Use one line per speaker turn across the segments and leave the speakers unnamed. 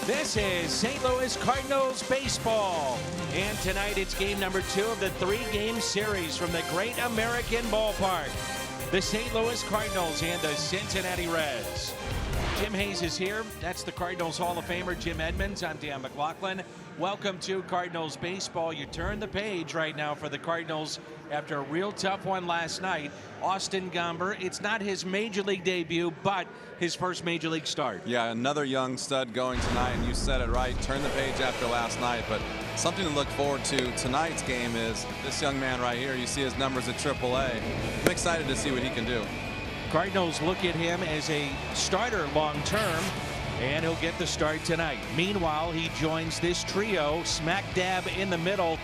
This is St. Louis Cardinals baseball. And tonight it's game number 2 of the 3-game series from the Great American Ballpark. The St. Louis Cardinals and the Cincinnati Reds. Jim Hayes is here. That's the Cardinals Hall of Famer, Jim Edmonds. I'm Dan McLaughlin. Welcome to Cardinals baseball. You turn the page right now for the Cardinals after a real tough one last night. Austin Gomber, it's not his major league debut, but his first major league start.
Yeah, another young stud going tonight, and you said it right. Turn the page after last night, but something to look forward to tonight's game is this young man right here. You see his numbers at AAA. I'm excited to see what he can do.
Cardinals look at him as a starter long term, and he'll get the start tonight. Meanwhile, he joins this trio smack dab in the middle.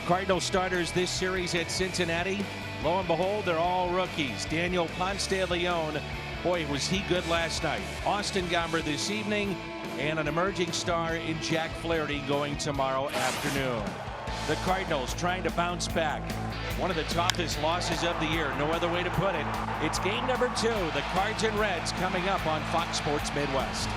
Cardinal starters this series at Cincinnati. Lo and behold, they're all rookies. Daniel Ponce de Leon, boy, was he good last night. Austin Gomber this evening, and an emerging star in Jack Flaherty going tomorrow afternoon. The Cardinals trying to bounce back. One of the toughest losses of the year, no other way to put it. It's game number 2, the Cards and Reds, coming up on Fox Sports Midwest.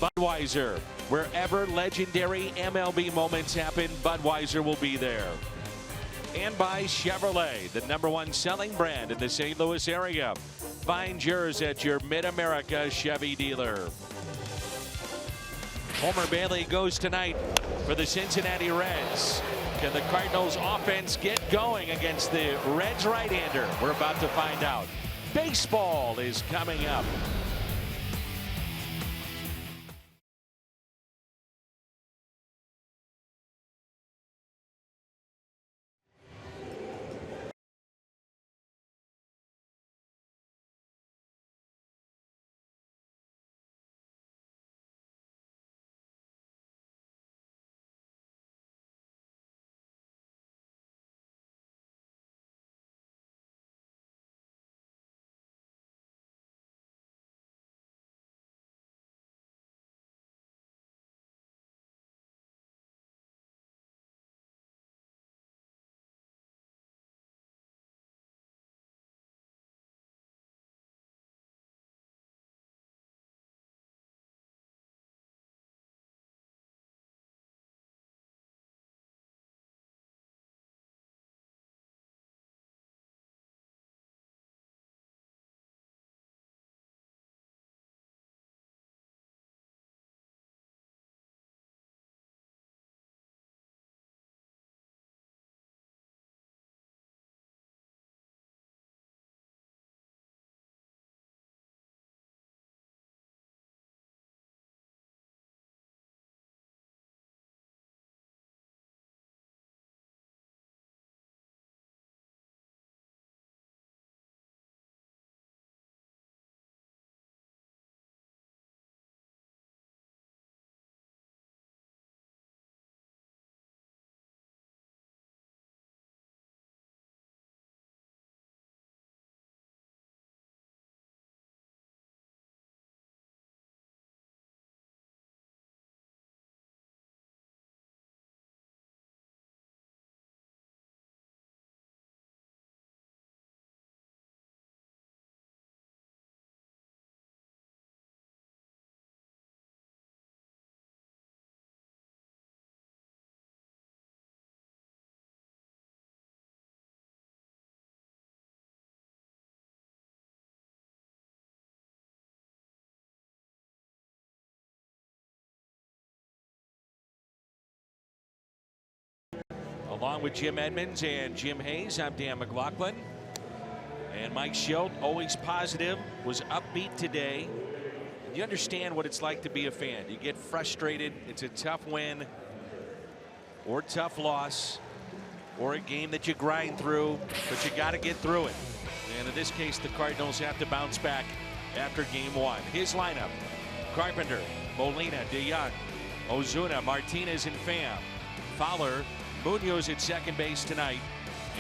Budweiser, wherever legendary MLB moments happen, Budweiser will be there. And by Chevrolet, the #1 selling brand in the St. Louis area. Find yours at your Mid-America Chevy dealer. Homer Bailey goes tonight for the Cincinnati Reds. Can the Cardinals offense get going against the Reds right-hander? We're about to find out. Baseball is coming up. Along with Jim Edmonds and Jim Hayes, I'm Dan McLaughlin. And Mike Schilt, always positive, was upbeat today. You understand what it's like to be a fan. You get frustrated. It's a tough win or tough loss or a game that you grind through, but you got to get through it. And in this case, the Cardinals have to bounce back after game one. His lineup: Carpenter, Molina, DeYoung, Ozuna, Martinez, and Pham. Fowler, Munoz at second base tonight,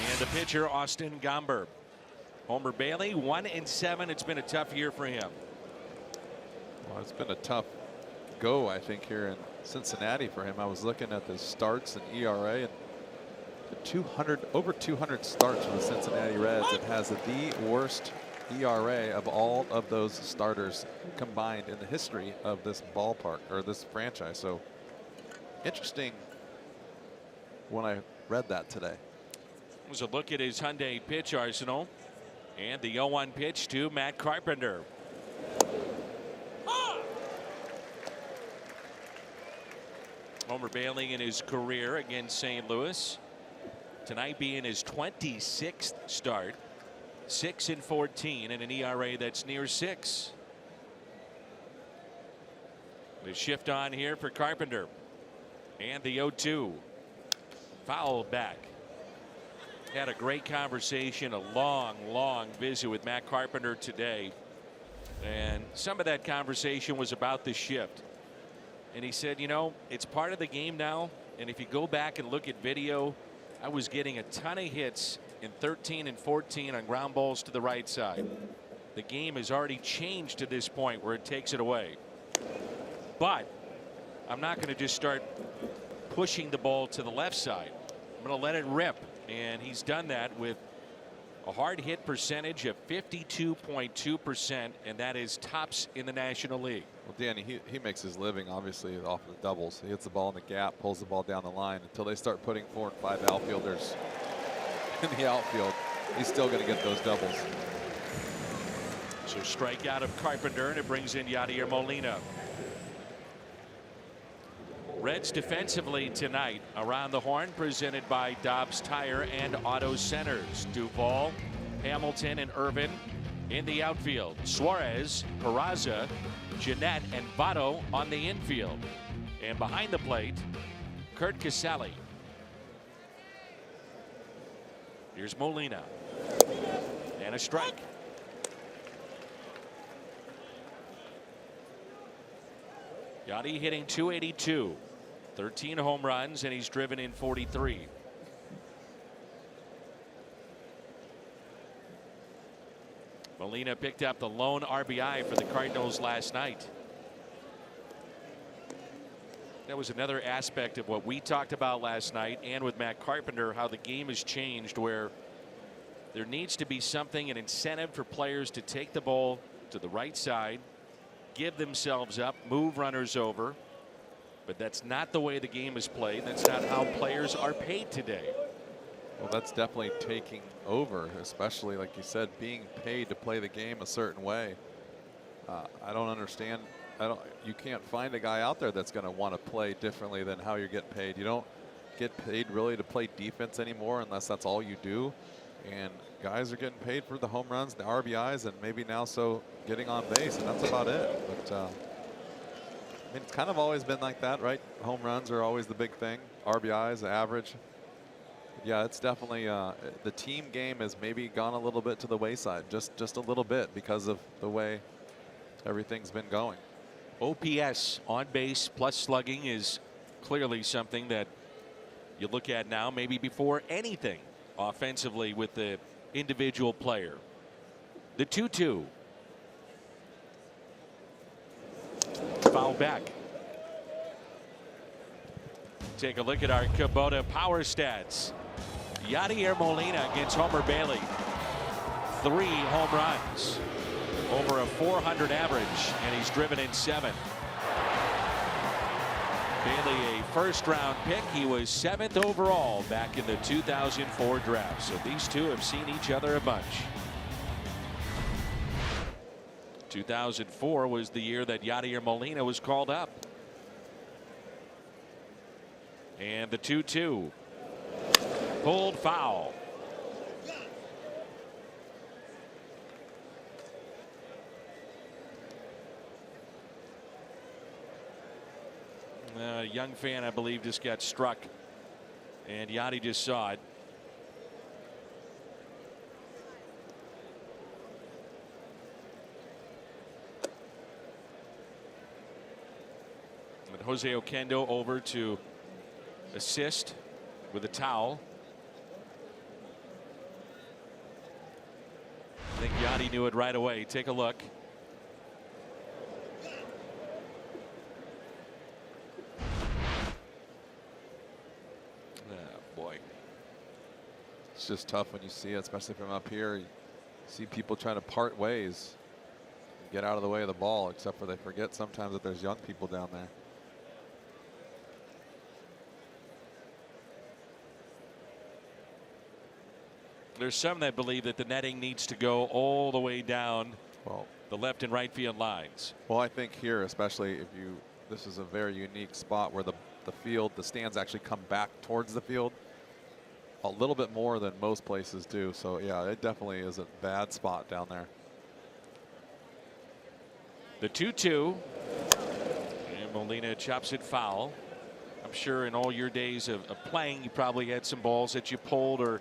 and the pitcher Austin Gomber. Homer Bailey 1-7. It's been a tough year for him.
Well, it's been a tough go, I think, here in Cincinnati for him. I was looking at the starts and ERA, and over 200 starts for the Cincinnati Reds. It has the worst ERA of all of those starters combined in the history of this ballpark or this franchise. So interesting when I read that today.
It was a look at his Hyundai pitch arsenal, and the 0-1 pitch to Matt Carpenter. Homer Bailey in his career against St. Louis, tonight being his 26th start, 6-14, and an ERA that's near 6. The shift on here for Carpenter, and the 0-2. Foul back. Had a great conversation, a long visit with Matt Carpenter today. And some of that conversation was about the shift. And he said, you know, it's part of the game now. And if you go back and look at video, I was getting a ton of hits in 13 and 14 on ground balls to the right side. The game has already changed to this point where it takes it away. But I'm not going to just start pushing the ball to the left side. I'm going to let it rip, and he's done that with A hard hit percentage of 52.2%, and that is tops in the National League.
Well, Danny, he makes his living obviously off of the doubles. He hits the ball in the gap, pulls the ball down the line. Until they start putting 4 and 5 outfielders in the outfield, he's still going to get those doubles.
So strikeout of Carpenter, and it brings in Yadier Molina. Reds defensively tonight. Around the Horn, presented by Dobbs Tire and Auto Centers. Duvall, Hamilton, and Irvin in the outfield. Suarez, Peraza, Jeanette, and Votto on the infield. And behind the plate, Kurt Casale. Here's Molina. And a strike. Yadi hitting .282. 13 home runs, and he's driven in 43. Molina picked up the lone RBI for the Cardinals last night. That was another aspect of what we talked about last night, and with Matt Carpenter, how the game has changed, where there needs to be something, an incentive for players to take the ball to the right side, give themselves up, move runners over. But that's not the way the game is played. That's not how players are paid today.
Well, that's definitely taking over, especially like you said, being paid to play the game a certain way. I don't understand. You can't find a guy out there that's going to want to play differently than how you're getting paid. You don't get paid really to play defense anymore unless that's all you do. And guys are getting paid for the home runs, the RBIs, and maybe now so getting on base, and that's about it. But I mean, it's kind of always been like that, right? Home runs are always the big thing. RBIs, the average. Yeah, it's definitely the team game has maybe gone a little bit to the wayside, just a little bit, because of the way everything's been going.
OPS, on base plus slugging, is clearly something that you look at now, maybe before anything offensively with the individual player. The 2-2. Foul back. Take a look at our Kubota power stats. Yadier Molina against Homer Bailey. 3 home runs. Over a .400 average, and he's driven in 7. Bailey, a first-round pick. He was 7th overall back in the 2004 draft. So these two have seen each other a bunch. 2004 was the year that Yadier Molina was called up. And the 2-2. Pulled foul. A young fan, I believe, just got struck, and Yadi just saw it. And Jose Oquendo over to assist with a towel. I think Yadi knew it right away. Take a look.
It's just tough when you see it, especially from up here. You see people trying to part ways, get out of the way of the ball, except for they forget sometimes that there's young people down there.
There's some that believe that the netting needs to go all the way down the left and right field lines.
Well, I think here, especially if you, this is a very unique spot where the field, the stands actually come back towards the field a little bit more than most places do. So yeah, it definitely is a bad spot down there.
The 2-2, and Molina chops it foul. I'm sure in all your days of playing, you probably had some balls that you pulled or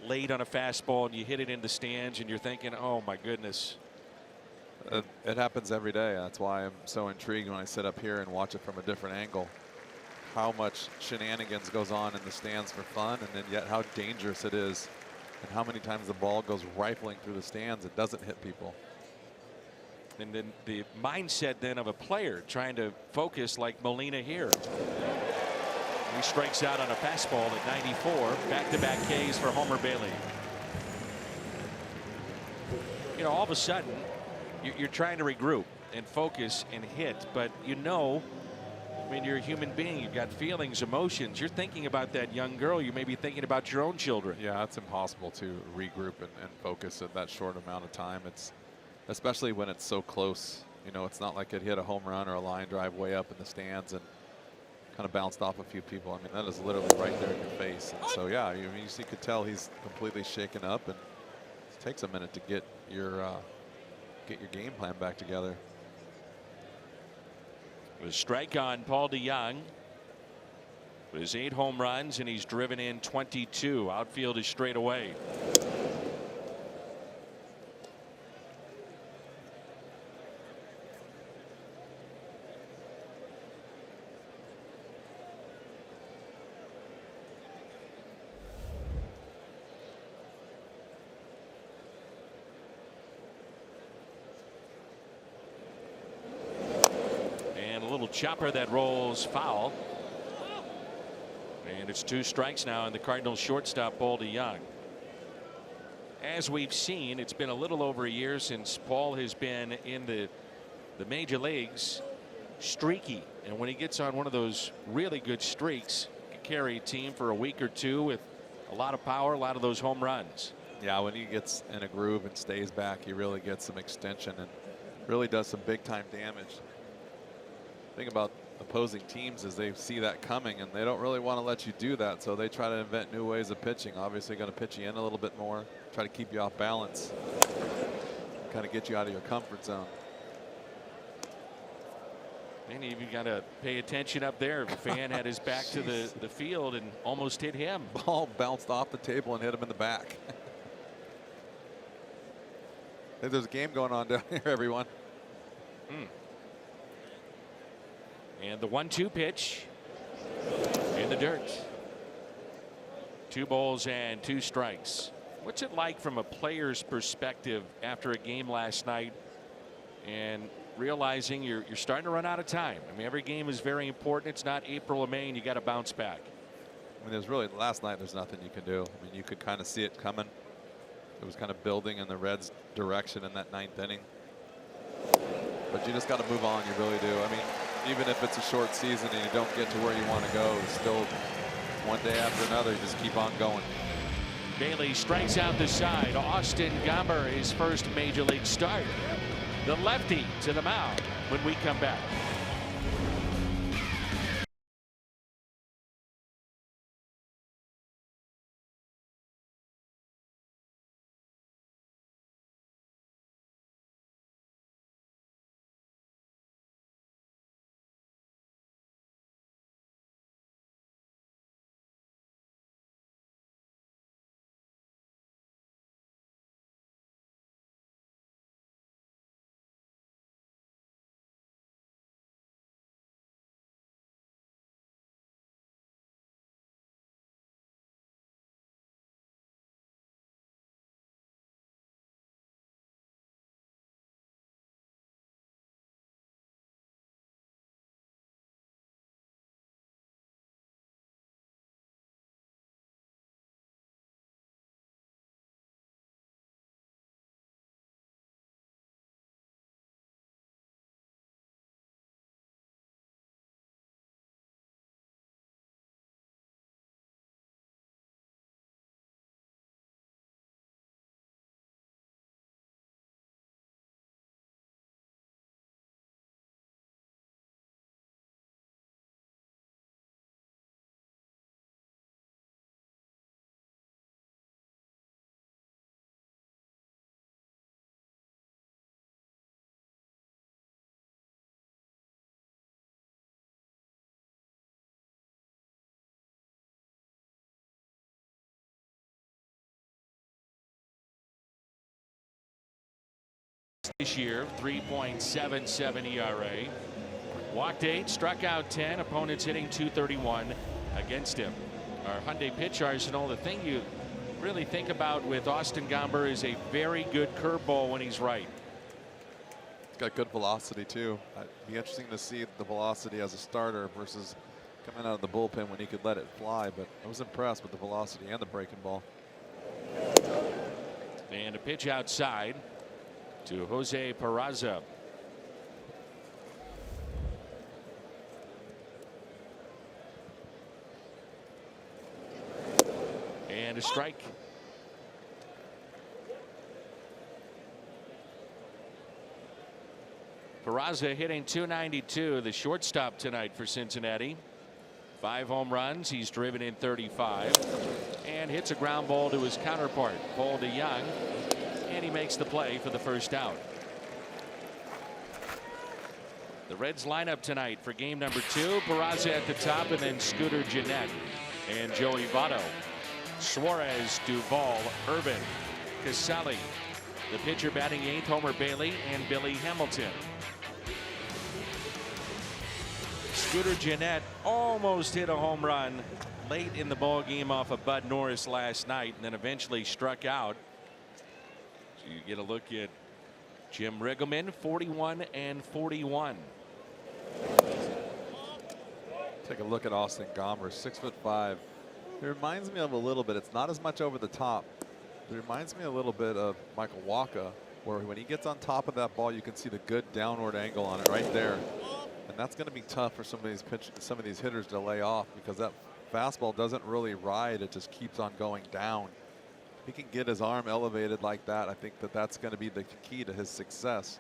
laid on a fastball and you hit it in the stands and you're thinking, oh my goodness.
It happens every day. That's why I'm so intrigued when I sit up here and watch it from a different angle. How much shenanigans goes on in the stands for fun, and then yet how dangerous it is, and how many times the ball goes rifling through the stands. It doesn't hit people.
And then the mindset then of a player trying to focus like Molina here. He strikes out on a fastball at 94. Back-to-back Ks for Homer Bailey. you know, all of a sudden you're trying to regroup and focus and hit, but you know, I mean, you're a human being. You've got feelings, emotions. You're thinking about that young girl. You may be thinking about your own children.
Yeah, it's impossible to regroup and focus at that short amount of time. It's especially when it's so close. You know, it's not like it hit a home run or a line drive way up in the stands and kind of bounced off a few people. I mean, that is literally right there in your face. And so, yeah, you could tell he's completely shaken up, and it takes a minute to get your game plan back together.
With a strike on Paul DeJong. With his 8 home runs, and he's driven in 22. Outfield is straight away. Chopper that rolls foul. And it's 2 strikes now, and the Cardinals shortstop Paul DeJong. As we've seen, it's been a little over a year since Paul has been in the major leagues. Streaky, and when he gets on one of those really good streaks, he can carry a team for a week or two with a lot of power, a lot of those home runs.
Yeah, when he gets in a groove and stays back, he really gets some extension and really does some big time damage. Thing about opposing teams is they see that coming and they don't really want to let you do that, so they try to invent new ways of pitching. Obviously going to pitch you in a little bit more, try to keep you off balance, kind of get you out of your comfort zone.
And you got to pay attention up there. The fan had his back to the field and almost hit him.
Ball bounced off the table and hit him in the back. Hey, there's a game going on down here, everyone.
And the 1-2 pitch in the dirt. 2 balls and 2 strikes. What's it like from a player's perspective after a game last night and realizing you're starting to run out of time? I mean, every game is very important. It's not April or May, and you got to bounce back.
I mean, there's really, last night there's nothing you can do. I mean, you could kind of see it coming. It was kind of building in the Reds' direction in that 9th inning. But you just got to move on. You really do. I mean, even if it's a short season and you don't get to where you want to go, it's still one day after another, you just keep on going.
Bailey strikes out the side. Austin Gomber, his first major league start. The lefty to the mound when we come back. This year, 3.77 ERA. Walked 8, struck out 10. Opponents hitting .231 against him. Our Hyundai pitch arsenal, the thing you really think about with Austin Gomber is a very good curveball when he's right.
It's got good velocity too. It'd be interesting to see the velocity as a starter versus coming out of the bullpen when he could let it fly, but I was impressed with the velocity and the breaking ball.
And a pitch outside. to Jose Peraza. And a strike. Peraza hitting .292, the shortstop tonight for Cincinnati. 5 home runs. He's driven in 35 and hits a ground ball to his counterpart, Paul DeYoung, and he makes the play for the first out. The Reds lineup tonight for game number 2. Peraza at the top, and then Scooter Gennett and Joey Votto. Suarez, Duvall, Irvin, Casali. The pitcher batting 8th, Homer Bailey and Billy Hamilton. Scooter Gennett almost hit a home run late in the ball game off of Bud Norris last night, and then eventually struck out. So you get a look at Jim Riggleman, 41 and 41.
Take a look at Austin Gomber, 6'5". It reminds me of a little bit. It's not as much over the top. It reminds me a little bit of Michael Wacha, where when he gets on top of that ball, you can see the good downward angle on it right there. And that's going to be tough for some of these hitters to lay off, because that fastball doesn't really ride. It just keeps on going down. If he can get his arm elevated like that, I think that's going to be the key to his success.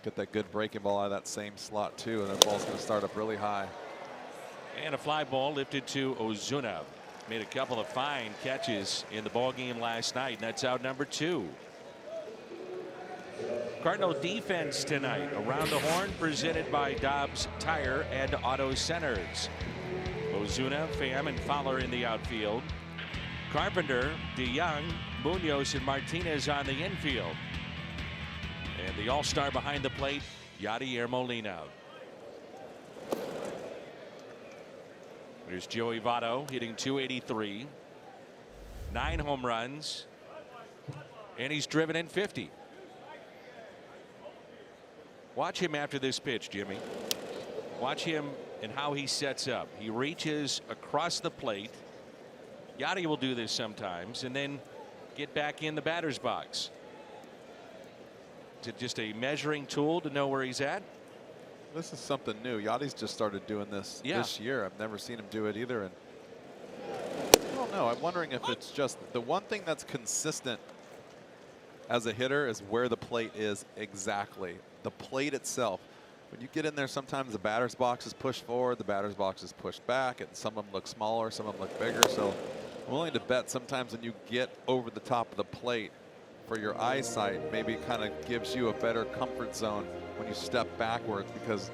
Get that good breaking ball out of that same slot too, and that ball's going to start up really high.
And a fly ball lifted to Ozuna. Made a couple of fine catches in the ball game last night, and that's out number 2. Cardinal defense tonight. Around the horn, presented by Dobbs Tire and Auto Centers. Ozuna, Pham, and Fowler in the outfield. Carpenter, DeYoung, Munoz, and Martinez on the infield. And the all-star behind the plate, Yadier Molina. There's Joey Votto hitting .283. 9 home runs. And he's driven in 50. Watch him after this pitch, Jimmy. Watch him and how he sets up. He reaches across the plate. Yadi will do this sometimes, and then get back in the batter's box. Is it just a measuring tool to know where he's at?
This is something new. Yadi's just started doing this this year. I've never seen him do it either. And I don't know. I'm wondering if it's just the one thing that's consistent as a hitter is where the plate is exactly. The plate itself. When you get in there, sometimes the batter's box is pushed forward, the batter's box is pushed back, and some of them look smaller, some of them look bigger. So I'm willing to bet sometimes when you get over the top of the plate, for your eyesight, maybe it kind of gives you a better comfort zone when you step backwards, because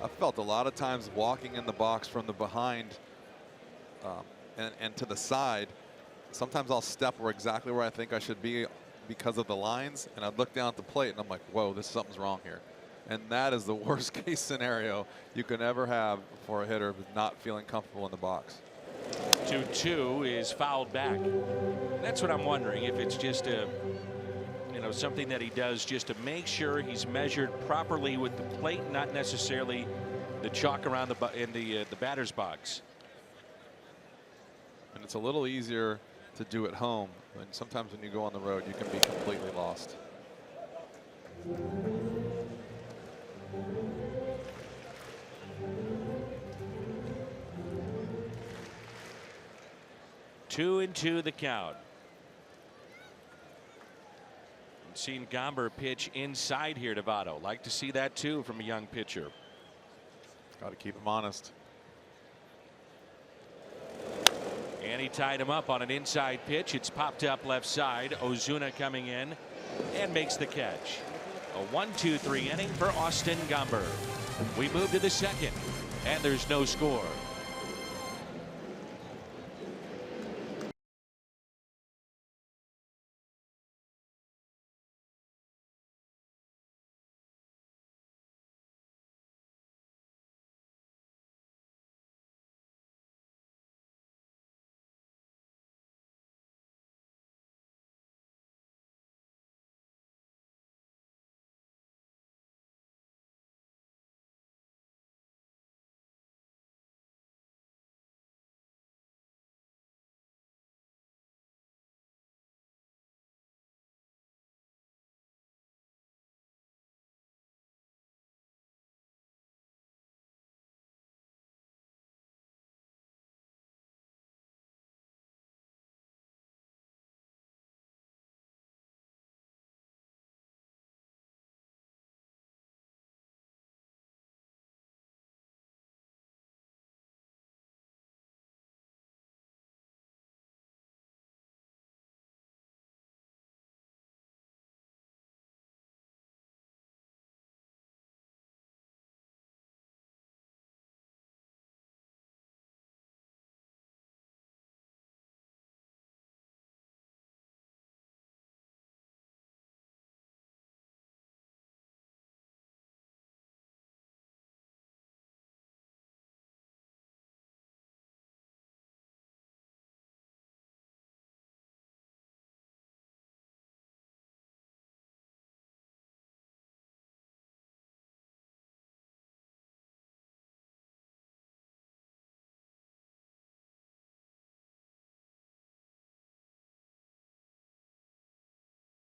I've felt a lot of times walking in the box from the behind and to the side, sometimes I'll step exactly where I think I should be because of the lines, and I look down at the plate and I'm like, whoa, something's wrong here. And that is the worst case scenario you can ever have for a hitter not feeling comfortable in the box.
2-2 is fouled back. That's what I'm wondering, if it's just a, something that he does just to make sure he's measured properly with the plate, not necessarily the chalk around the batter's box.
And it's a little easier to do at home, and sometimes when you go on the road, you can be completely lost.
Two and two the count. And seen Gomber pitch inside here to Votto. Like to see that too from a young pitcher.
Got to keep him honest.
And he tied him up on an inside pitch. It's popped up left side. Ozuna coming in and makes the catch. A 1-2-3 inning for Austin Gomber. We move to the second, and there's no score.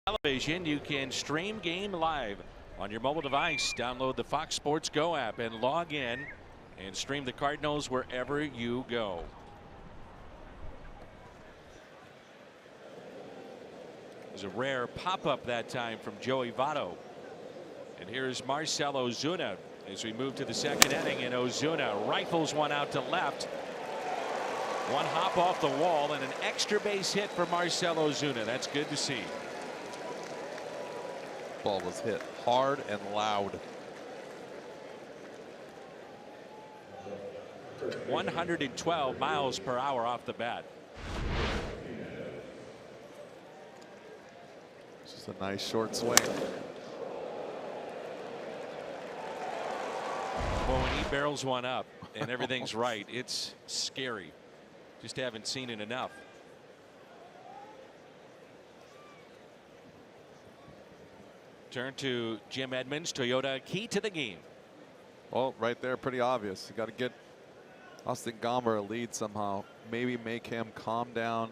Television, you can stream game live on your mobile device. Download the Fox Sports Go app and log in and stream the Cardinals wherever you go. It was a rare pop-up that time from Joey Votto. And here's Marcell Ozuna as we move to the second inning, and Ozuna rifles one out to left. One hop off the wall and an extra base hit for Marcell Ozuna. That's good to see.
Ball was hit hard and loud.
112 miles per hour off the bat.
Just a nice short swing.
Well, when he barrels one up and everything's right, it's scary. Just haven't seen it enough. Turn to Jim Edmonds, Toyota, key to the game.
Well, right there, pretty obvious. You got to get Austin Gomber a lead somehow. Maybe make him calm down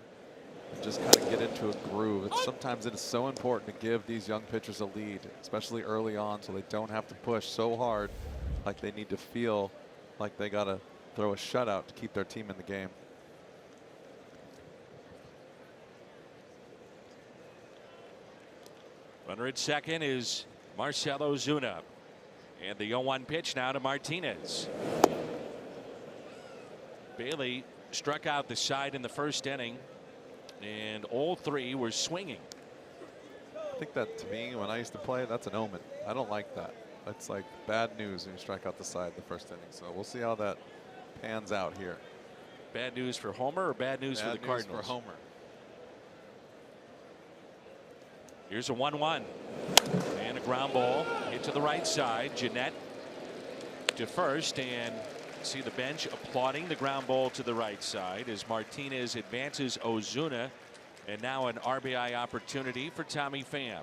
and just kind of get into a groove. Sometimes it is so important to give these young pitchers a lead, especially early on, so they don't have to push so hard like they need to feel like they got to throw a shutout to keep their team in the game.
Runner at second is Marcell Ozuna. And the 0-1 pitch now to Martinez. Bailey struck out the side in the first inning, and all three were swinging.
I think that, to me, when I used to play, that's an omen. I don't like that. That's like bad news when you strike out the side in the first inning. So we'll see how that pans out here.
Bad news for Homer or bad news for the Cardinals?
Bad news for Homer.
Here's a 1-1 and a ground ball hit to the right side. Jeanette to first, and see the bench applauding the ground ball to the right side as Martinez advances Ozuna, and now an RBI opportunity for Tommy Pham.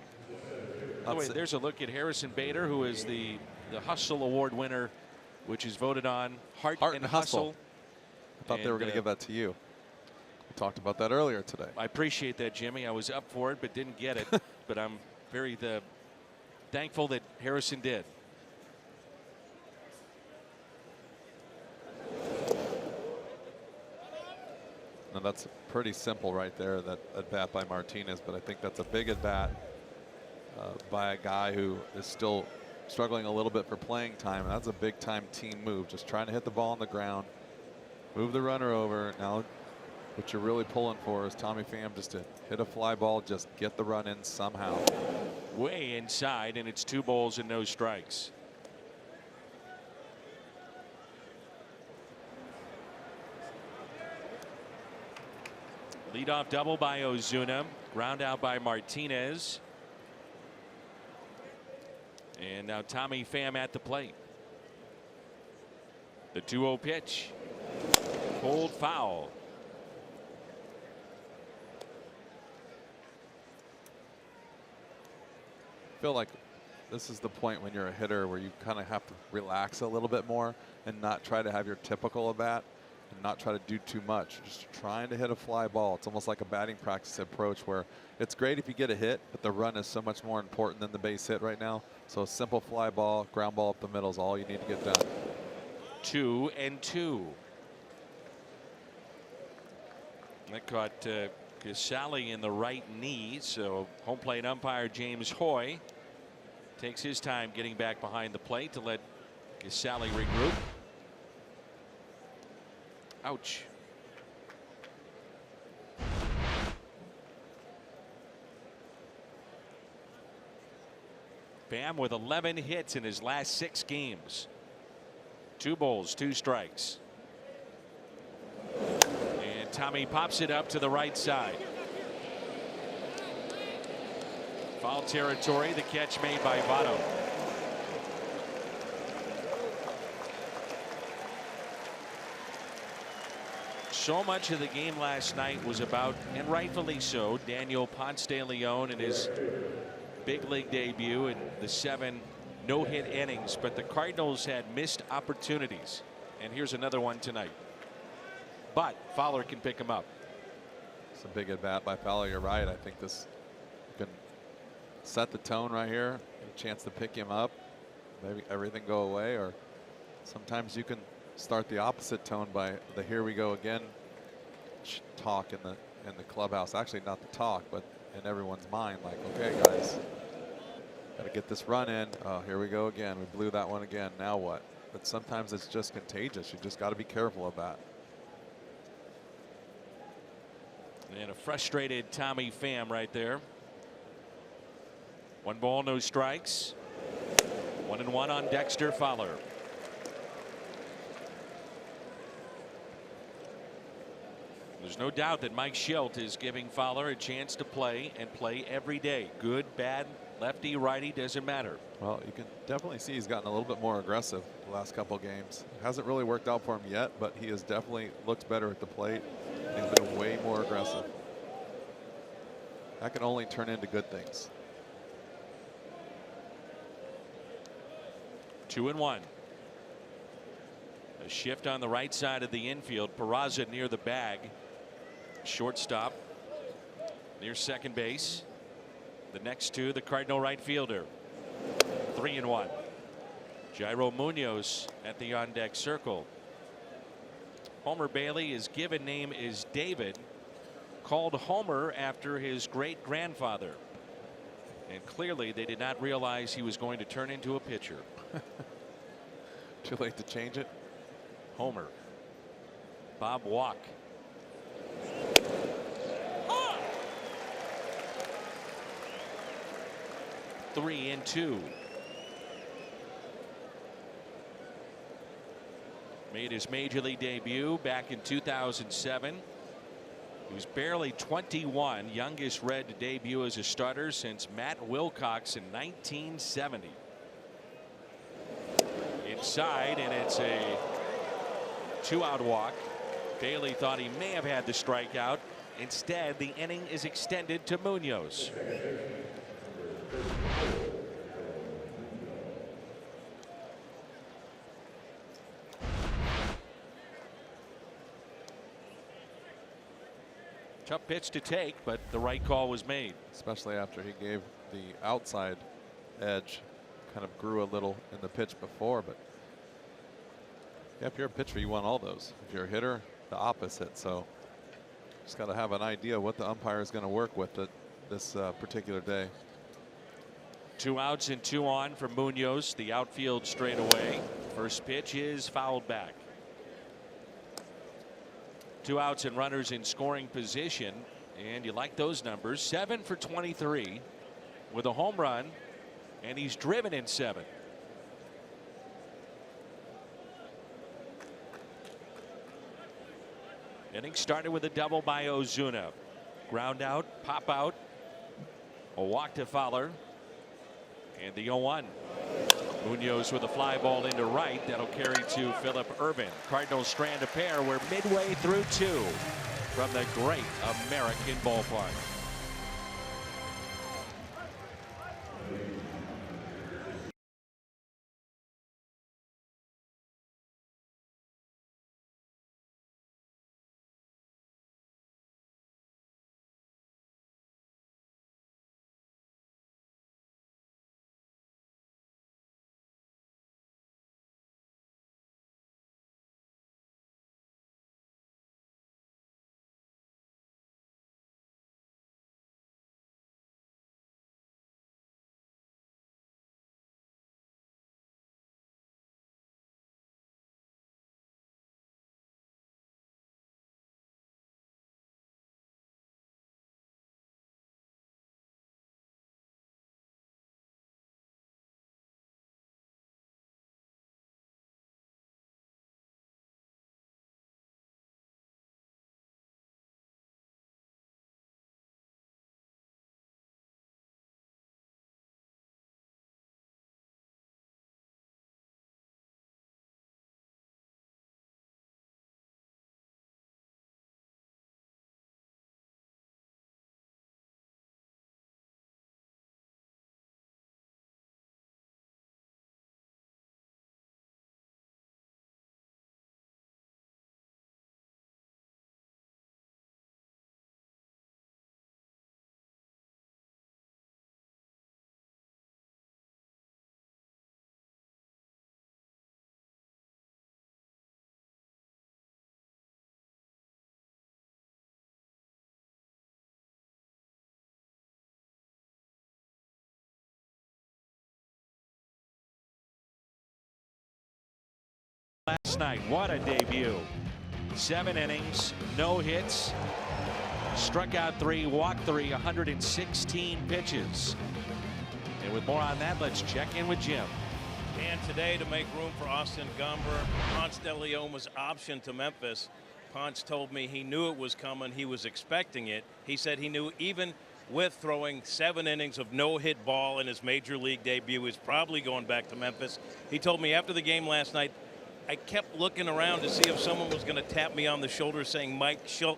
By the way, there's a look at Harrison Bader, who is the Hustle Award winner, which is voted on Heart and Hustle.
I thought they were going to give that to you. We talked about that earlier today.
I appreciate that, Jimmy. I was up for it but didn't get it. But I'm very thankful that Harrison did.
Now that's pretty simple right there, that at bat by Martinez, but I think that's a big at bat by a guy who is still struggling a little bit for playing time. And that's a big time team move, just trying to hit the ball on the ground, move the runner over. Now what you're really pulling for is Tommy Pham just to hit a fly ball, just get the run in somehow.
Way inside, and it's 2 balls and no strikes. Leadoff double by Ozuna, ground out by Martinez. And now Tommy Pham at the plate. The 2-0 pitch. Pulled foul.
I feel like this is the point when you're a hitter where you kind of have to relax a little bit more and not try to have your typical at bat and not try to do too much. Just trying to hit a fly ball. It's almost like a batting practice approach where it's great if you get a hit, but the run is so much more important than the base hit right now. So a simple fly ball, ground ball up the middle is all you need to get done.
2-2. That caught Casale in the right knee, so home plate umpire James Hoy takes his time getting back behind the plate to let Casale regroup. Ouch. Pham with 11 hits in his last 6 games. 2 balls, 2 strikes. And Tommy pops it up to the right side. Foul territory, the catch made by Votto. So much of the game last night was about, and rightfully so, Daniel Ponce de Leon and his big league debut and the 7 no-hit innings, but the Cardinals had missed opportunities, and here's another one tonight. But Fowler can pick him up.
It's a big at bat by Fowler. You're right. I think this, you can set the tone right here. A chance to pick him up, maybe everything go away, or sometimes you can start the opposite tone by the "here we go again" talk in the clubhouse. Actually, not the talk, but in everyone's mind, like, okay, guys, got to get this run in. Oh, here we go again. We blew that one again. Now what? But sometimes it's just contagious. You just got to be careful of that.
And a frustrated Tommy Pham right there. 1 ball, no strikes. 1-1 on Dexter Fowler. There's no doubt that Mike Schilt is giving Fowler a chance to play and play every day. Good, bad, lefty, righty, doesn't matter.
Well, you can definitely see he's gotten a little bit more aggressive the last couple of games. It hasn't really worked out for him yet, but he has definitely looked better at the plate. He's been way more aggressive. That can only turn into good things.
2-1. A shift on the right side of the infield. Peraza near the bag. Shortstop near second base. The next two, the Cardinal right fielder. 3-1. Jairo Munoz at the on deck circle. Homer Bailey, his given name is David, called Homer after his great grandfather. And clearly they did not realize he was going to turn into a pitcher.
Too late to change it.
Homer. Bob Walk. 3-2. Made his major league debut back in 2007. He was barely 21, youngest Red to debut as a starter since Matt Wilcox in 1970. Inside, and it's a 2-out walk. Bailey thought he may have had the strikeout. Instead, the inning is extended to Munoz. Tough pitch to take, but the right call was made.
Especially after he gave the outside edge, kind of grew a little in the pitch before. But yeah, if you're a pitcher, you want all those. If you're a hitter, the opposite. So just got to have an idea what the umpire is going to work with this particular day.
2 outs and 2 on for Munoz. The outfield straight away. First pitch is fouled back. 2 outs and runners in scoring position, and you like those numbers. 7 for 23 with a home run, and he's driven in 7. Inning started with a double by Ozuna. Ground out, pop out, a walk to Fowler, and the 0-1. Munoz with a fly ball into right. That'll carry to Phillip Ervin. Cardinals strand a pair. We're midway through 2 from the great American ballpark. last night. What a debut. 7 innings, no hits, struck out 3, walked 3, 116 pitches. And with more on that, let's check in with Jim.
And today, to make room for Austin Gomber, Ponce de Leon was optioned to Memphis. Ponce told me he knew it was coming. He was expecting it. He said he knew even with throwing 7 innings of no-hit ball in his major league debut, he's probably going back to Memphis. He told me after the game last night, I kept looking around to see if someone was going to tap me on the shoulder saying Mike Shildt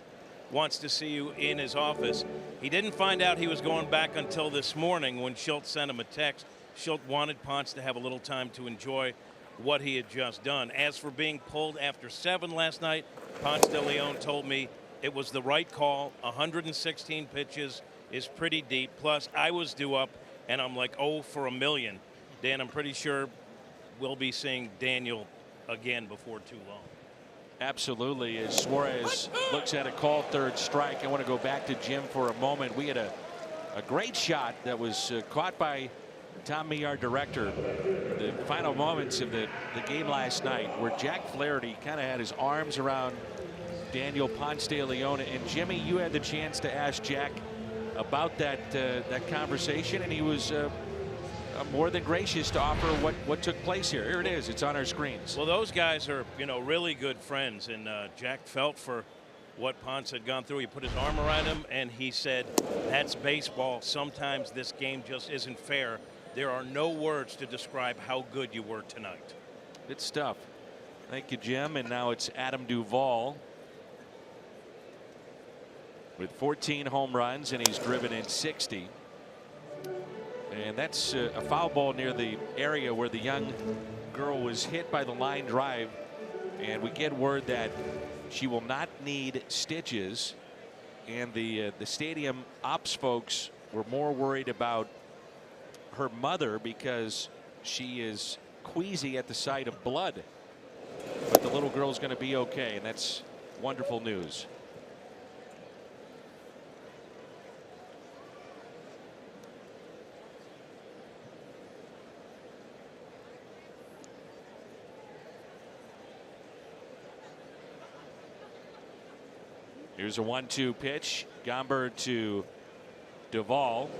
wants to see you in his office. He didn't find out he was going back until this morning when Shildt sent him a text. Shildt wanted Ponce to have a little time to enjoy what he had just done. As for being pulled after 7 last night, Ponce de Leon told me it was the right call. 116 pitches is pretty deep. Plus, I was due up, and I'm like, oh, for $1 million. Dan, I'm pretty sure we'll be seeing Daniel again before too long.
Absolutely. As Suarez looks at a called third strike, I want to go back to Jim for a moment. We had a great shot that was caught by Tom Mee, our director, the final moments of the game last night, where Jack Flaherty kind of had his arms around Daniel Ponce de Leon. And Jimmy, you had the chance to ask Jack about that conversation, and he was more than gracious to offer what took place here. Here it is. It's on our screens.
Well, those guys are, really good friends, and Jack felt for what Ponce had gone through. He put his arm around him, and he said, that's baseball. Sometimes this game just isn't fair. There are no words to describe how good you were tonight.
Good stuff. Thank you, Jim. And now it's Adam Duvall with 14 home runs, and he's driven in 60. And that's a foul ball near the area where the young girl was hit by the line drive. And we get word that she will not need stitches. And the stadium ops folks were more worried about her mother because she is queasy at the sight of blood. But the little girl's going to be okay, and that's wonderful news. Here's a 1-2 pitch. Gomber to Duvall.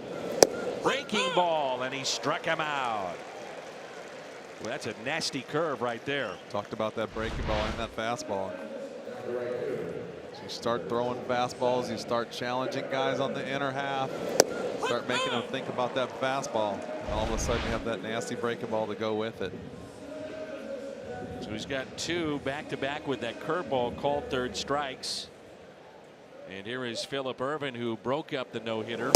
Breaking ball, and he struck him out. Well, that's a nasty curve right there.
Talked about that breaking ball and that fastball. So you start throwing fastballs, you start challenging guys on the inner half, start making them think about that fastball. And all of a sudden you have that nasty breaking ball to go with it.
So he's got 2 back-to-back with that curveball called third strikes. And here is Phillip Ervin, who broke up the no-hitter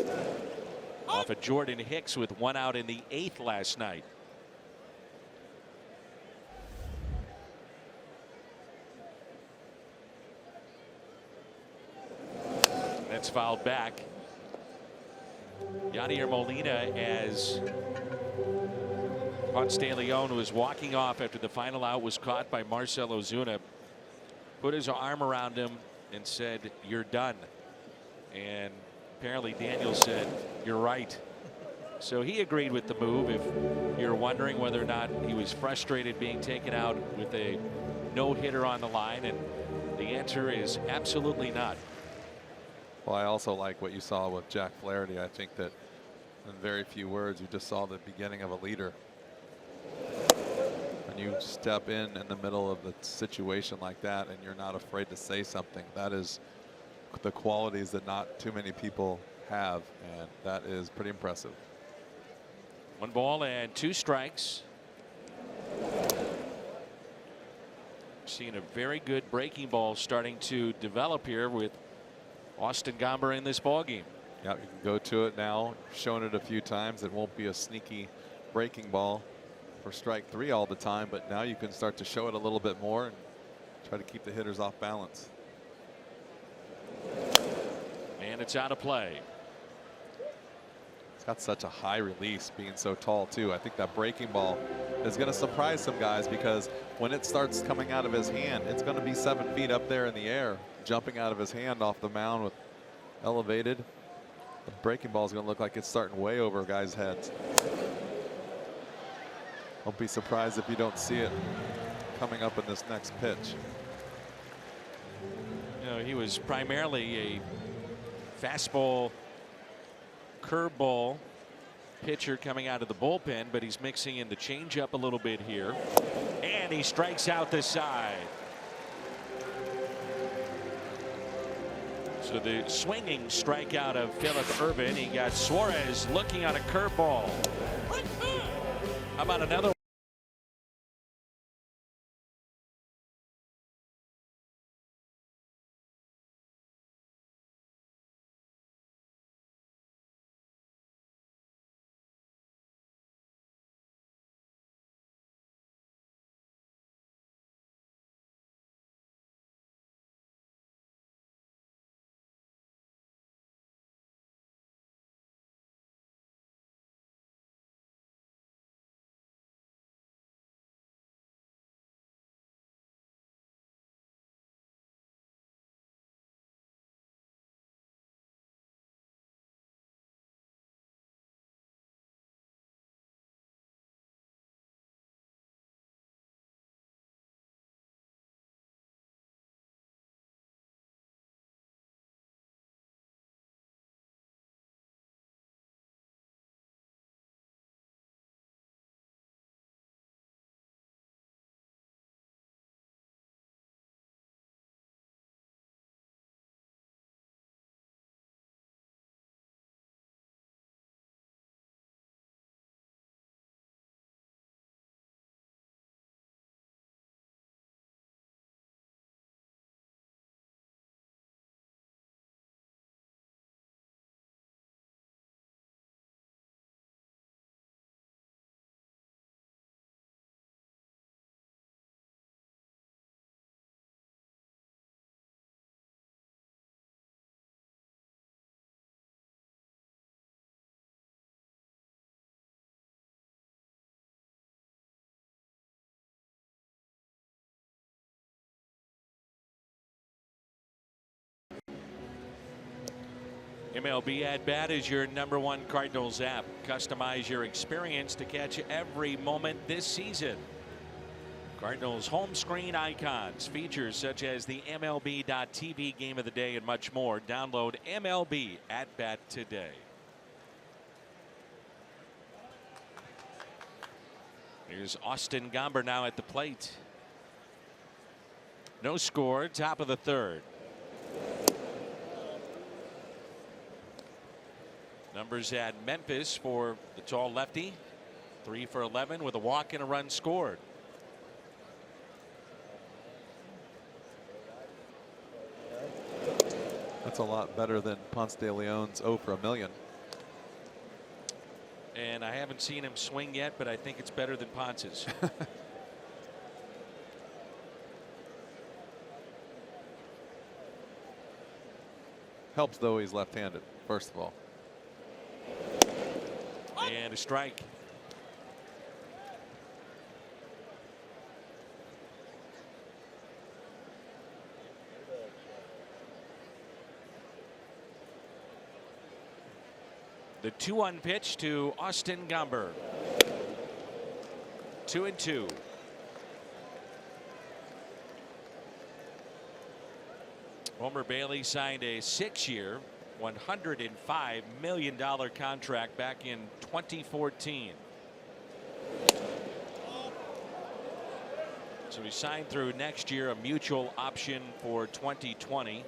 off of Jordan Hicks with 1 out in the 8th last night. That's fouled back. Yadier Molina, as Ponce de Leon was walking off after the final out was caught by Marcell Ozuna, put his arm around him and said, "You're done." And apparently Daniel said, "You're right." So he agreed with the move. If you're wondering whether or not he was frustrated being taken out with a no-hitter on the line, and the answer is absolutely not.
Well, I also like what you saw with Jack Flaherty. I think that in very few words, you just saw the beginning of a leader. When you step in the middle of the situation like that and you're not afraid to say something, that is the qualities that not too many people have, and that is pretty impressive.
1 ball and 2 strikes. Seeing a very good breaking ball starting to develop here with Austin Gomber in this ball game.
Yeah, you can go to it now. Shown it a few times. It won't be a sneaky breaking ball for strike 3 all the time, but now you can start to show it a little bit more and try to keep the hitters off balance.
And it's out of play.
He's got such a high release, being so tall too. I think that breaking ball is going to surprise some guys, because when it starts coming out of his hand, it's going to be 7 feet up there in the air, jumping out of his hand off the mound with elevated. The breaking ball is going to look like it's starting way over guys' heads. Don't be surprised if you don't see it.
coming up in this next pitch.
You know, he was primarily a fastball, curveball pitcher coming out of the bullpen, but he's mixing in the changeup a little bit here, and he strikes out the side. So the swinging strikeout of Phillip Ervin. He got Suarez looking on a curveball. How about another? MLB At Bat is your #1 Cardinals app. Customize your experience to catch every moment this season. Cardinals home screen icons, features such as the MLB.TV Game of the Day and much more. Download MLB At Bat today. Here's Austin Gomber now at the plate. No score, top of the third. Numbers at Memphis for the tall lefty. 3 for 11 with a walk and a run scored.
That's a lot better than Ponce de Leon's 0 for a million.
And I haven't seen him swing yet, but I think it's better than Ponce's.
Helps though he's left-handed, first of all.
And a strike. The 2-1 pitch to Austin Gomber. 2-2. Homer Bailey signed a 6-year, $105 million contract back in 2014. So he signed through next year, a mutual option for 2020.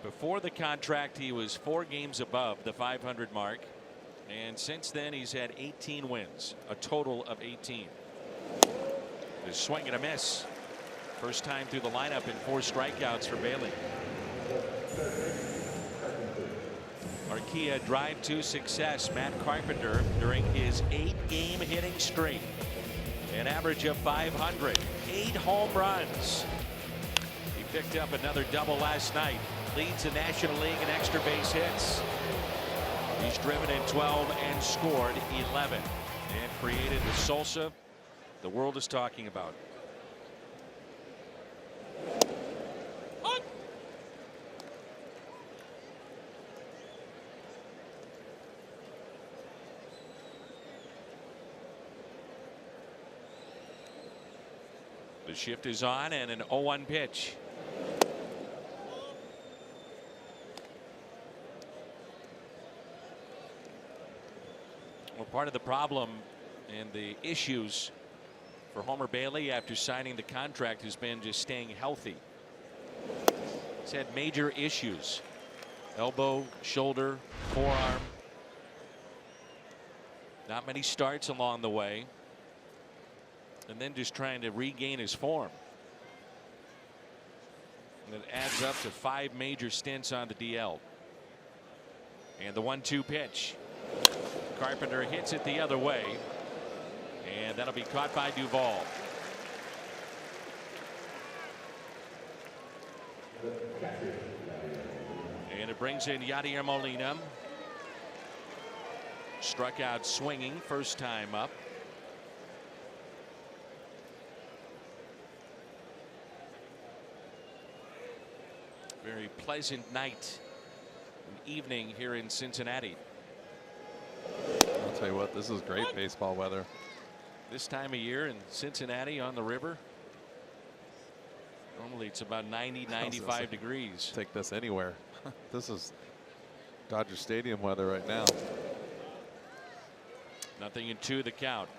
Before the contract, he was 4 games above the 500 mark, and since then he's had 18 wins, a total of 18. The swing and a miss. First time through the lineup in 4 strikeouts for Bailey. Archaea drive to success. Matt Carpenter during his 8-game hitting streak, an average of 500, 8 home runs. He picked up another double last night. Leads the National League in extra base hits. He's driven in 12 and scored 11 and created the salsa the world is talking about. The shift is on, and an 0-1 pitch. Well, part of the problem and the issues for Homer Bailey after signing the contract has been just staying healthy. He's had major issues. Elbow, shoulder, forearm. Not many starts along the way. And then just trying to regain his form. And it adds up to 5 major stints on the DL. And the 1-2 pitch. Carpenter hits it the other way. And that'll be caught by Duvall. And it brings in Yadier Molina. Struck out swinging first time up. Very pleasant night and evening here in Cincinnati.
I'll tell you what, this is great baseball weather.
This time of year in Cincinnati on the river. Normally it's about 90, 95 degrees.
Take this anywhere. This is Dodger Stadium weather right now.
0-2 the count.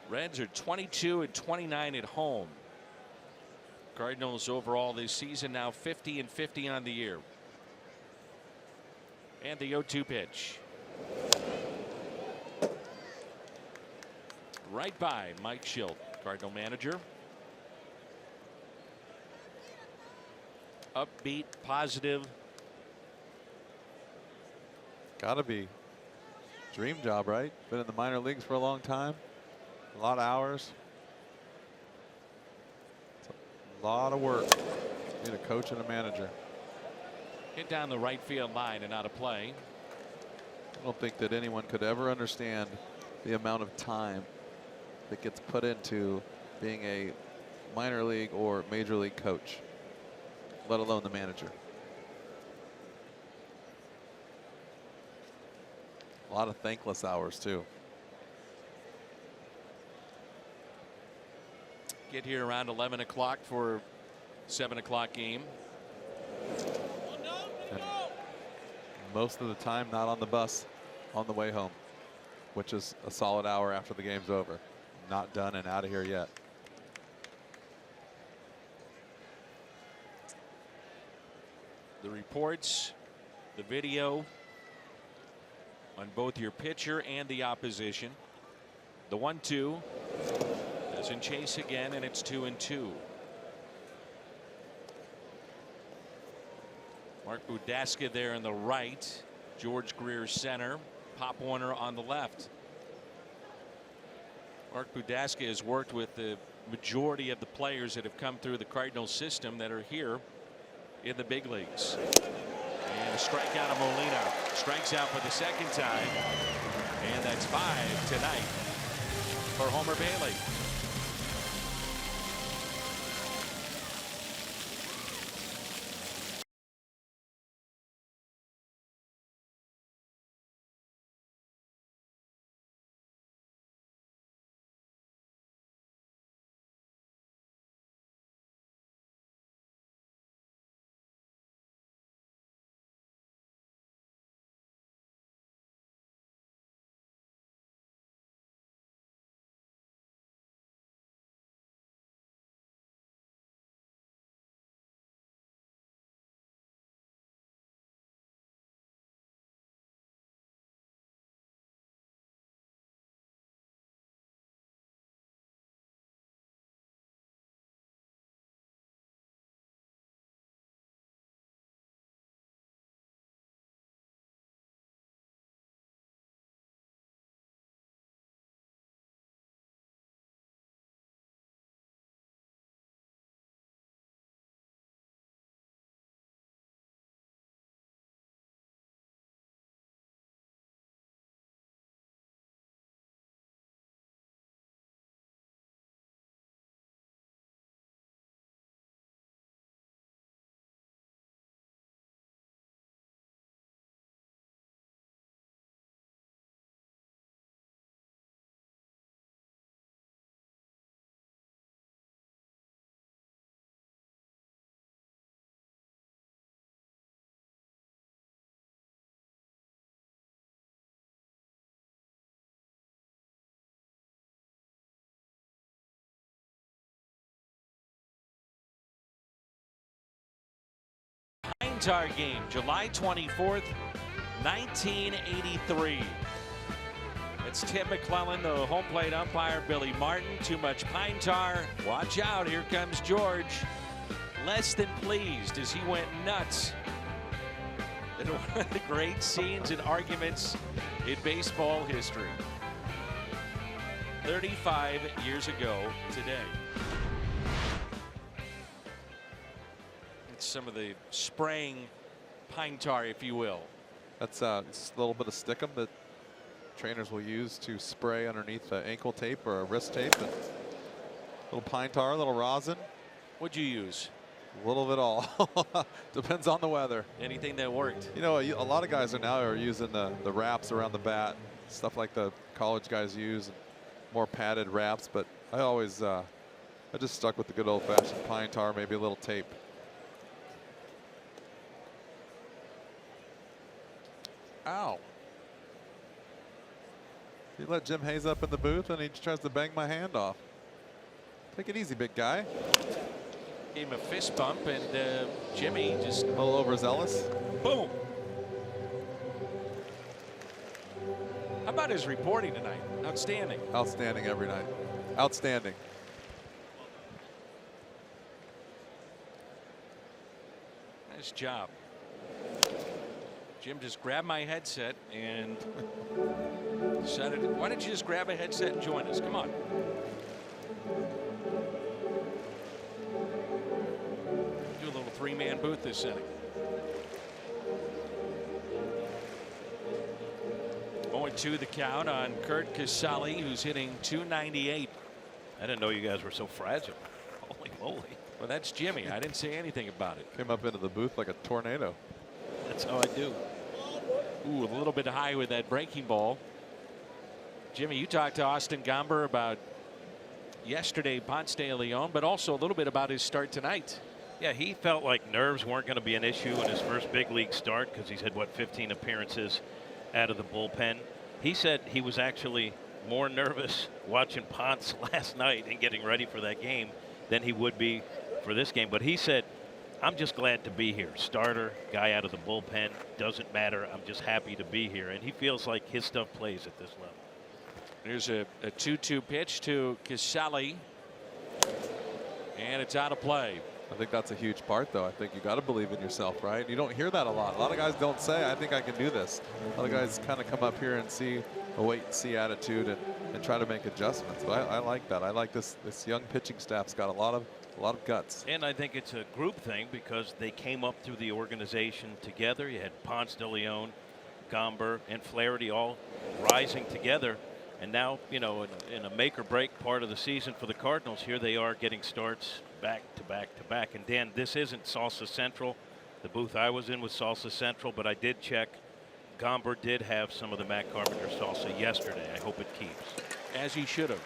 Reds are 22-29 at home. Cardinals overall this season now 50-50 on the year. And the 0-2 pitch. Right by Mike Schilt, Cardinal manager. Upbeat, positive.
Gotta be. Dream job, right? Been in the minor leagues for a long time. A lot of hours. It's a lot of work. Need a coach and a manager.
Hit down the right field line and out of play.
I don't think that anyone could ever understand the amount of time that gets put into being a minor league or major league coach, let alone the manager. A lot of thankless hours too.
Get here around 11 o'clock for 7 o'clock game.
And most of the time not on the bus on the way home, which is a solid hour after the game's over. Not done and out of here yet.
The reports, the video on both your pitcher and the opposition. The 1-2 doesn't chase again, and it's 2-2. Mark Budaska there in the right, George Greer center, Pop Warner on the left. Mark Budaska has worked with the majority of the players that have come through the Cardinals system that are here in the big leagues. And a strikeout of Molina. Strikes out for the second time. And that's 5 tonight for Homer Bailey. Tar game, July 24th, 1983. It's Tim McClellan, the home plate umpire, Billy Martin. Too much pine tar. Watch out, here comes George. Less than pleased as he went nuts. In one of the great scenes and arguments in baseball history. 35 years ago today. It's some of the spraying pine tar, if you will.
That's it's a little bit of stickum that trainers will use to spray underneath the ankle tape or a wrist tape. And a little pine tar, a little rosin.
What'd you use?
A little bit all. Depends on the weather.
Anything that worked.
You know, a lot of guys are using the wraps around the bat, stuff like the college guys use, and more padded wraps. But I always, I just stuck with the good old-fashioned pine tar, maybe a little tape. Ow. You let Jim Hayes up in the booth and he tries to bang my hand off. Take it easy, big guy.
Gave him a fist bump, and Jimmy just
a little overzealous.
Boom. How about his reporting tonight? Outstanding.
Outstanding every night. Outstanding.
Nice job. Jim just grabbed my headset and decided, why don't you just grab a headset and join us? Come on. Do a little three-man booth this inning. 0-2 the count on Curt Casale, who's hitting .298.
I didn't know you guys were so fragile. Holy moly.
Well, that's Jimmy. I didn't say anything about it.
Came up into the booth like a tornado.
That's how I do.
Ooh, a little bit high with that breaking ball. Jimmy, you talked to Austin Gomber about yesterday, Ponce de Leon, but also a little bit about his start tonight.
Yeah, he felt like nerves weren't going to be an issue in his first big league start because he's had, what, 15 appearances out of the bullpen. He said he was actually more nervous watching Ponce last night and getting ready for that game than he would be for this game. But he said, I'm just glad to be here. Starter, guy out of the bullpen, doesn't matter. I'm just happy to be here. And he feels like his stuff plays at this level.
There's a 2-2 pitch to Casale. And it's out of play.
I think that's a huge part, though. I think you got to believe in yourself, right? You don't hear that a lot. A lot of guys don't say, I think I can do this. A lot of guys kind of come up here and see a wait-and-see attitude and try to make adjustments. But I like that. I like this young pitching staff's got a lot of guts.
And I think it's a group thing because they came up through the organization together. You had Ponce de Leon, Gomber, and Flaherty all rising together. And now, you know, in a make or break part of the season for the Cardinals, here they are getting starts back to back to back. And Dan, this isn't Salsa Central. The booth I was in was Salsa Central, but I did check. Gomber did have some of the Matt Carpenter salsa yesterday. I hope it keeps.
As he should have.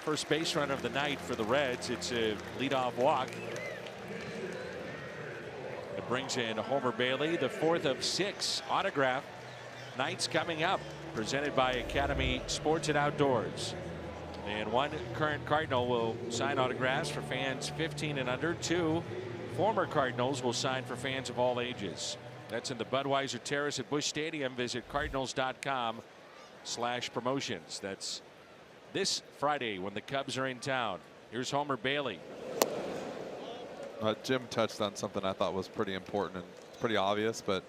First base runner of the night for the Reds. It's a leadoff walk. It brings in Homer Bailey, the fourth of 6 autograph nights coming up. Presented by Academy Sports and Outdoors. And one current Cardinal will sign autographs for fans 15 and under. 2 former Cardinals will sign for fans of all ages. That's in the Budweiser Terrace at Busch Stadium. Visit cardinals.com/promotions. That's this Friday when the Cubs are in town. Here's Homer Bailey.
Jim touched on something I thought was pretty important and pretty obvious, but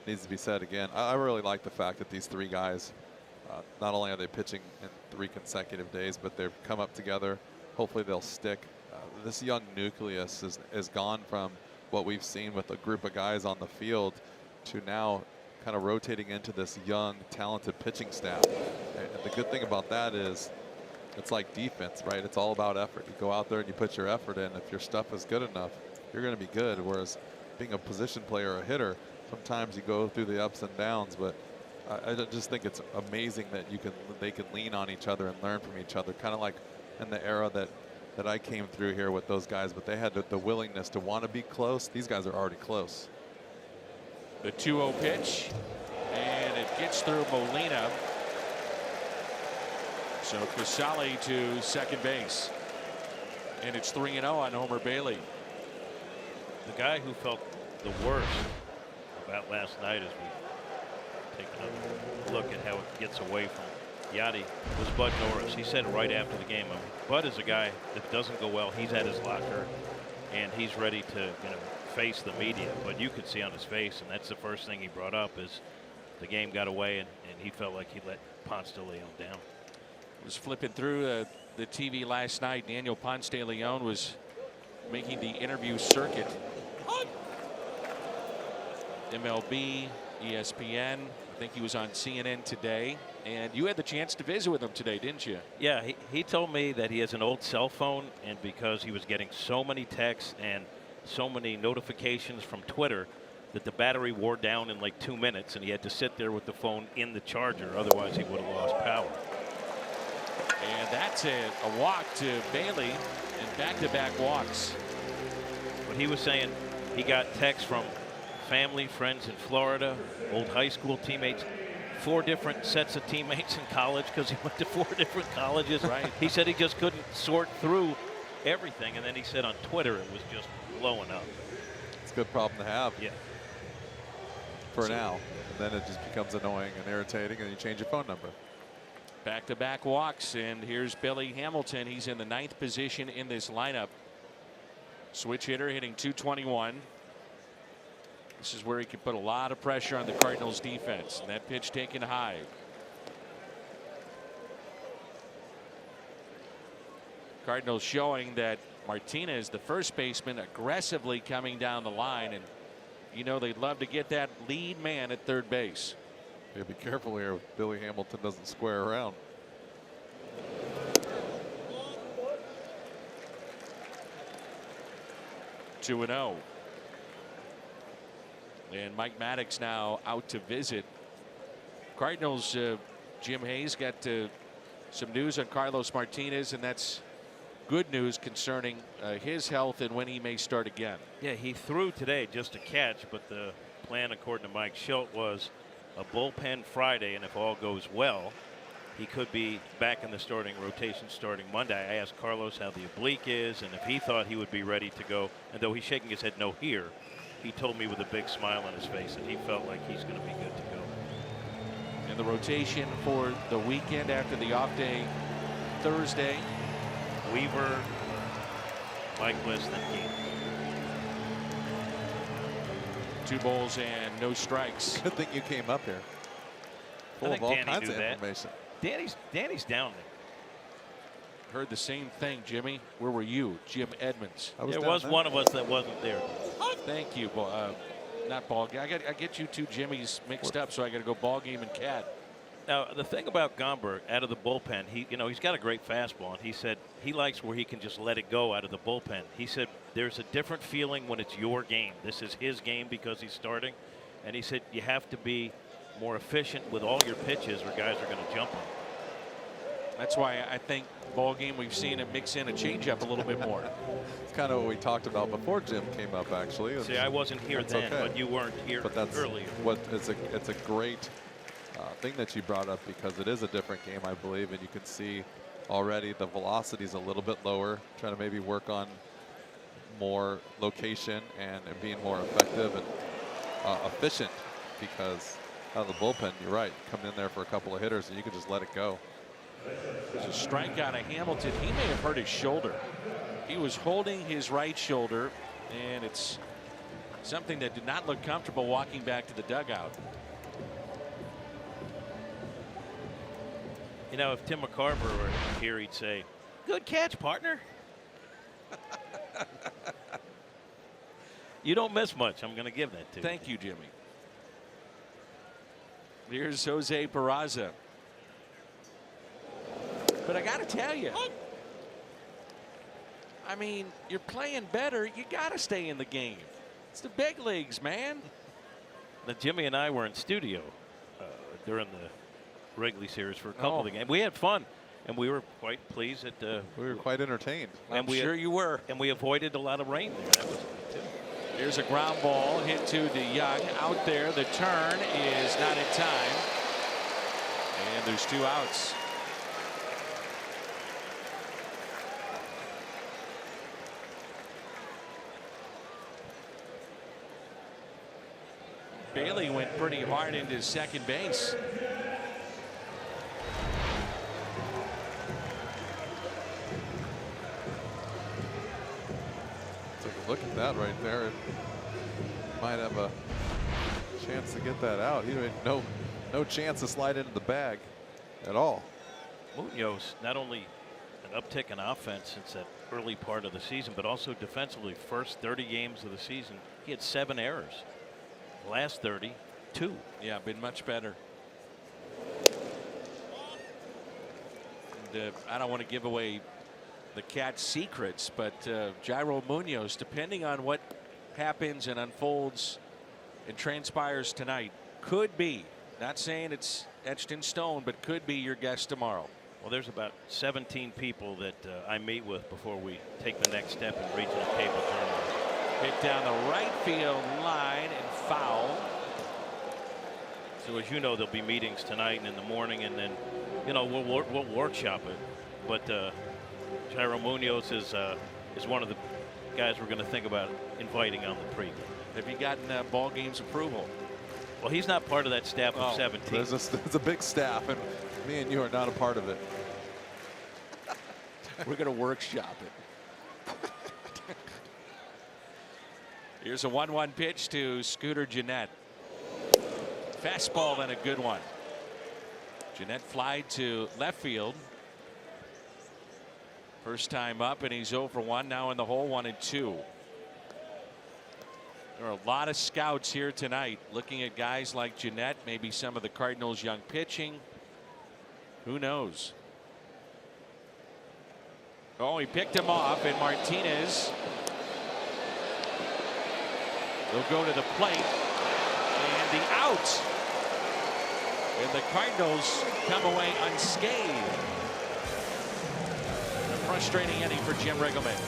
needs to be said again. I really like the fact that these 3 guys, not only are they pitching in 3 consecutive days, but they've come up together. Hopefully they'll stick. This young nucleus is gone from what we've seen with a group of guys on the field to now kind of rotating into this young, talented pitching staff. And the good thing about that is it's like defense, right? It's all about effort. You go out there and you put your effort in. If your stuff is good enough, you're going to be good. Whereas being a position player or a hitter, sometimes you go through the ups and downs, but I just think it's amazing that they can lean on each other and learn from each other, kind of like in the era that I came through here with those guys, but they had the willingness to want to be close. These guys are already close.
The 2-0 pitch, and it gets through Molina. So Casale to second base, and it's 3-0 on Homer Bailey.
The guy who felt the worst about last night as we take another look at how it gets away from Yachty was Bud Norris. He said right after the game, Bud is a guy that doesn't go well. He's at his locker and he's ready to face the media. But you could see on his face, and that's the first thing he brought up, is the game got away and he felt like he let Ponce de Leon down.
Was flipping through the TV last night. Daniel Ponce de Leon was making the interview circuit. MLB, ESPN. I think he was on CNN today. And you had the chance to visit with him today, didn't you?
Yeah, he told me that he has an old cell phone, and because he was getting so many texts and so many notifications from Twitter that the battery wore down in like 2 minutes, and he had to sit there with the phone in the charger. Otherwise, he would have lost power.
And that's a walk to Bailey, and back-to-back walks.
But he was saying he got texts from family, friends in Florida, old high school teammates, 4 different sets of teammates in college because he went to 4 different colleges.
Right.
He said he just couldn't sort through everything, and then he said on Twitter it was just blowing up.
It's a good problem to have.
Yeah.
For now. And then it just becomes annoying and irritating, and you change your phone number.
Back-to-back walks, and here's Billy Hamilton. He's in the 9th position in this lineup. Switch hitter hitting .221. This is where he can put a lot of pressure on the Cardinals defense. And that pitch taken high. Cardinals showing that Martinez, the first baseman, aggressively coming down the line, and you know they'd love to get that lead man at third base.
Yeah, be careful here if Billy Hamilton doesn't square around.
Two and 0. And Mike Maddox now out to visit. Cardinals, Jim Hayes got some news on Carlos Martinez, and that's good news concerning his health and when he may start again.
Yeah, he threw today just a catch, but the plan, according to Mike Schilt, was a bullpen Friday, and if all goes well, he could be back in the starting rotation starting Monday. I asked Carlos how the oblique is and if he thought he would be ready to go, and though he's shaking his head no here, he told me with a big smile on his face that he felt like he's going to be good to go.
And the rotation for the weekend after the off day Thursday:
Weaver, Mike List, and Keane.
2 balls and no strikes.
Good thing you came up here. Full of all kinds of information.
Danny's down there.
Heard the same thing, Jimmy. Where were you, Jim Edmonds?
There was one of us that wasn't there.
Thank you. Not ball game. I get you two Jimmys mixed up, so I got to go ball game and cat.
Now the thing about Gomber out of the bullpen, he's got a great fastball, and he said he likes where he can just let it go out of the bullpen. He said there's a different feeling when it's your game. This is his game because he's starting, and he said you have to be more efficient with all your pitches or guys are going to jump on.
That's why I think ball game we've seen him mix in a changeup a little bit more.
It's kind of what we talked about before Jim came up, actually.
See, I wasn't here then, okay. But you weren't here earlier.
It's a great thing that you brought up because it is a different game, I believe, and you can see already the velocity is a little bit lower, trying to maybe work on more location and being more effective and efficient, because out of the bullpen, you're right, come in there for a couple of hitters and you can just let it go.
There's a strikeout of Hamilton. He may have hurt his shoulder. He was holding his right shoulder, and it's something that did not look comfortable walking back to the dugout.
You know, if Tim McCarver were here, he'd say, "Good catch, partner." You don't miss much. I'm going to give that to you.
Thank you, Jimmy. Here's Jose Peraza. But I got to tell you, I mean, you're playing better. You got to stay in the game. It's the big leagues, man.
Now, Jimmy and I were in studio during the Wrigley series for a couple of the games. We had fun, and we were quite pleased that
we were quite entertained.
I'm sure you were.
And we avoided a lot of rain there. That was good, too.
Here's a ground ball hit to DeYoung out there. The turn is not in time, and there's 2 outs. Bailey went pretty hard into second base.
Take a look at that right there. It might have a chance to get that out. He had no chance to slide into the bag at all.
Munoz, not only an uptick in offense since that early part of the season, but also defensively. First 30 games of the season, he had 7 errors. Last 30, 2.
Yeah, been much better. And, I don't want to give away the Cat's secrets, but Jairo Munoz, depending on what happens and unfolds and transpires tonight, could be, not saying it's etched in stone, but could be your guest tomorrow.
Well, there's about 17 people that I meet with before we take the next step in regional cable journalism.
Hit down the right field line and foul.
So as you know, there'll be meetings tonight and in the morning, and then, you know, we'll workshop it. But Jairo Munoz is one of the guys we're going to think about inviting on the pregame.
Have you gotten ball games approval?
Well, he's not part of that staff of 17.
There's a big staff, and me and you are not a part of it.
We're going to workshop it. Here's a 1-1 pitch to Scooter Gennett. Fastball and a good one. Gennett flied to left field. First time up, and he's 0 for 1. Now in the hole, 1-2. There are a lot of scouts here tonight looking at guys like Gennett, maybe some of the Cardinals' young pitching. Who knows? Oh, he picked him off, and Martinez will go to the plate, and the out. And the Cardinals come away unscathed. A frustrating inning for Jim Riggleman.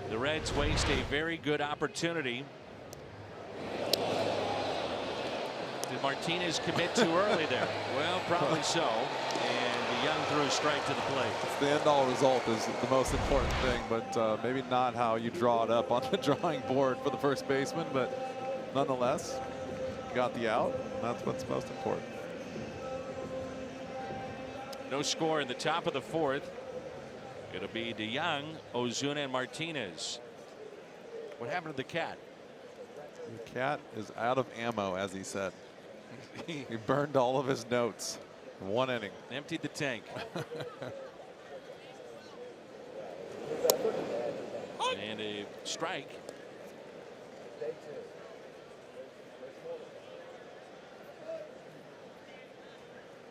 The Reds waste a very good opportunity. Did Martinez commit too early there? Well, probably so. And the Young threw a strike to the plate.
The end all result is the most important thing, but maybe not how you draw it up on the drawing board for the first baseman. But nonetheless, got the out. And that's what's most important.
No score in the top of the 4th. It'll be DeYoung, Ozuna, and Martinez. What happened to the Cat?
The Cat is out of ammo, as he said. He burned all of his notes in 1 inning.
Emptied the tank. And a strike.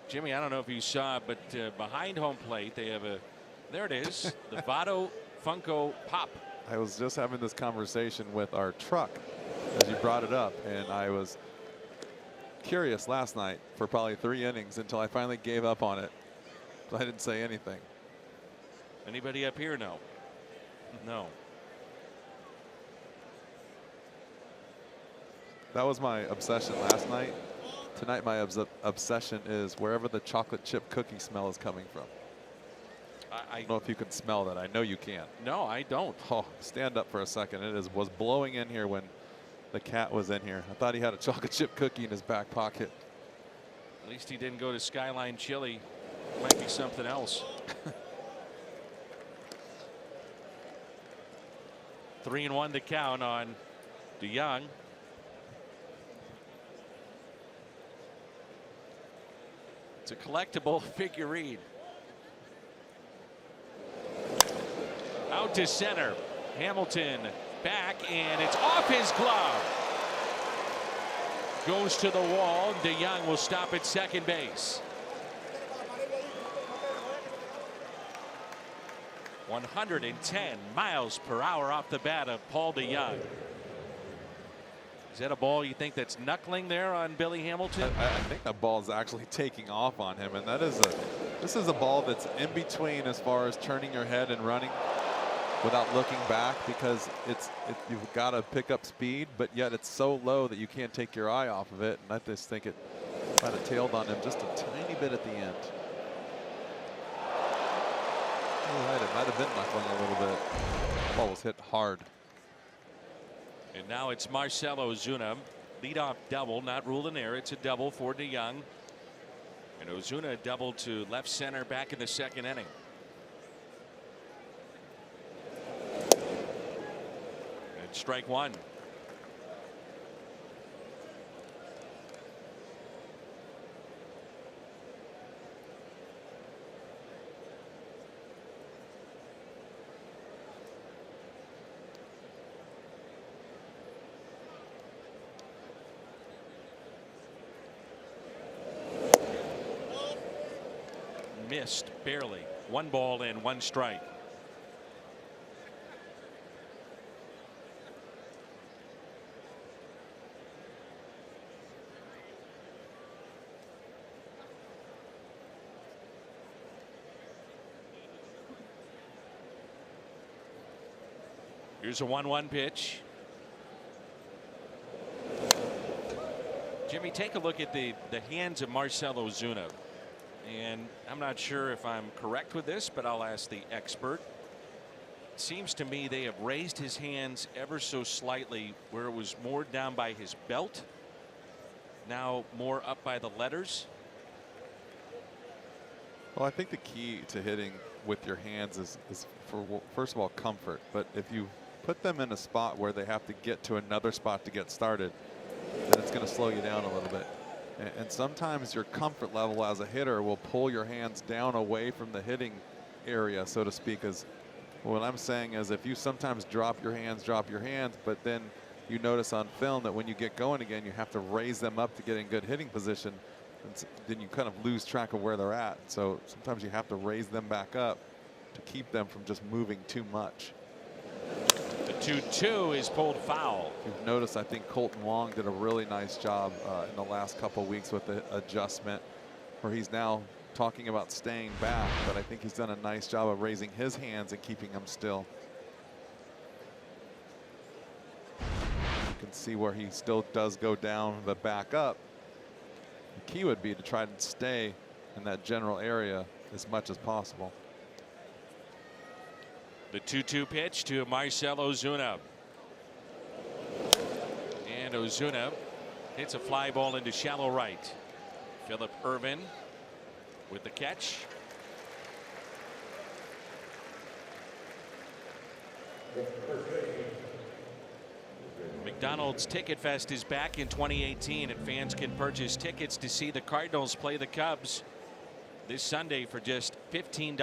Jimmy, I don't know if you saw, but behind home plate, they have a, there it is, the Votto Funko Pop.
I was just having this conversation with our truck as you brought it up, and I was curious last night for probably 3 innings until I finally gave up on it. But I didn't say anything.
Anybody up here? No. No.
That was my obsession last night. Tonight my obsession is wherever the chocolate chip cookie smell is coming from. I don't know if you can smell that. I know you can.
No, I don't.
Oh, stand up for a second. It was blowing in here when the cat was in here. I thought he had a chocolate chip cookie in his back pocket.
At least he didn't go to Skyline Chili. Might be something else. 3-1 to count on DeYoung. It's a collectible figurine. Out to center. Hamilton back, and it's off his glove. Goes to the wall. DeYoung will stop at second base. 110 miles per hour off the bat of Paul DeYoung. Is that a ball you think that's knuckling there on Billy Hamilton?
I think that ball is actually taking off on him, and this is a ball that's in between as far as turning your head and running without looking back, because you've got to pick up speed, but yet it's so low that you can't take your eye off of it. And I just think it kind of tailed on him just a tiny bit at the end. You're right, it might have been knuckling a little bit. The ball was hit hard.
And now it's Marcell Ozuna. Leadoff double, not ruled in error. It's a double for DeYoung. And Ozuna doubled to left center back in the second inning. And strike one. Missed barely. 1 ball and 1 strike. Here's a 1-1 pitch. Jimmy, take a look at the hands of Marcell Ozuna. And I'm not sure if I'm correct with this, but I'll ask the expert. It seems to me they have raised his hands ever so slightly, where it was more down by his belt, now more up by the letters.
Well, I think the key to hitting with your hands is for, first of all, comfort. But if you put them in a spot where they have to get to another spot to get started, then it's going to slow you down a little bit. And sometimes your comfort level as a hitter will pull your hands down away from the hitting area, so to speak. As what I'm saying is, if you sometimes drop your hands, but then you notice on film that when you get going again, you have to raise them up to get in good hitting position, and then you kind of lose track of where they're at. So sometimes you have to raise them back up to keep them from just moving too much.
The 2-2 is pulled foul.
You've noticed, I think Colton Wong did a really nice job in the last couple weeks with the adjustment, where he's now talking about staying back, but I think he's done a nice job of raising his hands and keeping them still. You can see where he still does go down but back up. The key would be to try to stay in that general area as much as possible.
The 2-2 pitch to Marcell Ozuna. And Ozuna hits a fly ball into shallow right. Phillip Ervin with the catch. McDonald's Ticket Fest is back in 2018, and fans can purchase tickets to see the Cardinals play the Cubs this Sunday for just $15.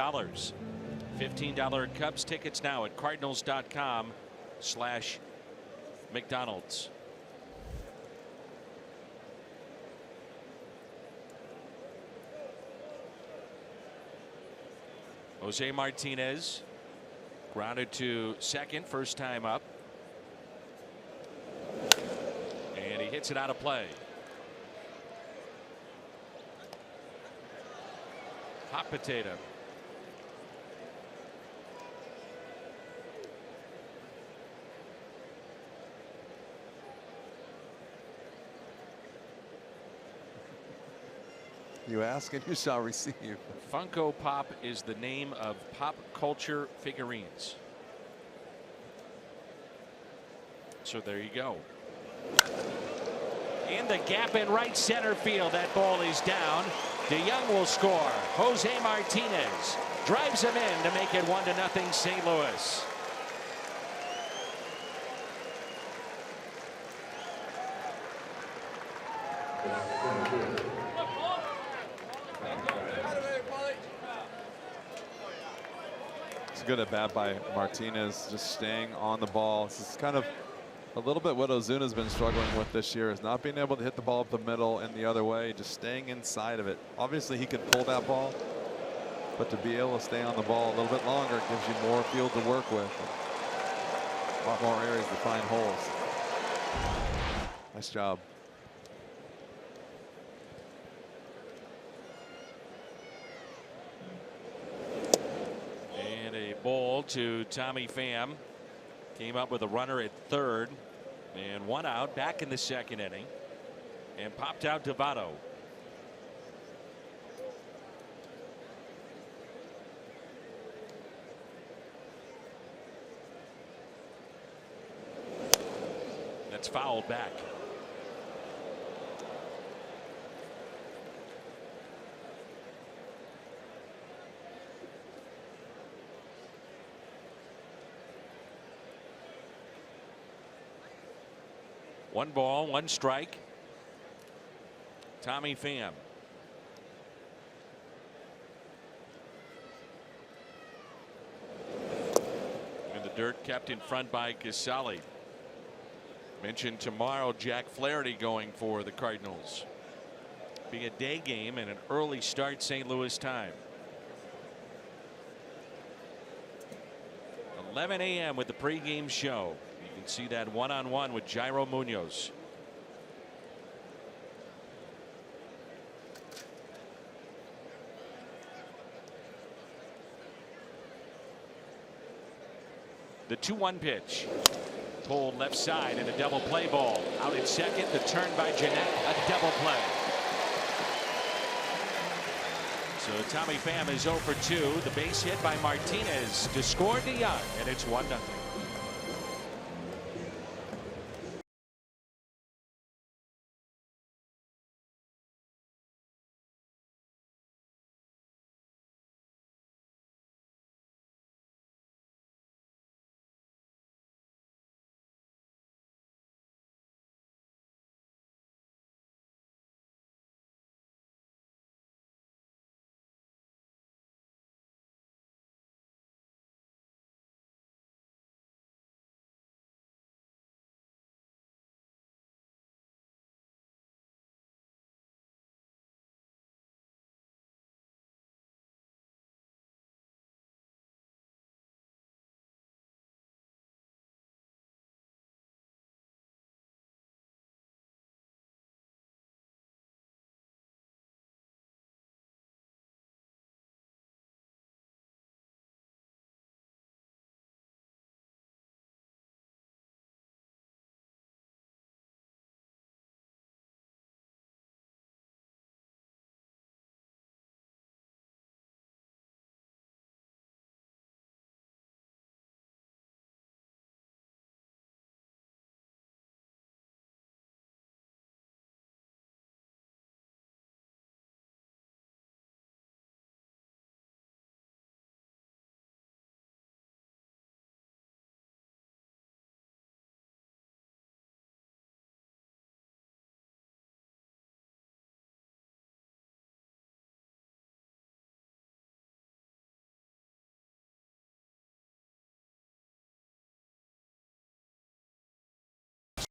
$15 Cubs tickets now at cardinals.com/McDonald's. Jose Martinez grounded to second, first time up. And he hits it out of play. Hot potato.
You ask and you shall receive.
Funko Pop is the name of pop culture figurines. So there you go. In the gap in right center field, that ball is down. DeYoung will score. Jose Martinez drives him in to make it 1-0 St. Louis.
It's good at bat by Martinez, just staying on the ball. This is kind of a little bit what Ozuna's been struggling with this year, is not being able to hit the ball up the middle and the other way, just staying inside of it. Obviously he could pull that ball, but to be able to stay on the ball a little bit longer gives you more field to work with. A lot more areas to find holes. Nice job.
And a ball to Tommy Pham. Came up with a runner at third and one out back in the second inning and popped out to Votto. That's fouled back. One ball, one strike. Tommy Pham. In the dirt, kept in front by Casali. Mentioned tomorrow Jack Flaherty going for the Cardinals. Being a day game and an early start St. Louis time. 11 a.m. with the pregame show. You can see that one-on-one with Jairo Munoz. The 2-1 pitch. Pulled left side and a double play ball. Out at second, the turn by Jeanette, a double play. So Tommy Pham is 0 for 2. The base hit by Martinez to score DeYoung, and it's 1-0.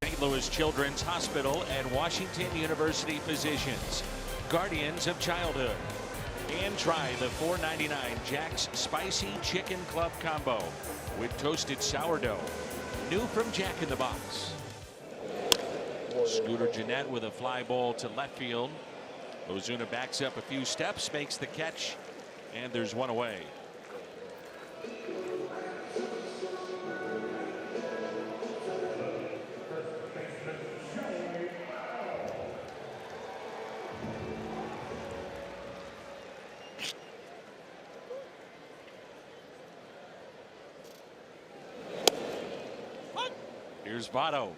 St. Louis Children's Hospital and Washington University physicians, guardians of childhood. And try the $4.99 Jack's Spicy Chicken Club Combo with toasted sourdough. New from Jack in the Box. Scooter Jeanette with a fly ball to left field. Ozuna backs up a few steps, makes the catch, and there's one away. Here's Votto.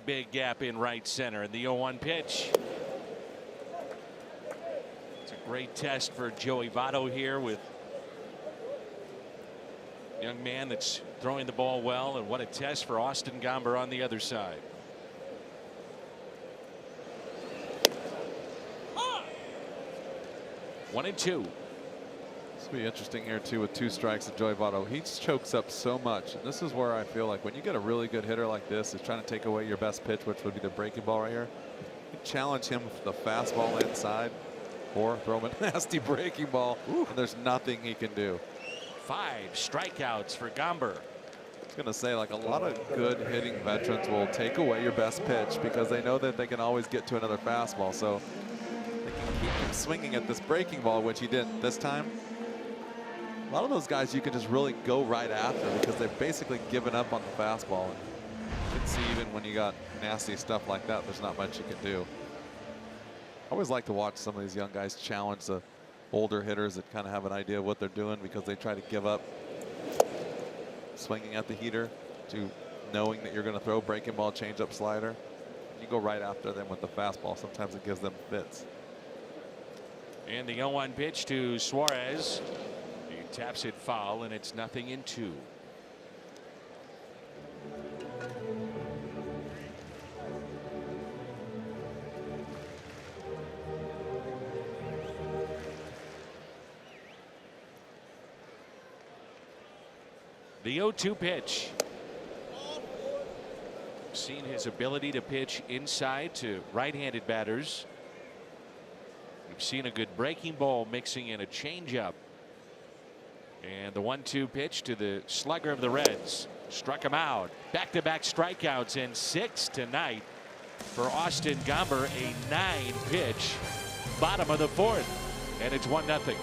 Big gap in right center, and the 0-1 pitch. It's a great test for Joey Votto here with a young man that's throwing the ball well, and what a test for Austin Gomber on the other side. One and two.
This will be interesting here too with 2 strikes of Joey Votto. He chokes up so much, and this is where I feel like when you get a really good hitter like this, is trying to take away your best pitch, which would be the breaking ball right here. You challenge him with the fastball inside, or throw him a nasty breaking ball, and there's nothing he can do.
5 strikeouts for Gomber.
I was going to say, like, a lot of good hitting veterans will take away your best pitch because they know that they can always get to another fastball. So they can keep him swinging at this breaking ball, which he didn't this time. A lot of those guys you can just really go right after because they've basically given up on the fastball. And you can see even when you got nasty stuff like that, there's not much you can do. I always like to watch some of these young guys challenge the older hitters that kind of have an idea of what they're doing because they try to give up swinging at the heater to knowing that you're going to throw breaking ball, change up slider. You go right after them with the fastball. Sometimes it gives them fits.
And the 0-1 pitch to Suarez. He taps it foul, and it's 0-2. The 0-2 pitch. Seen his ability to pitch inside to right-handed batters. We've seen a good breaking ball mixing in a changeup. And the 1-2 pitch to the slugger of the Reds. Struck him out. Back-to-back strikeouts, and 6 tonight for Austin Gomber. A 9-pitch bottom of the 4th. And it's 1-0.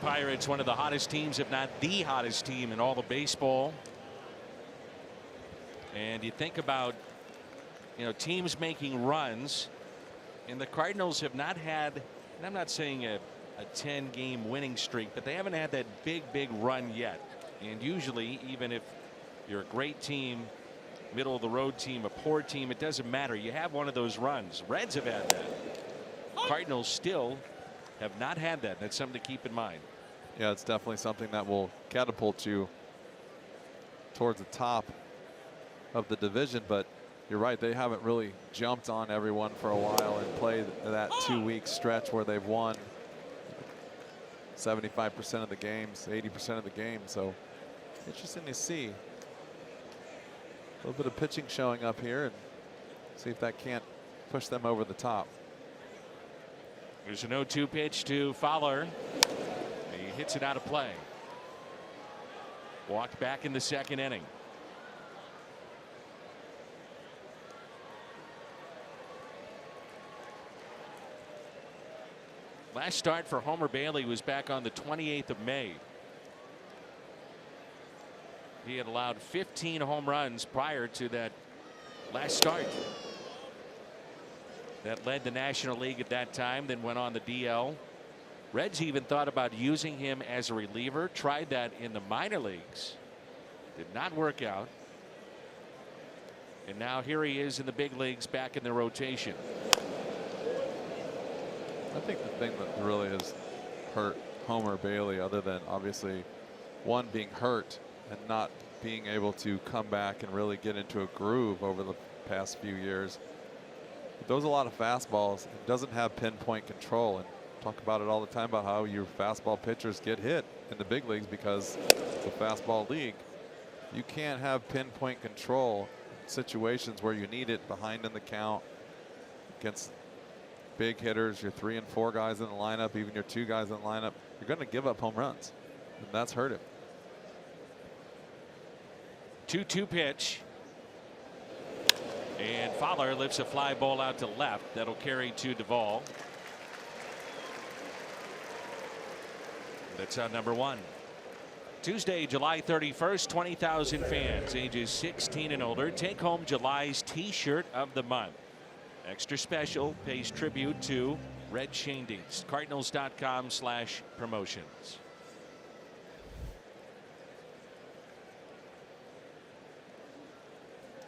Pirates, one of the hottest teams, if not the hottest team in all of baseball. And you think about, teams making runs, and the Cardinals have not had, and I'm not saying a 10-game winning streak, but they haven't had that big run yet. And usually, even if you're a great team, middle of the road team, a poor team, it doesn't matter. You have one of those runs. Reds have had that. Cardinals still have not had that. That's something to keep in mind.
Yeah, it's definitely something that will catapult you towards the top of the division, but you're right, they haven't really jumped on everyone for a while and played that 2-week stretch where they've won 75% of the games, 80% of the games. So interesting to see a little bit of pitching showing up here, and see if that can't push them over the top.
There's an 0-2 pitch to Fowler. He hits it out of play. Walked back in the second inning. Last start for Homer Bailey was back on the 28th of May. He had allowed 15 home runs prior to that last start. That led the National League at that time, then went on the DL. Reds even thought about using him as a reliever. Tried that in the minor leagues. Did not work out. And now here he is in the big leagues, back in the rotation.
I think the thing that really has hurt Homer Bailey, other than obviously one being hurt and not being able to come back and really get into a groove over the past few years, he throws a lot of fastballs and doesn't have pinpoint control. And talk about it all the time about how your fastball pitchers get hit in the big leagues because it's a fastball league. You can't have pinpoint control in situations where you need it behind in the count against big hitters, your 3 and 4 guys in the lineup, even your 2 guys in the lineup. You're going to give up home runs, and that's hurt him.
2-2 pitch. And Fowler lifts a fly ball out to left. That'll carry to Duvall. That's out number 1. Tuesday, July 31st, 20,000 fans ages 16 and older take home July's T-shirt of the month. Extra special pays tribute to Red Shandies. Cardinals.com/promotions.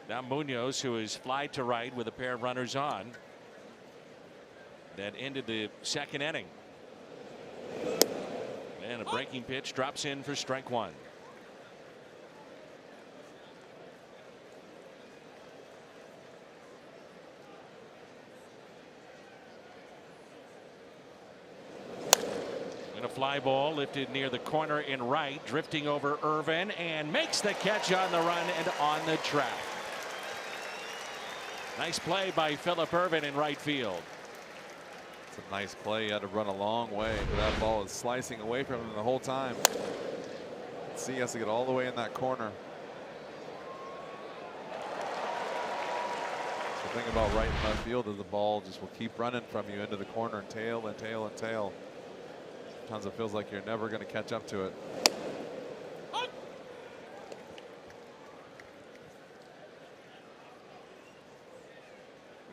Now Munoz, who is fly to right with a pair of runners on. That ended the second inning. And a breaking pitch drops in for strike 1. And a fly ball lifted near the corner in right, drifting over Irvin, and makes the catch on the run and on the track. Nice play by Phillip Irvin in right field.
It's a nice play. He had to run a long way. That ball is slicing away from him the whole time. See, he has to get all the way in that corner. The thing about right and left field is the ball just will keep running from you into the corner and tail and tail and tail. Sometimes it feels like you're never going to catch up to it.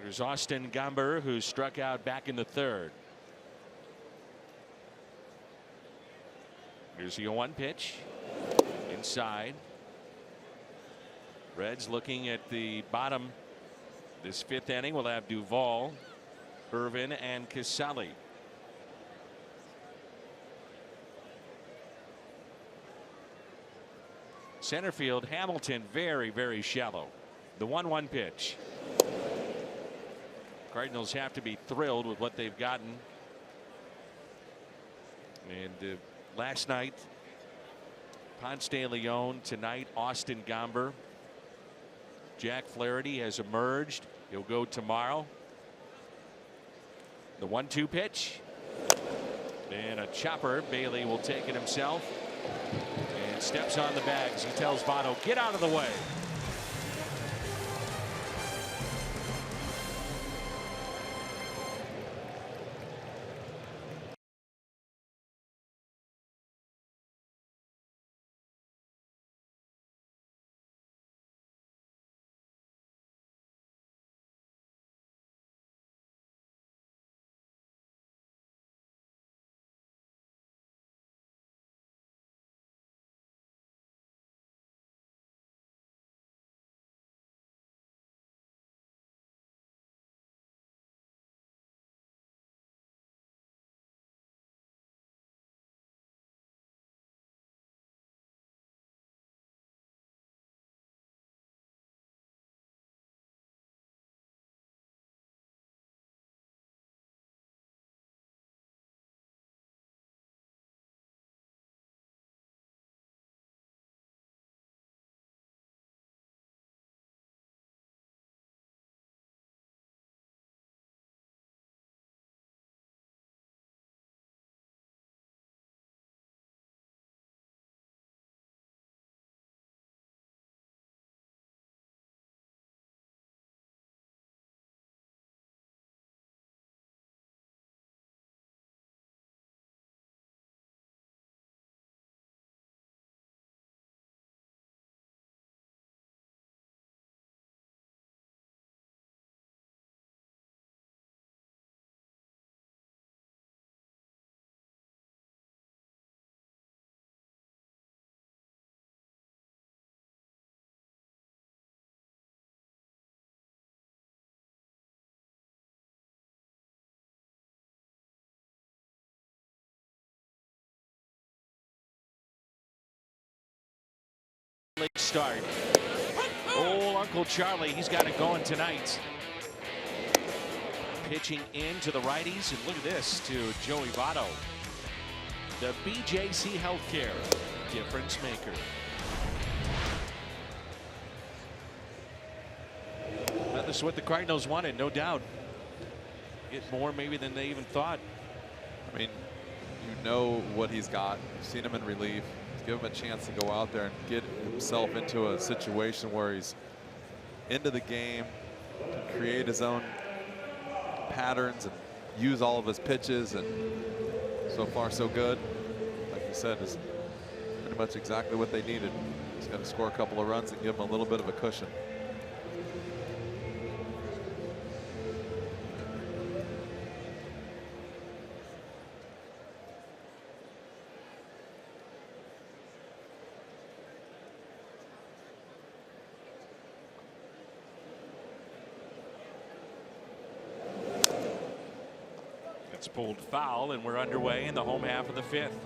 There's Austin Gomber, who struck out back in the third. Here's the 0-1 pitch. Inside. Reds looking at the bottom. This fifth inning will have Duvall, Irvin, and Casali. Center field, Hamilton, very, very shallow. The 1-1 pitch. Cardinals have to be thrilled with what they've gotten. And last night, Ponce de Leon. Tonight, Austin Gomber. Jack Flaherty has emerged. He'll go tomorrow. The 1-2 pitch. And a chopper. Bailey will take it himself. And steps on the bags. He tells Votto, get out of the way. start. Oh, Uncle Charlie, he's got it going tonight. Pitching in to the righties, and look at this to Joey Votto. The BJC Healthcare difference maker. Well, this is what the Cardinals wanted, no doubt. Get more maybe than they even thought.
I mean, you know what he's got. You've seen him in relief. Give him a chance to go out there and get himself into a situation where he's into the game, to create his own patterns and use all of his pitches, and so far so good. Like you said, is pretty much exactly what they needed. He's got to score a couple of runs and give him a little bit of a cushion.
It's pulled foul, and we're underway in the home half of the fifth.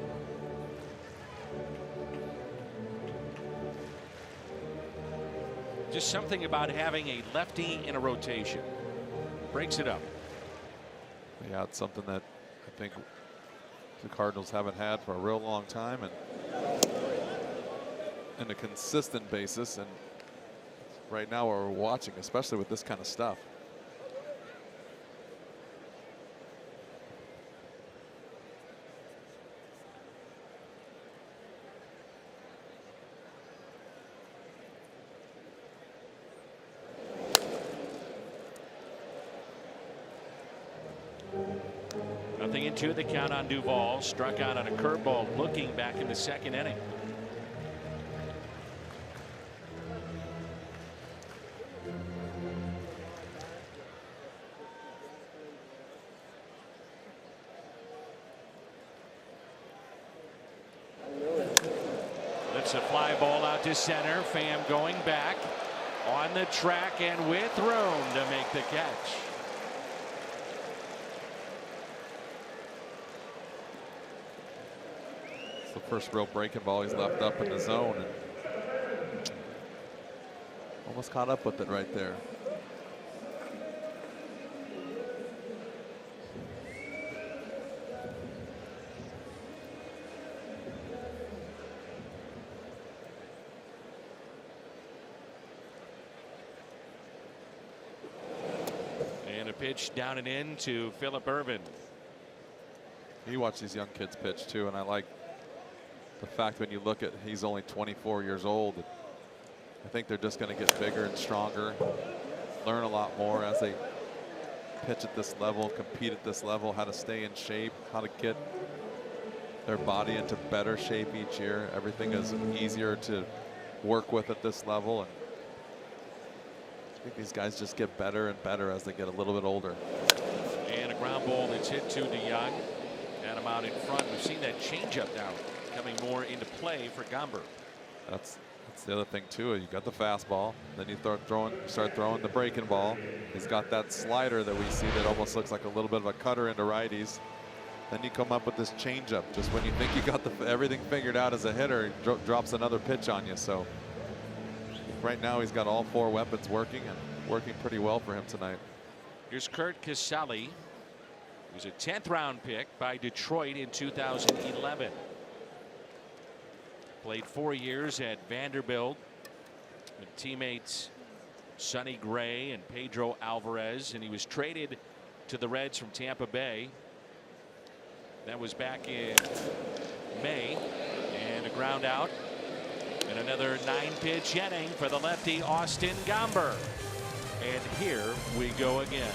Just something about having a lefty in a rotation. Breaks it up.
Yeah, it's something that I think the Cardinals haven't had for a real long time, and a consistent basis. And right now we're watching, especially with this kind of stuff.
Nothing into the count on Duvall. Struck out on a curveball looking back in the second inning. Lifts a fly ball out to center. Pham going back on the track and with room to make the catch.
It's the first real breaking ball he's left up in the zone, and almost caught up with it right there.
And a pitch down and in to Phillip Ervin.
You watch these young kids pitch too, and I like the fact when you look at he's only 24 years old. I think they're just going to get bigger and stronger, learn a lot more as they pitch at this level, compete at this level, how to stay in shape, how to get their body into better shape each year. Everything is easier to work with at this level, and I think these guys just get better and better as they get a little bit older.
And a ground ball that's hit to DeYoung. Got him out in front. We've seen that changeup now coming more into play for Gomber.
That's the other thing too. You got the fastball, then you start throwing the breaking ball. He's got that slider that we see that almost looks like a little bit of a cutter into righties. Then you come up with this changeup. Just when you think you got everything figured out as a hitter, he drops another pitch on you. So right now he's got all four weapons working, and working pretty well for him tonight.
Here's Kurt Casale. He was a 10th round pick by Detroit in 2011. Played 4 years at Vanderbilt with teammates Sonny Gray and Pedro Alvarez, and he was traded to the Reds from Tampa Bay. That was back in May, and a ground out, and another 9-pitch inning for the lefty Austin Gomber. And here we go again.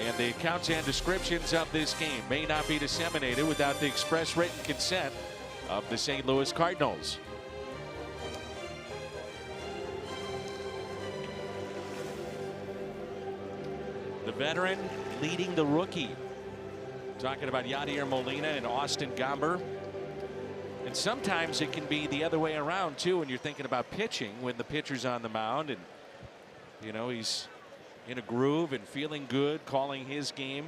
And the accounts and descriptions of this game may not be disseminated without the express written consent of the St. Louis Cardinals. The veteran leading the rookie. Talking about Yadier Molina and Austin Gomber. And sometimes it can be the other way around too when you're thinking about pitching, when the pitcher's on the mound and you know he's in a groove and feeling good, calling his game.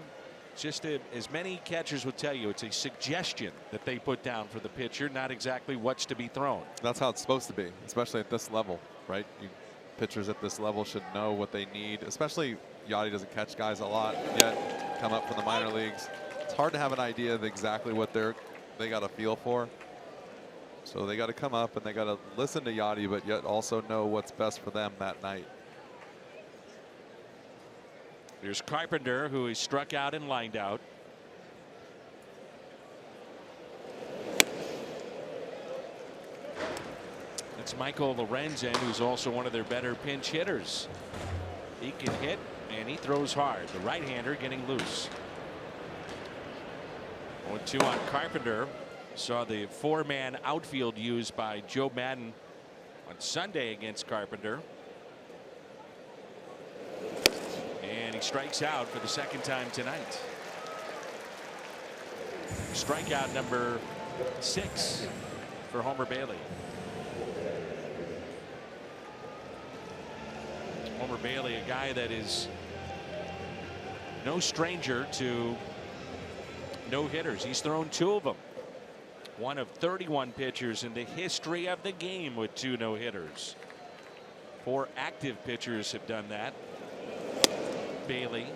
Just as many catchers would tell you, it's a suggestion that they put down for the pitcher, not exactly what's to be thrown.
That's how it's supposed to be, especially at this level, right? Pitchers at this level should know what they need, especially Yadi doesn't catch guys a lot yet, come up from the minor leagues. It's hard to have an idea of exactly what they got a feel for. So they got to come up and they got to listen to Yadi, but yet also know what's best for them that night.
There's Carpenter, who is struck out and lined out. It's Michael Lorenzen, who's also one of their better pinch hitters. He can hit and he throws hard. The right-hander getting loose. 0-2 on Carpenter. Saw the four-man outfield used by Joe Madden on Sunday against Carpenter. And he strikes out for the second time tonight. Strikeout number 6 for Homer Bailey. Homer Bailey, a guy that is no stranger to no-hitters. He's thrown 2 of them. One of 31 pitchers in the history of the game with 2 no-hitters. 4 active pitchers have done that. Bailey.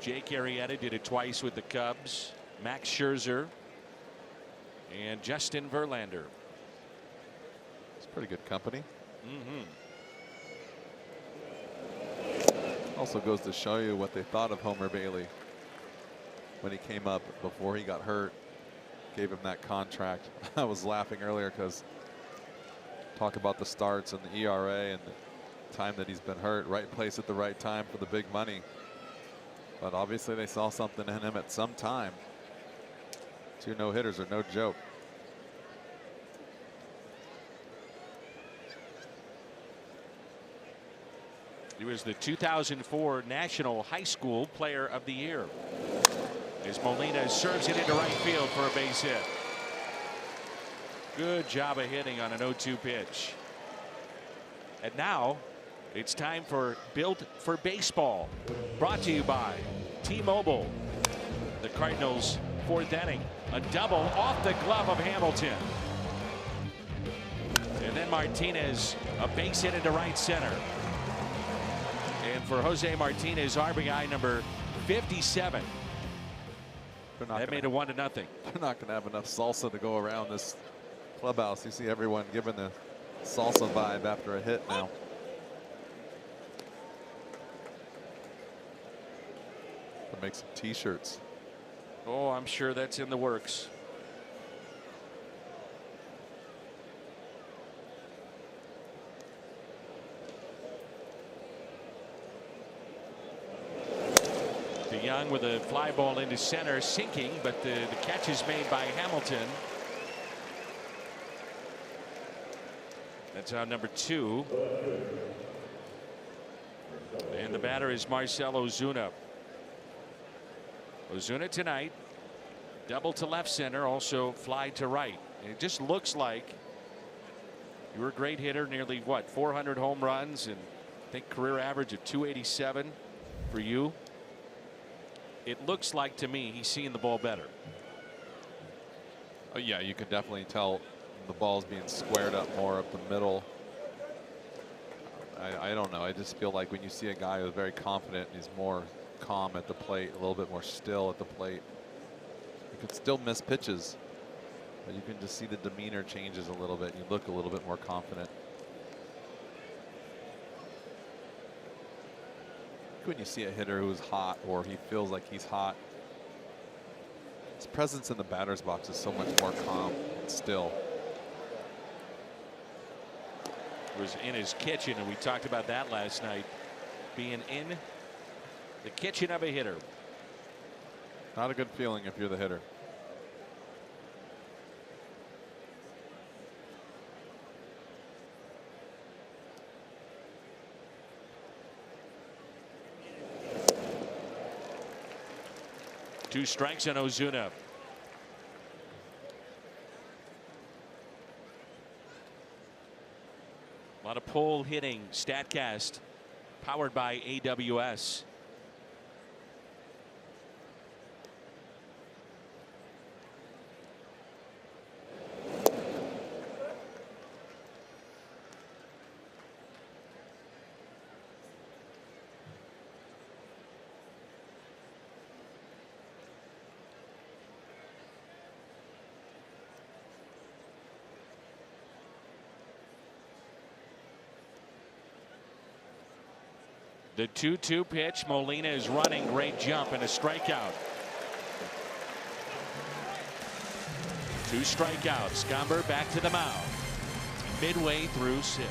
Jake Arrieta did it twice with the Cubs. Max Scherzer. And Justin Verlander.
It's pretty good company.
Mm-hmm.
Also goes to show you what they thought of Homer Bailey when he came up before he got hurt. Gave him that contract. I was laughing earlier because talk about the starts and the ERA and the time that he's been hurt. Right place at the right time for the big money. But obviously they saw something in him at some time. 2 no-hitters are no joke.
He was the 2004 National High School Player of the Year. As Molina serves it into right field for a base hit. Good job of hitting on an 0-2 pitch. And now it's time for Built for Baseball. Brought to you by T-Mobile. The Cardinals' 4th inning. A double off the glove of Hamilton. And then Martinez, a base hit into right center. And for Jose Martinez, RBI number 57. That made it 1-0.
They're not going to have enough salsa to go around this clubhouse. You see everyone giving the salsa vibe after a hit now. To make some t-shirts.
Oh, I'm sure that's in the works. Young with a fly ball into center, sinking, but the catch is made by Hamilton. That's out number 2. And the batter is Marcell Ozuna. Ozuna tonight, double to left center, also fly to right. And it just looks like you were a great hitter, nearly what, 400 home runs, and I think career average of 287 for you. It looks like to me he's seeing the ball better.
Oh yeah, you can definitely tell the ball's being squared up more up the middle. I don't know. I just feel like when you see a guy who's very confident, he's more calm at the plate, a little bit more still at the plate. You can still miss pitches, but you can just see the demeanor changes a little bit. You look a little bit more confident. When you see a hitter who's hot or he feels like he's hot, his presence in the batter's box is so much more calm and still.
Was in his kitchen, and we talked about that last night. Being in The kitchen of a hitter.
Not a good feeling if you're the hitter.
Two strikes on Ozuna. A lot of pull hitting. StatCast powered by AWS. The 2-2 pitch. Molina is running. Great jump and a strikeout. 2 strikeouts. Gomber back to the mound. Midway through 6.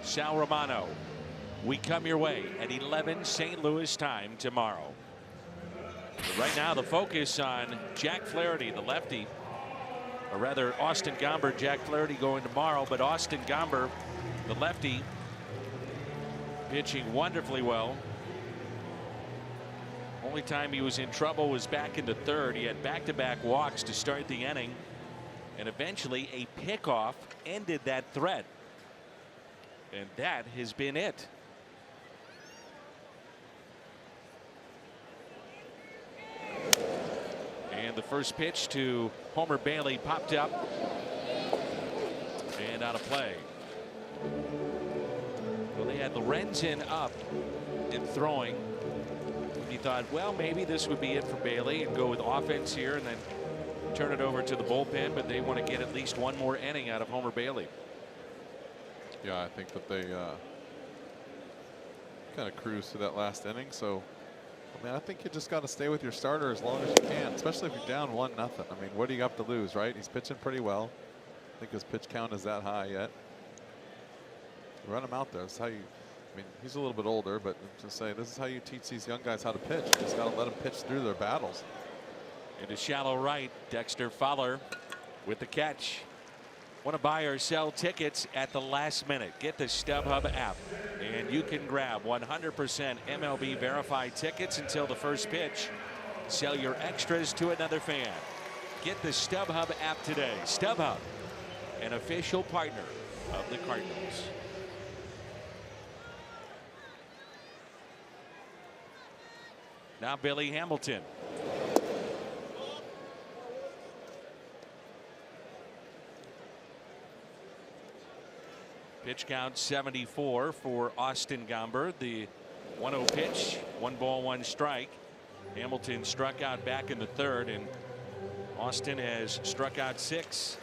Sal Romano, we come your way at 11 St. Louis time tomorrow. But right now the focus on Jack Flaherty, the lefty, or rather Austin Gomber. Jack Flaherty going tomorrow, but Austin Gomber, the lefty, pitching wonderfully well. Only time he was in trouble was back in the 3rd. He had back-to-back walks to start the inning, and eventually a pickoff ended that threat. And that has been it. And the first pitch to Homer Bailey popped up and out of play. Well, they had Lorenzen up and throwing. He thought, well, maybe this would be it for Bailey and go with offense here and then turn it over to the bullpen, but they want to get at least one more inning out of Homer Bailey.
Yeah, I think that they kind of cruised to that last inning. So, I mean, I think you just got to stay with your starter as long as you can, especially if you're down 1-0. I mean, what do you got to lose, right? He's pitching pretty well. I think his pitch count is that high yet. Run him out there. That's how you. I mean, he's a little bit older, but to say this is how you teach these young guys how to pitch. You just got to let them pitch through their battles.
Into shallow right, Dexter Fowler with the catch. Want to buy or sell tickets at the last minute? Get the StubHub app and you can grab 100% MLB verified tickets until the first pitch. Sell your extras to another fan. Get the StubHub app today. StubHub, an official partner of the Cardinals. Now Billy Hamilton. Pitch count 74 for Austin Gomber. The 1-0 pitch, 1 ball, 1 strike. Hamilton struck out back in the third, and Austin has struck out 6.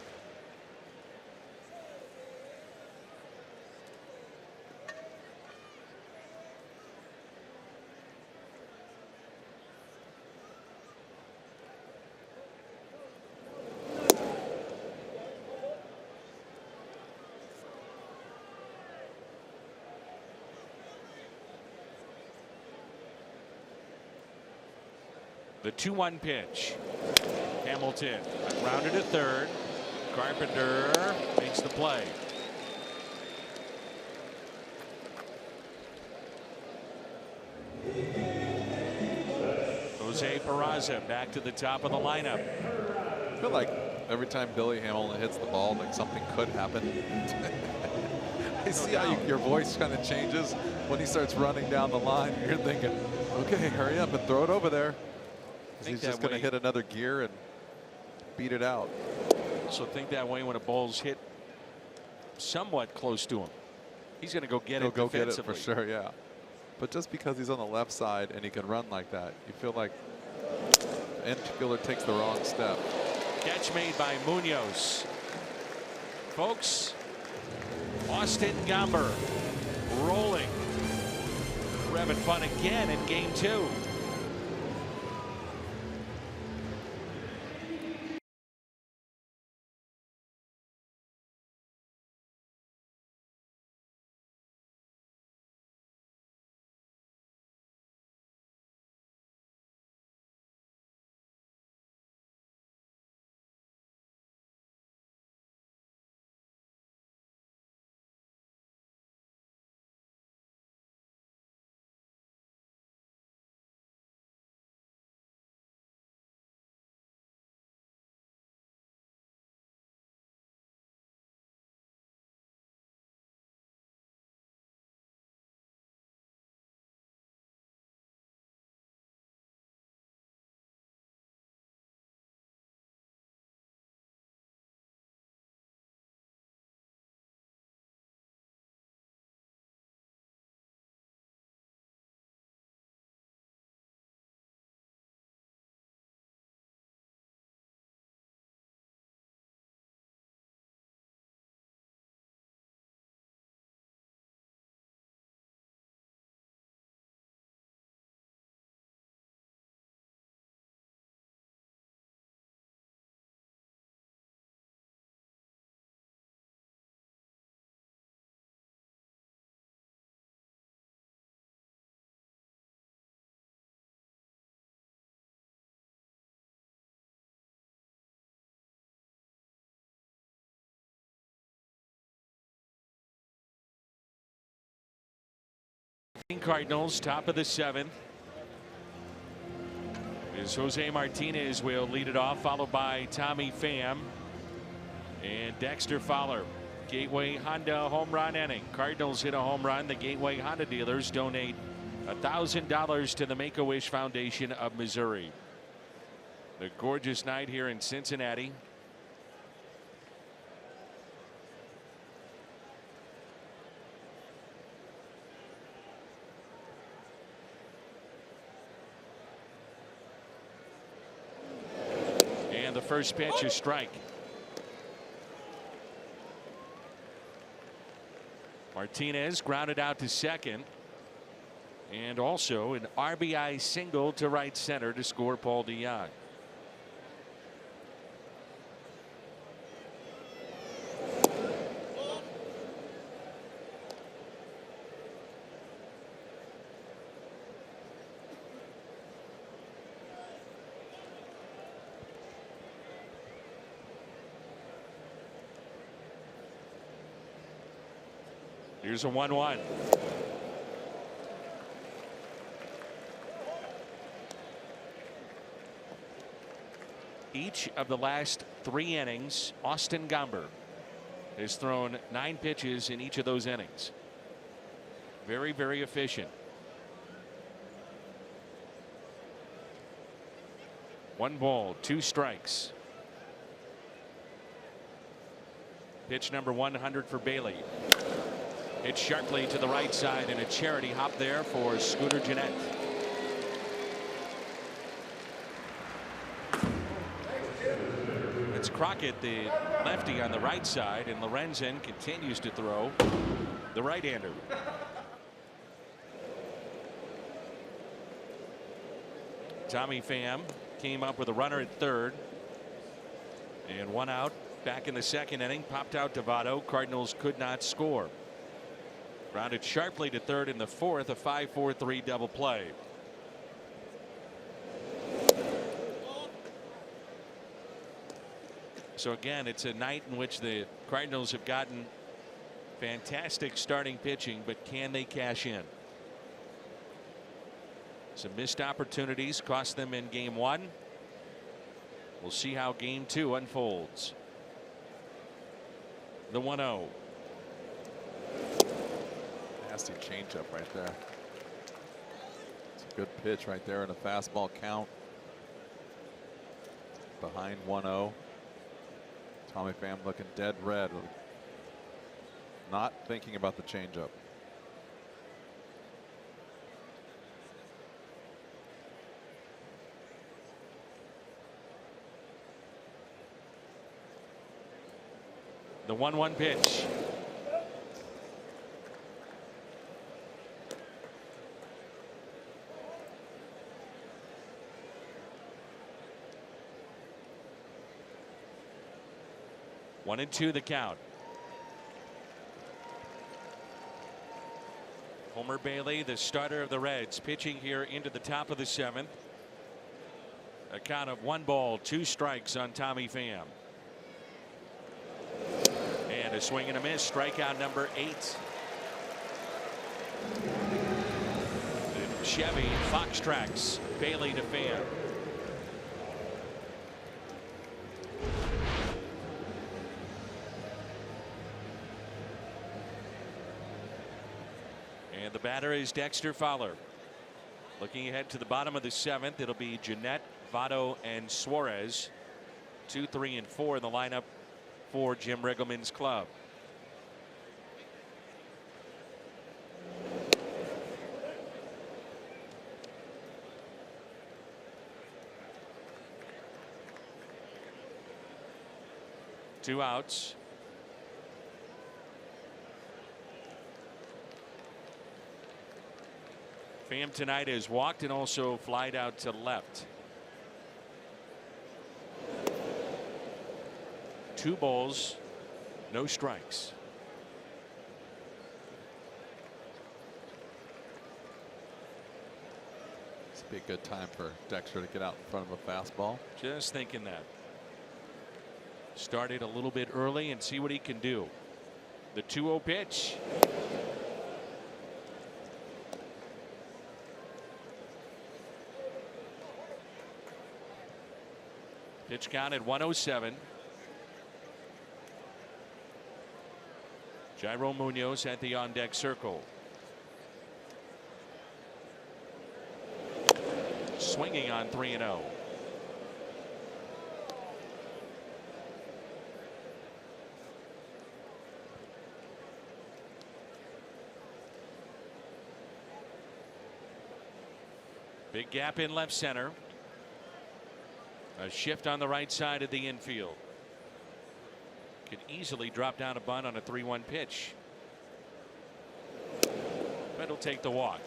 The 2-1 pitch. Hamilton grounded to third. Carpenter makes the play. Jose Peraza back to the top of the lineup.
I feel like every time Billy Hamilton hits the ball, like something could happen. I see how your voice kind of changes when he starts running down the line. You're thinking, okay, hurry up and throw it over there. He's just going to hit another gear and beat it out.
So think that way when a ball's hit somewhat close to him. He's going to go get it defensively.
Get it for sure, yeah. But just because he's on the left side and he can run like that, you feel like the infielder takes the wrong step.
Catch made by Munoz. Folks, Austin Gomber rolling. We're having fun again in game 2. Cardinals top of the 7th. As Jose Martinez will lead it off, followed by Tommy Pham and Dexter Fowler. Gateway Honda home run inning. Cardinals hit a home run. The Gateway Honda dealers donate $1,000 to the Make-A-Wish Foundation of Missouri. The gorgeous night here in Cincinnati. The first pitch is strike. Martinez grounded out to second, and also an RBI single to right center to score Paul DeJong. Here's a 1-1. Each of the last 3 innings, Austin Gomber has thrown 9 pitches in each of those innings. Very, very efficient. 1 ball, 2 strikes. Pitch number 100 for Bailey. It's sharply to the right side and a charity hop there for Scooter Gennett. It's Crockett, the lefty, on the right side, and Lorenzen continues to throw, the right-hander. Tommy Pham came up with a runner at third. And one out back in the second inning. Popped out to Votto. Cardinals could not score. Grounded sharply to third in the fourth. A 5-4-3 double play. So again, it's a night in which the Cardinals have gotten fantastic starting pitching, but can they cash in? Some missed opportunities cost them in game one. We'll see how game two unfolds. The 1-0.
Nasty changeup right there. It's a good pitch right there in a fastball count. Behind 1-0. Tommy Pham looking dead red. Not thinking about the changeup.
The 1-1 pitch. One and two the count. Homer Bailey, the starter of the Reds, pitching here into the top of the seventh. A count of 1 ball, 2 strikes on Tommy Pham. And a swing and a miss. Strikeout number 8. The Chevy Fox tracks Bailey to Pham. And the batter is Dexter Fowler. Looking ahead to the bottom of the seventh, it'll be Gennett, Votto, and Suarez. 2, 3, and 4 in the lineup for Jim Riggleman's club. Two outs. Pham tonight has walked and also flied out to left. 2 balls, no strikes.
This would be a good time for Dexter to get out in front of a fastball.
Just thinking that. Started a little bit early and see what he can do. The 2-0 pitch. Pitch count at 107. Jairo Munoz at the on deck circle. Swinging on 3-0. Big gap in left center. A shift on the right side of the infield. Could easily drop down a bunt on a 3-1 pitch. But he'll take the walk.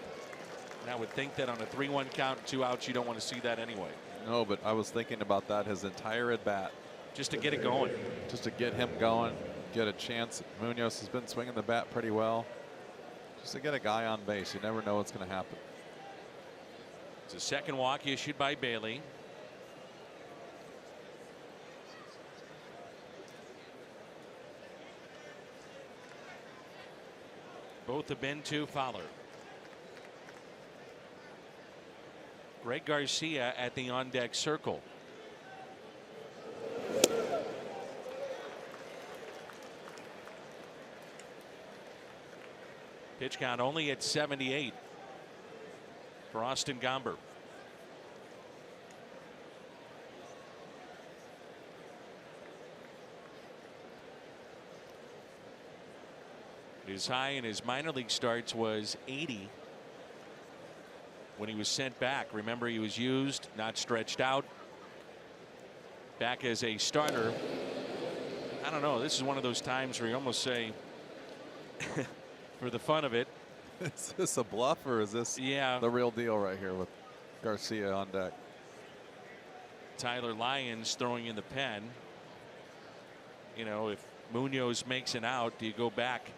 And I would think that on a 3-1 count, 2 outs, you don't want to see that anyway.
No, but I was thinking about that his entire at bat.
Just to get it going.
Just to get him going, get a chance. Munoz has been swinging the bat pretty well. Just to get a guy on base. You never know what's going to happen.
It's a second walk issued by Bailey. Both have been to Fowler. Greg Garcia at the on deck circle. Pitch count only at 78 for Austin Gomber. His high in his minor league starts was 80 when he was sent back. Remember, he was used, not stretched out, back as a starter. I don't know. This is one of those times where you almost say, for the fun of it.
Is this a bluff or is this the real deal right here with Garcia on deck?
Tyler Lyons throwing in the pen. You know, if Munoz makes an out, do you go back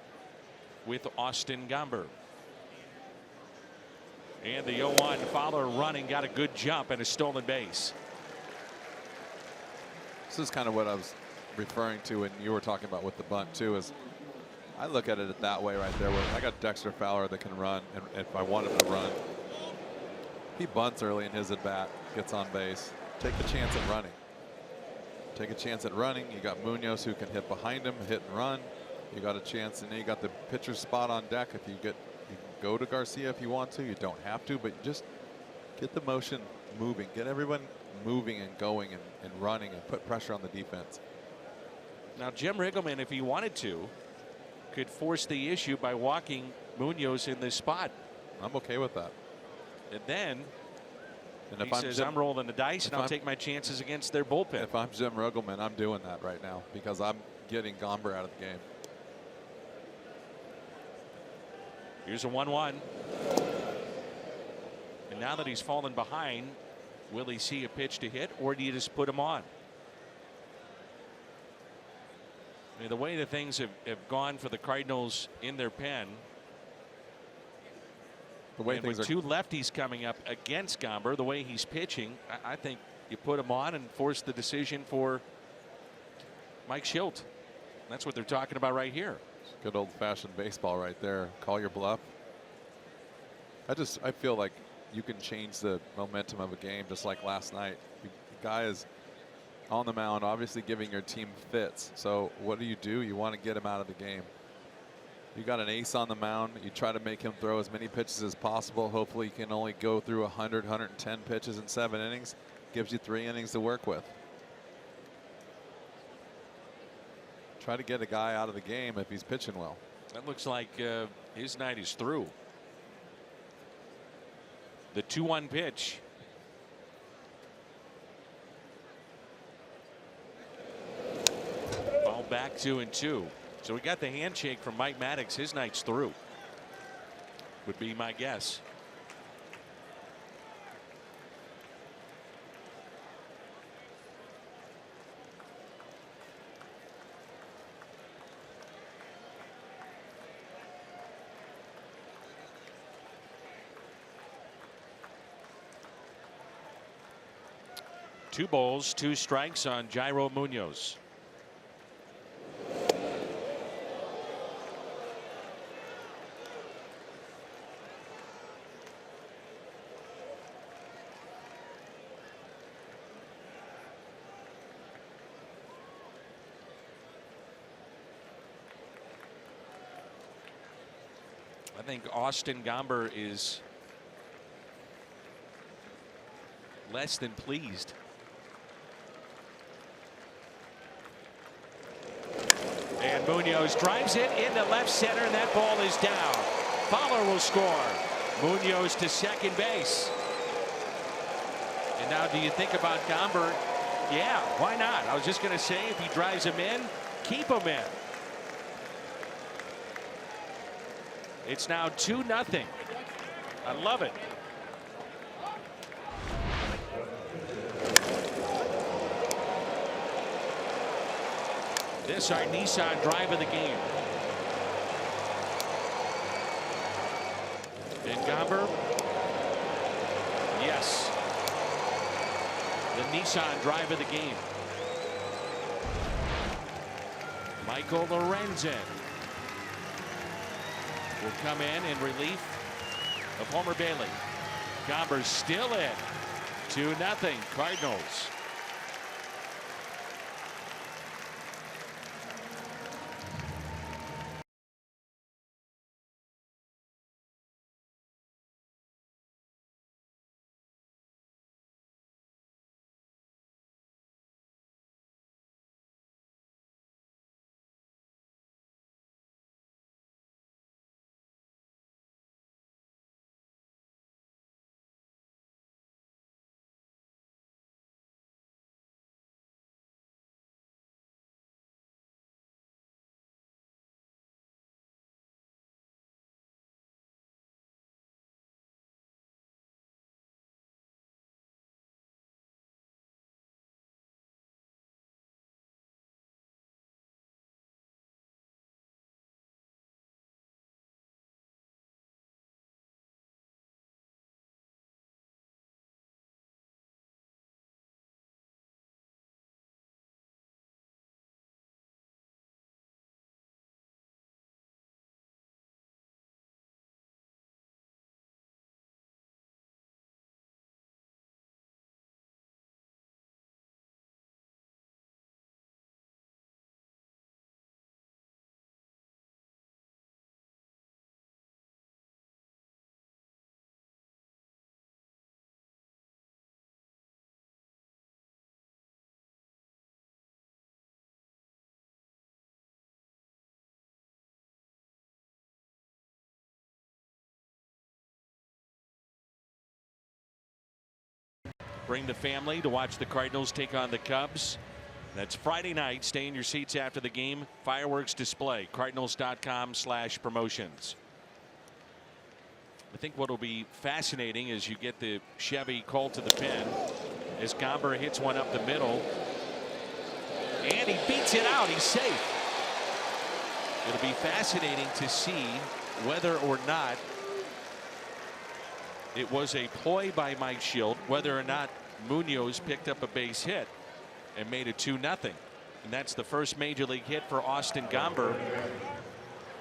with Austin Gomber? And the 0-1 Fowler running, got a good jump and a stolen base.
This is kind of what I was referring to when you were talking about with the bunt too. Is I look at it that way right there. Where I got Dexter Fowler that can run, and if I want him to run, he bunts early in his at bat, gets on base. Take the chance at running. Take a chance at running. You got Munoz who can hit behind him, hit and run. You got a chance, and then you got the pitcher's spot on deck. If you can go to Garcia if you want to. You don't have to, but just get the motion moving. Get everyone moving and going and running and put pressure on the defense.
Now Jim Riggleman, if he wanted to, could force the issue by walking Munoz in this spot.
I'm okay with that.
And then
if
he says, I'm rolling the dice and I'll take my chances against their bullpen.
If I'm Jim Riggleman, I'm doing that right now because I'm getting Gomber out of the game.
Here's a 1-1. And now that he's fallen behind, will he see a pitch to hit, or do you just put him on? I mean, the way that things have gone for the Cardinals in their pen,
the way
and
things
with two lefties coming up against Gomber, the way he's pitching, I think you put him on and force the decision for Mike Schilt. That's what they're talking about right here.
Good old-fashioned baseball right there. Call your bluff. I feel like you can change the momentum of a game just like last night. The guy is on the mound, obviously giving your team fits. So what do? You want to get him out of the game. You got an ace on the mound. You try to make him throw as many pitches as possible. Hopefully you can only go through 100, 110 pitches in 7 innings. Gives you 3 innings to work with. Try to get a guy out of the game if he's pitching well.
That looks like his night is through. The 2-1 pitch. Ball back 2-2. So we got the handshake from Mike Maddox. His night's through, would be my guess. Two balls, 2 strikes on Jairo Munoz. I think Austin Gomber is less than pleased. And Munoz drives it into left center, and that ball is down. Fowler will score. Munoz to second base. And now do you think about Gomber? Yeah, why not? I was just going to say, if he drives him in, keep him in. It's now 2-0. I love it. This our Nissan drive of the game. And Gomber, yes, the Nissan drive of the game. Michael Lorenzen will come in relief of Homer Bailey. Gomber's still in. 2-0 Cardinals. Bring the family to watch the Cardinals take on the Cubs. That's Friday night. Stay in your seats after the game. Fireworks display. Cardinals.com/promotions. I think what will be fascinating is you get the Chevy called to the pen as Gomber hits one up the middle. And he beats it out. He's safe. It'll be fascinating to see whether or not it was a ploy by Mike Schilt, whether or not Munoz picked up a base hit and made it 2-0. And that's the first major league hit for Austin Gomber.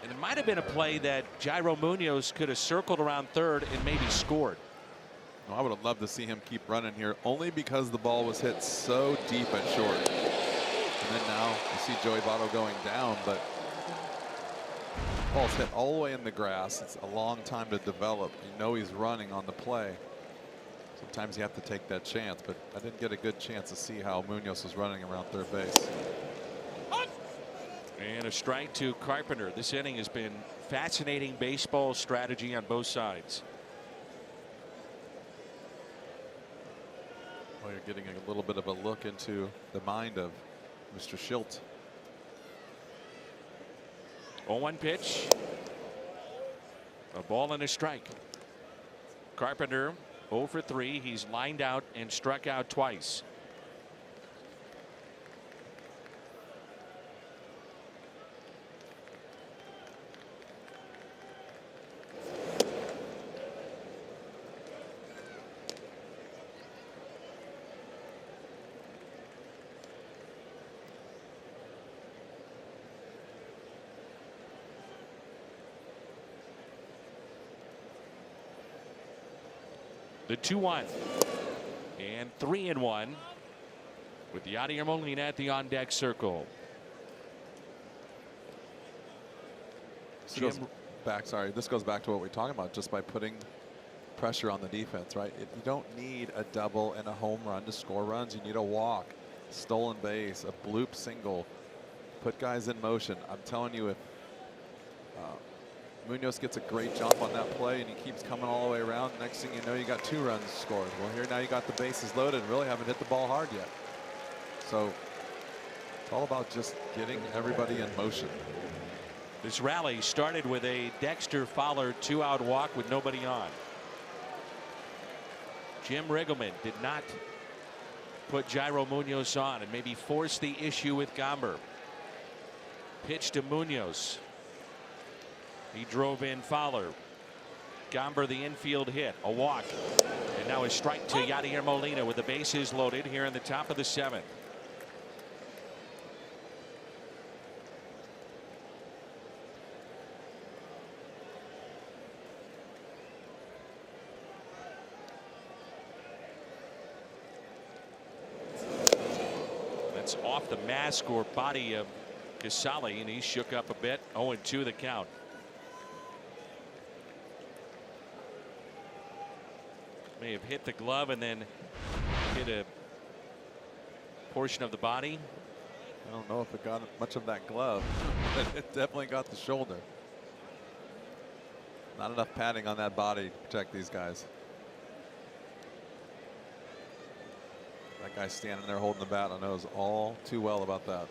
And it might have been a play that Jairo Munoz could have circled around third and maybe scored.
Well, I would have loved to see him keep running here, only because the ball was hit so deep and short. And then now you see Joey Votto going down, but the ball's hit all the way in the grass. It's a long time to develop. You know he's running on the play. Sometimes you have to take that chance, but I didn't get a good chance to see how Munoz was running around third base.
And a strike to Carpenter. This inning has been fascinating baseball strategy on both sides.
Well, you're getting a little bit of a look into the mind of Mr. Schilt.
0-1 pitch. A ball and a strike. Carpenter 0 for 3. He's lined out and struck out twice. The 2-1 and 3-1 with Yadier Molina at the on deck circle.
This goes back to what we're talking about, just by putting pressure on the defense, right? You don't need a double and a home run to score runs. You need a walk, stolen base, a bloop single, put guys in motion. I'm telling you, if Munoz gets a great jump on that play and he keeps coming all the way around, next thing you know, you got 2 runs scored. Well, here now you got the bases loaded and really haven't hit the ball hard yet. So it's all about just getting everybody in motion.
This rally started with a Dexter Fowler 2-out walk with nobody on. Jim Riggleman did not put Jairo Munoz on and maybe force the issue with Gomber. Pitch to Munoz. He drove in Fowler. Gomber the infield hit, a walk, and now a strike to Yadier Molina with the bases loaded here in the top of the 7th. That's off the mask or body of Casali, and he shook up a bit. 0-2 the count. May have hit the glove and then hit a portion of the body.
I don't know if it got much of that glove, but it definitely got the shoulder. Not enough padding on that body to protect these guys. That guy standing there holding the bat knows all too well about that.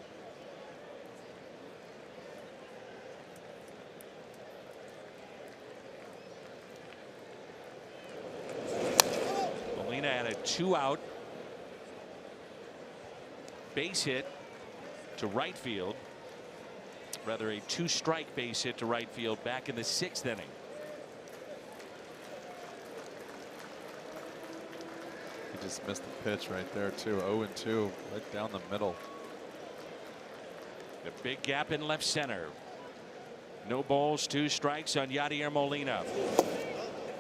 Molina had a 2-out base hit to right field, rather a 2-strike base hit to right field back in the 6th inning.
He just missed the pitch right there too. 0-2 right down the middle.
The big gap in left center. No balls, 2 strikes on Yadier Molina.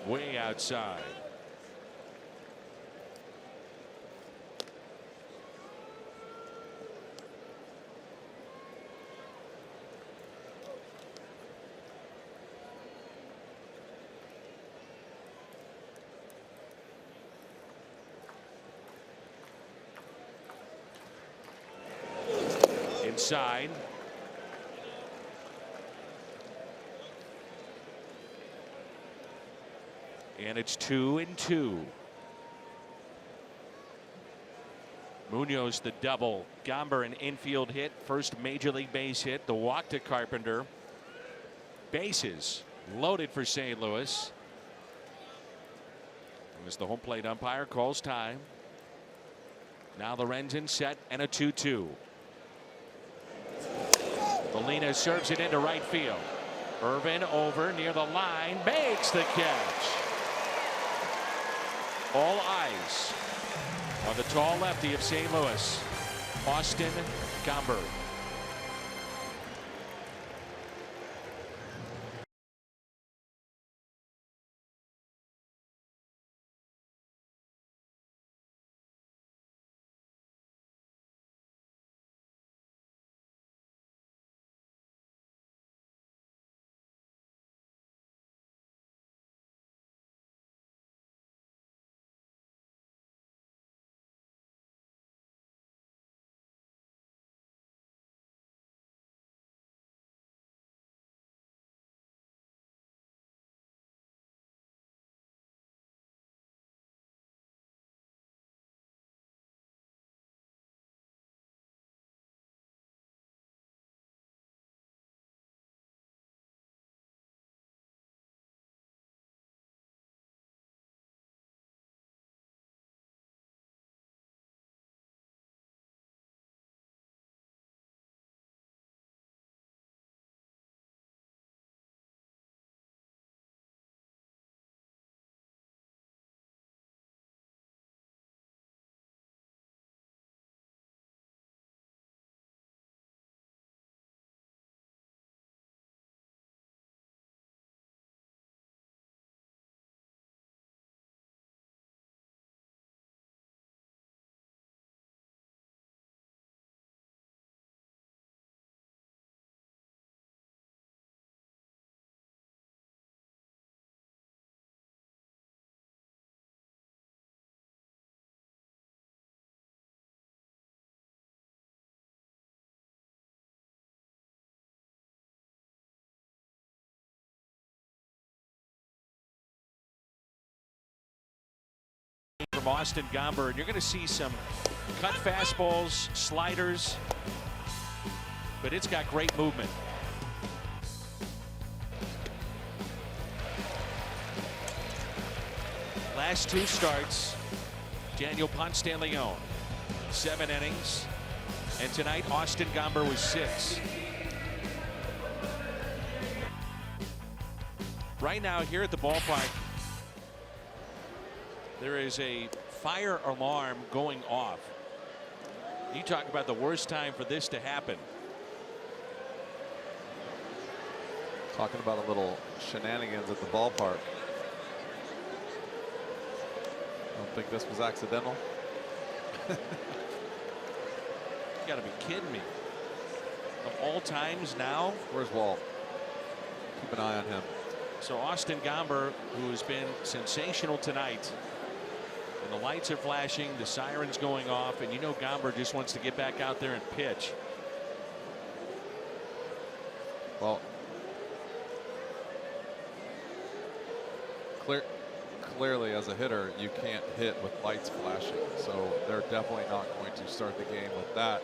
Way outside. Inside. And it's 2-2. Munoz the double. Gomber an infield hit. First major league base hit. The walk to Carpenter. Bases loaded for St. Louis. As the home plate umpire calls time. Now Lorenzen set and a 2-2. Molina serves it into right field. Irvin over near the line, makes the catch. All eyes on the tall lefty of St. Louis, Austin Gomber. From Austin Gomber, and you're going to see some cut fastballs, sliders, but it's got great movement. Last two starts, Daniel Ponce de Leon, 7 innings, and tonight Austin Gomber was 6. Right now here at the ballpark, there is a fire alarm going off. You talk about the worst time for this to happen.
Talking about a little shenanigans at the ballpark. I don't think this was accidental.
You got to be kidding me. Of all times now.
Where's Walt? Keep an eye on him.
So Austin Gomber, who has been sensational tonight. And the lights are flashing, the sirens going off, and you know Gomber just wants to get back out there and pitch.
Well, clearly as a hitter, you can't hit with lights flashing. So they're definitely not going to start the game with that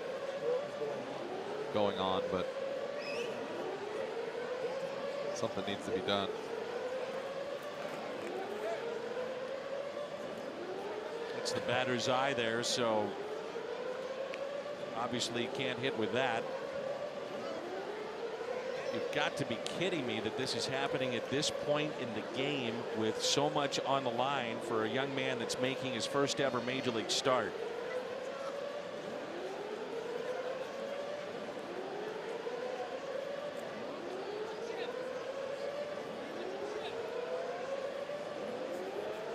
going on, but something needs to be done.
It's the batter's eye there, so obviously you can't hit with that. You've got to be kidding me that this is happening at this point in the game with so much on the line for a young man that's making his first ever major league start.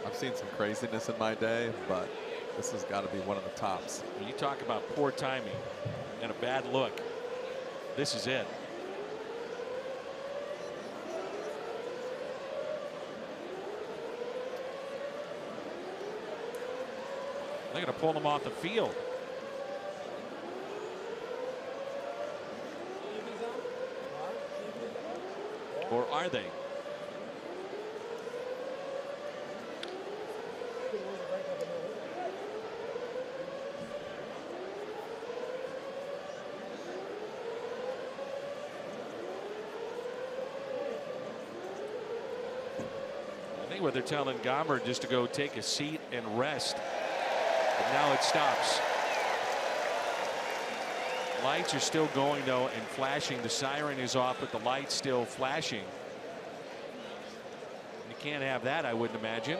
I've seen some craziness in my day, but this has got to be one of the tops.
When you talk about poor timing and a bad look, this is it. They're going to pull them off the field. Or are they? where they're telling Gomber just to go take a seat and rest. And now it stops. Lights are still going though and flashing. The siren is off, but the light's still flashing. You can't have that, I wouldn't imagine.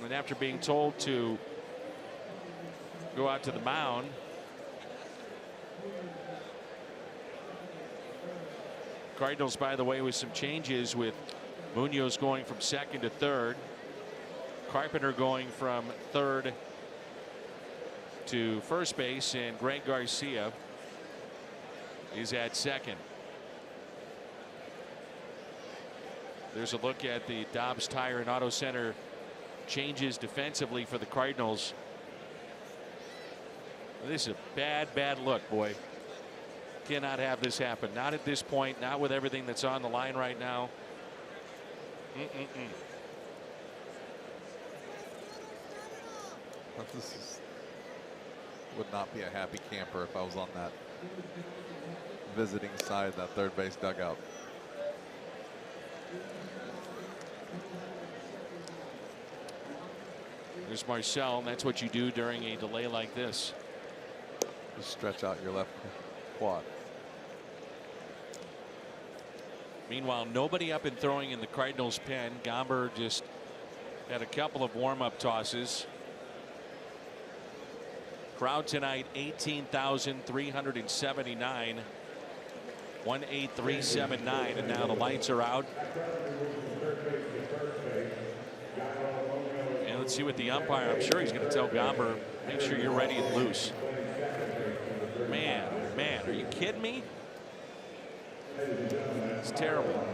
And after being told to go out to the mound, Cardinals, by the way, with some changes, with Munoz going from second to third, Carpenter going from third to first base, and Greg Garcia is at second. There's a look at the Dobbs Tire and Auto Center changes defensively for the Cardinals. This is a bad look, boy. Cannot have this happen. Not at this point. Not with everything that's on the line right now.
This would not be a happy camper if I was on that visiting side, that third base dugout.
There's Marcel, and that's what you do during a delay like this.
Just stretch out your left quad.
Meanwhile, nobody up and throwing in the Cardinals pen. Gomber just had a couple of warm-up tosses. Crowd tonight 18,379. 18379, and now the lights are out. And let's see what the umpire, I'm sure he's going to tell Gomber, make sure you're ready and loose. Man, are you kidding me? It's terrible.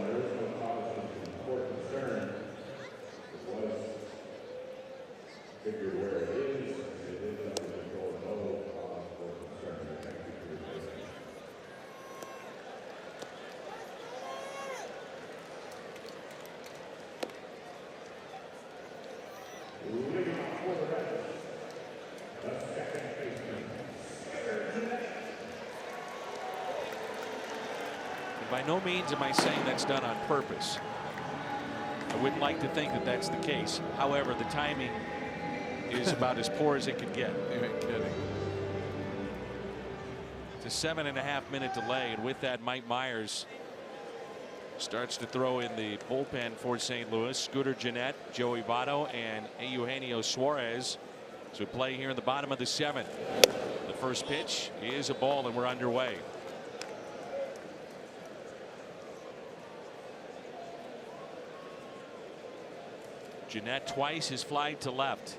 By no means am I saying that's done on purpose. I wouldn't like to think that that's the case. However, the timing is about as poor as it could get.
You ain't kidding.
It's a 7.5-minute delay, and with that, Mike Myers starts to throw in the bullpen for St. Louis. Scooter Gennett, Joey Votto, and Eugenio Suarez as we play here in the bottom of the 7th. The first pitch is a ball, and we're underway. Gennett twice has flied to left.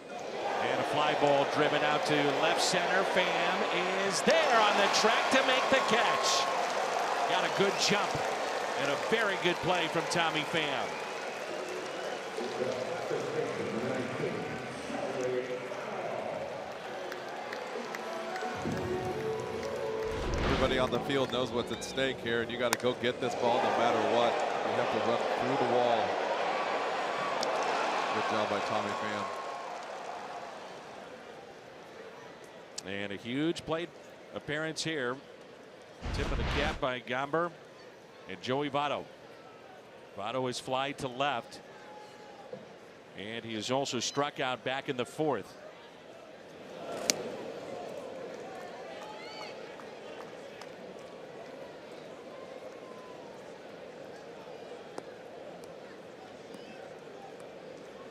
And a fly ball driven out to left center. Pham is there on the track to make the catch. Got a good jump and a very good play from Tommy Pham.
Everybody on the field knows what's at stake here, and you got to go get this ball no matter what. You have to run through the wall. Good job by Tommy Pham.
And a huge plate appearance here. Tip of the cap by Gomber and Joey Votto. Votto has flied to left, and he has also struck out back in the 4th.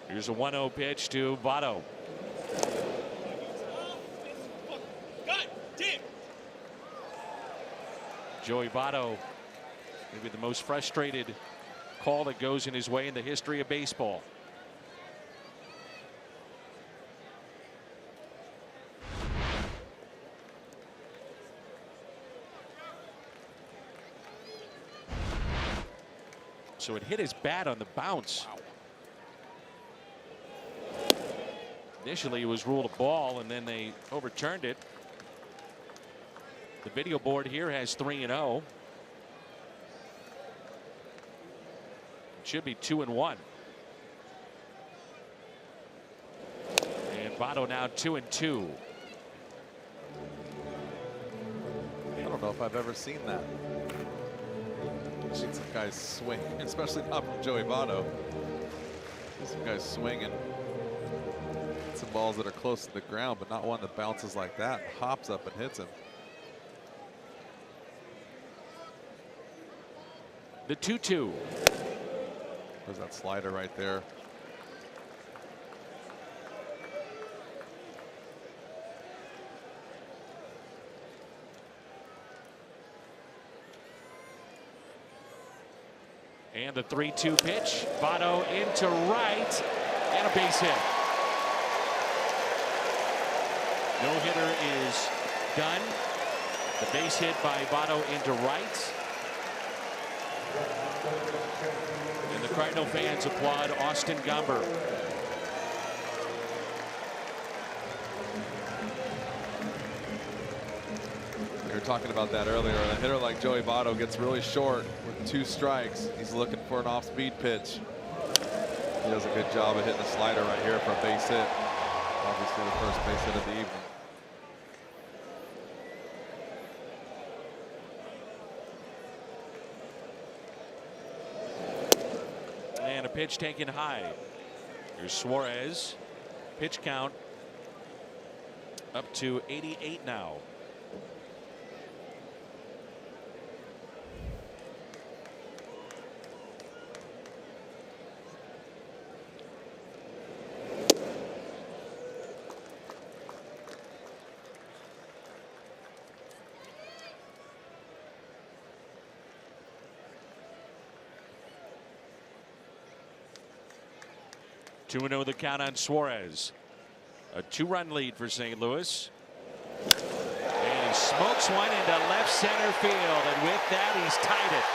Here's a 1-0 pitch to Votto.
God damn.
Joey Votto, maybe the most frustrated call that goes in his way in the history of baseball. So it hit his bat on the bounce. Wow. Initially it was ruled a ball, and then they overturned it. The video board here has 3-0. It should be 2-1. And Votto now 2-2.
know if I've ever seen that. I've seen some guys swing, especially not from Joey Votto. Some guys swinging some balls that are close to the ground, but not one that bounces like that and hops up and hits him.
The 2-2.
There's that slider right there.
And the 3-2 pitch. Votto into right. And a base hit. No hitter is done. The base hit by Votto into right. And the Cardinal fans applaud Austin Gomber.
We were talking about that earlier. A hitter like Joey Votto gets really short with 2 strikes. He's looking for an off-speed pitch. He does a good job of hitting the slider right here for a base hit. Obviously the first base hit of the evening.
And a pitch taken high. Here's Suarez. Pitch count up to 88 now. Two 2-0 the count on Suarez. A 2-run lead for St. Louis. And he smokes one into left center field. And with that, he's tied it.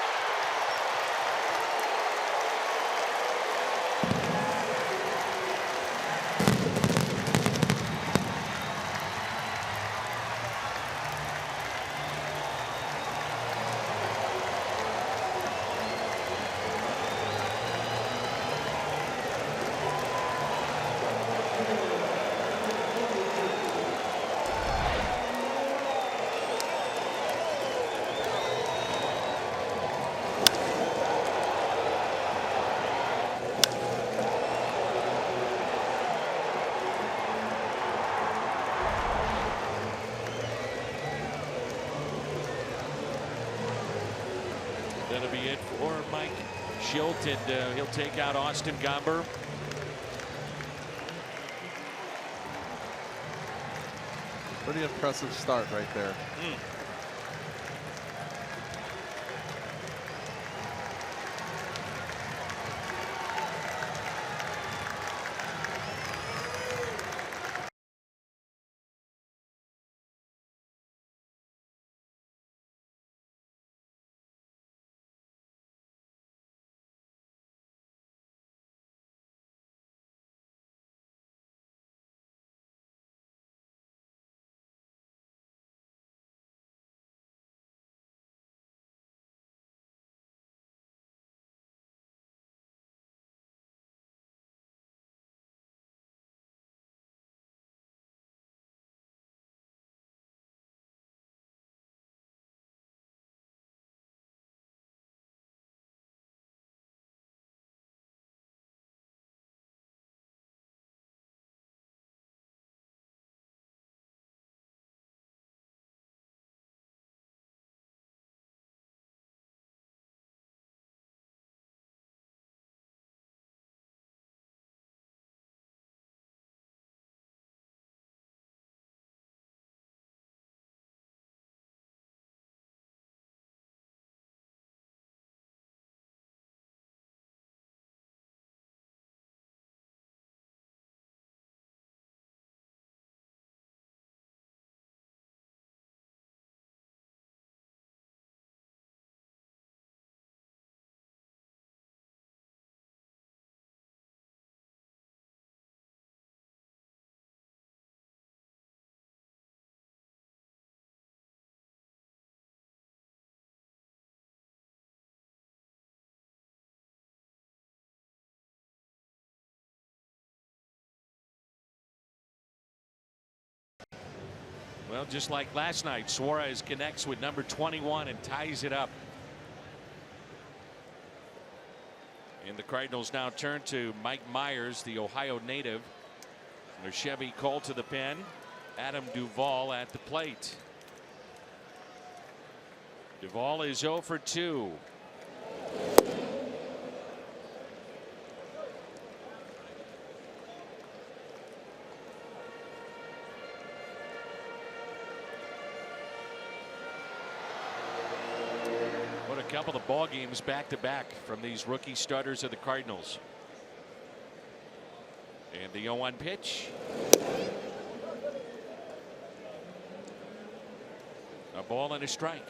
That'll be it for Mike Schilt, and he'll take out Austin Gomber.
Pretty impressive start right there.
Well, just like last night, Suarez connects with number 21 and ties it up. And the Cardinals now turn to Mike Myers, the Ohio native. There's Chevy Cole to the pen. Adam Duvall at the plate. Duvall is 0 for 2. What a couple of ball games back to back from these rookie starters of the Cardinals. And the 0-1 pitch. A ball and a strike.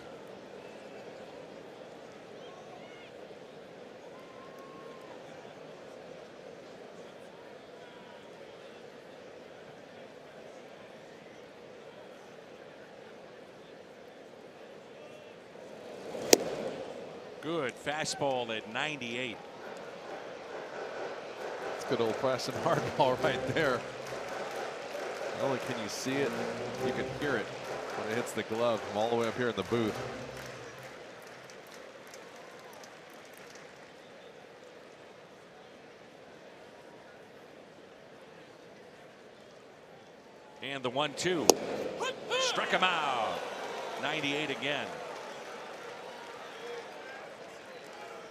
Good fastball at 98.
It's good old-fashioned hardball right there. Not only can you see it, you can hear it when it hits the glove from all the way up here in the booth.
And the 1-2. Struck him out. 98 again.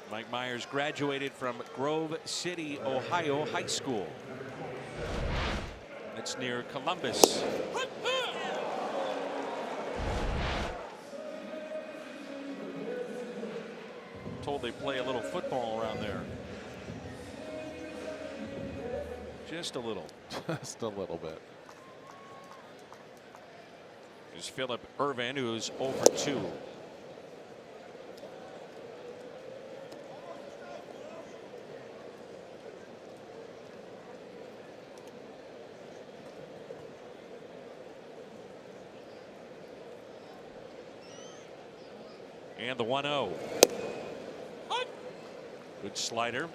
Mike Myers graduated from Grove City, Ohio High School. That's near Columbus. Told they play a little football around there. Just a little.
Just a little bit.
There's Philip Irvin, who's 0 for 2. And the 1-0. Good slider.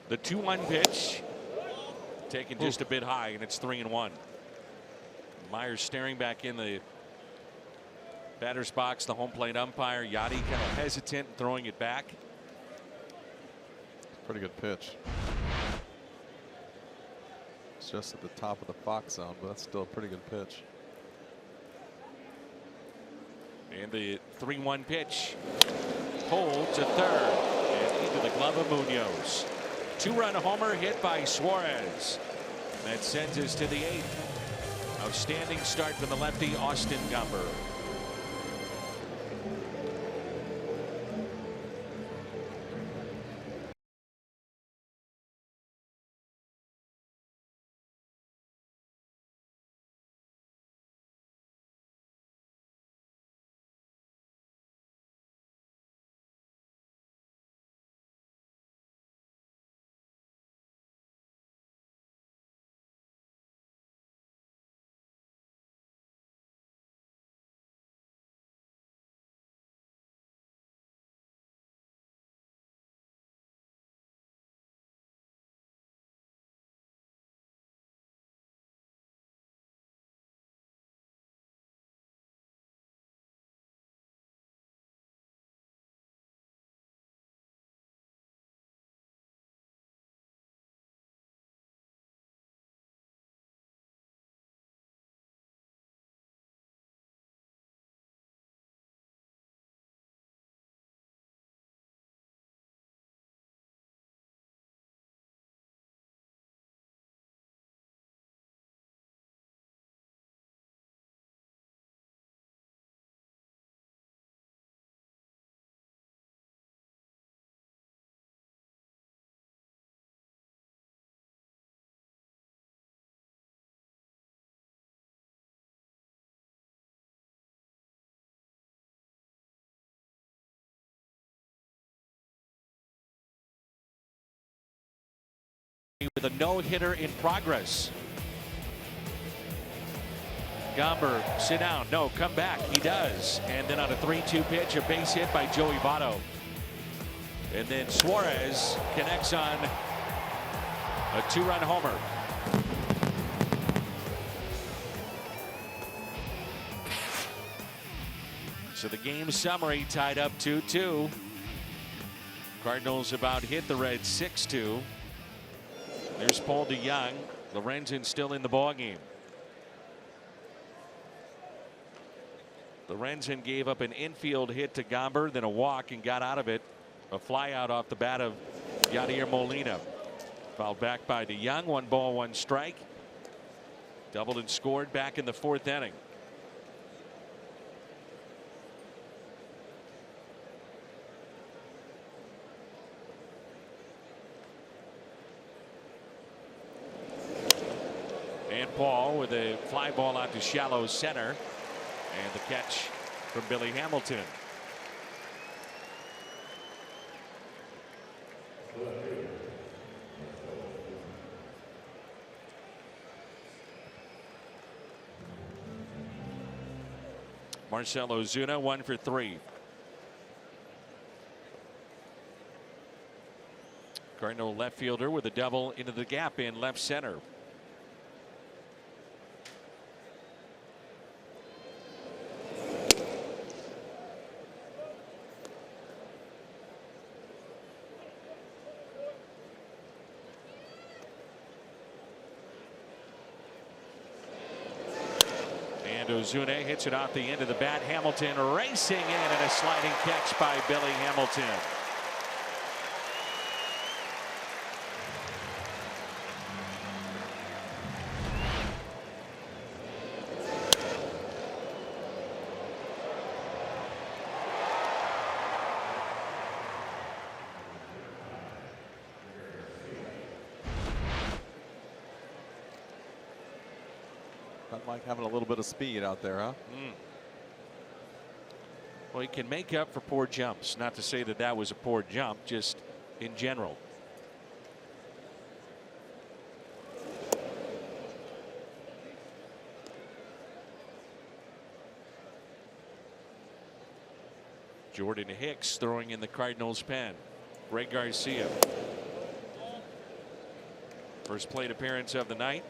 The 2-1 pitch taken just a bit high, and it's 3-1. Myers staring back in the batter's box. The home plate umpire Yachty kind of hesitant, throwing it back.
Pretty good pitch. It's just at the top of the Fox zone, but that's still a pretty good pitch.
And the 3-1 pitch. Pulled to third and into the glove of Munoz. 2-run homer hit by Suarez. That sends us to the 8th. Outstanding start for the lefty Austin Gomber. with a no-hitter in progress. Gomber, sit down. No, come back. He does. And then on a 3-2 pitch, a base hit by Joey Votto. And then Suarez connects on a 2-run homer. So the game summary tied up 2-2. Cardinals about hit the Reds 6-2. There's Paul DeYoung. Lorenzen still in the ballgame. Lorenzen gave up an infield hit to Gomber, then a walk, and got out of it. A fly out off the bat of Yadier Molina. Fouled back by DeYoung. 1 ball, 1 strike. Doubled and scored back in the 4th inning. And Paul with a fly ball out to shallow center. And the catch from Billy Hamilton. Marcell Ozuna 1 for 3. Cardinal left fielder with a double into the gap in left center. Ozuna hits it off the end of the bat. Hamilton racing in, and a sliding catch by Billy Hamilton.
Not like having a little bit of speed out there, huh?
Well, he can make up for poor jumps. Not to say that that was a poor jump, just in general. Jordan Hicks throwing in the Cardinals' pen. Greg Garcia. First plate appearance of the night.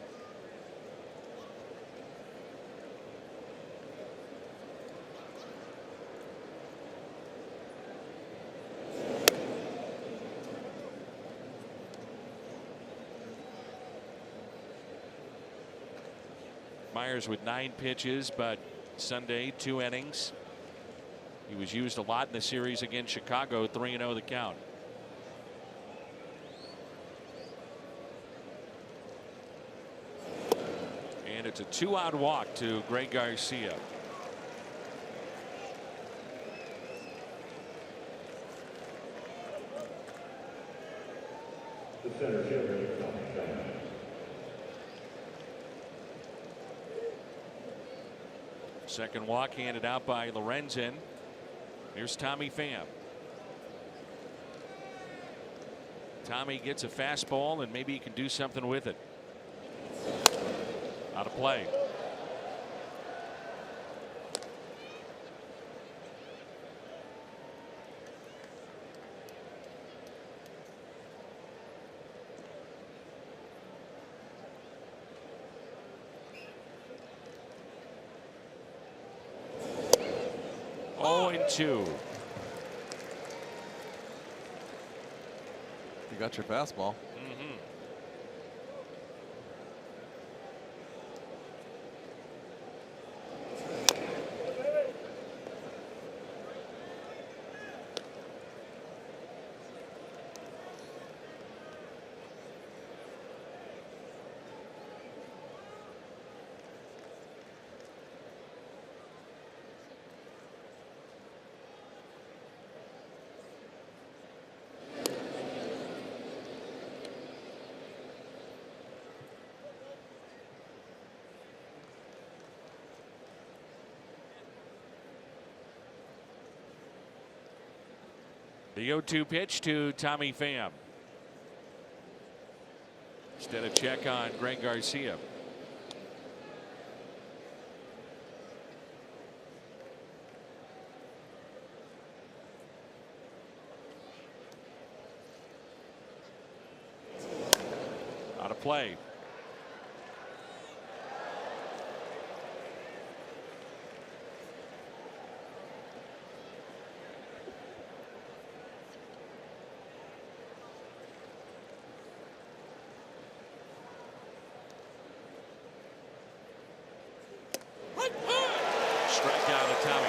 Myers with 9 pitches, but Sunday 2 innings. He was used a lot in the series against Chicago. 3-0 the count. And it's a 2-out walk to Greg Garcia.
The center fielder.
Second walk handed out by Lorenzen. Here's Tommy Pham. Tommy gets a fastball, and maybe he can do something with it. Out of play. Oh, and 2.
You got your fastball.
The 0-2 pitch to Tommy Pham. Instead of check on Greg Garcia. Out of play. Strikeout to Tommy.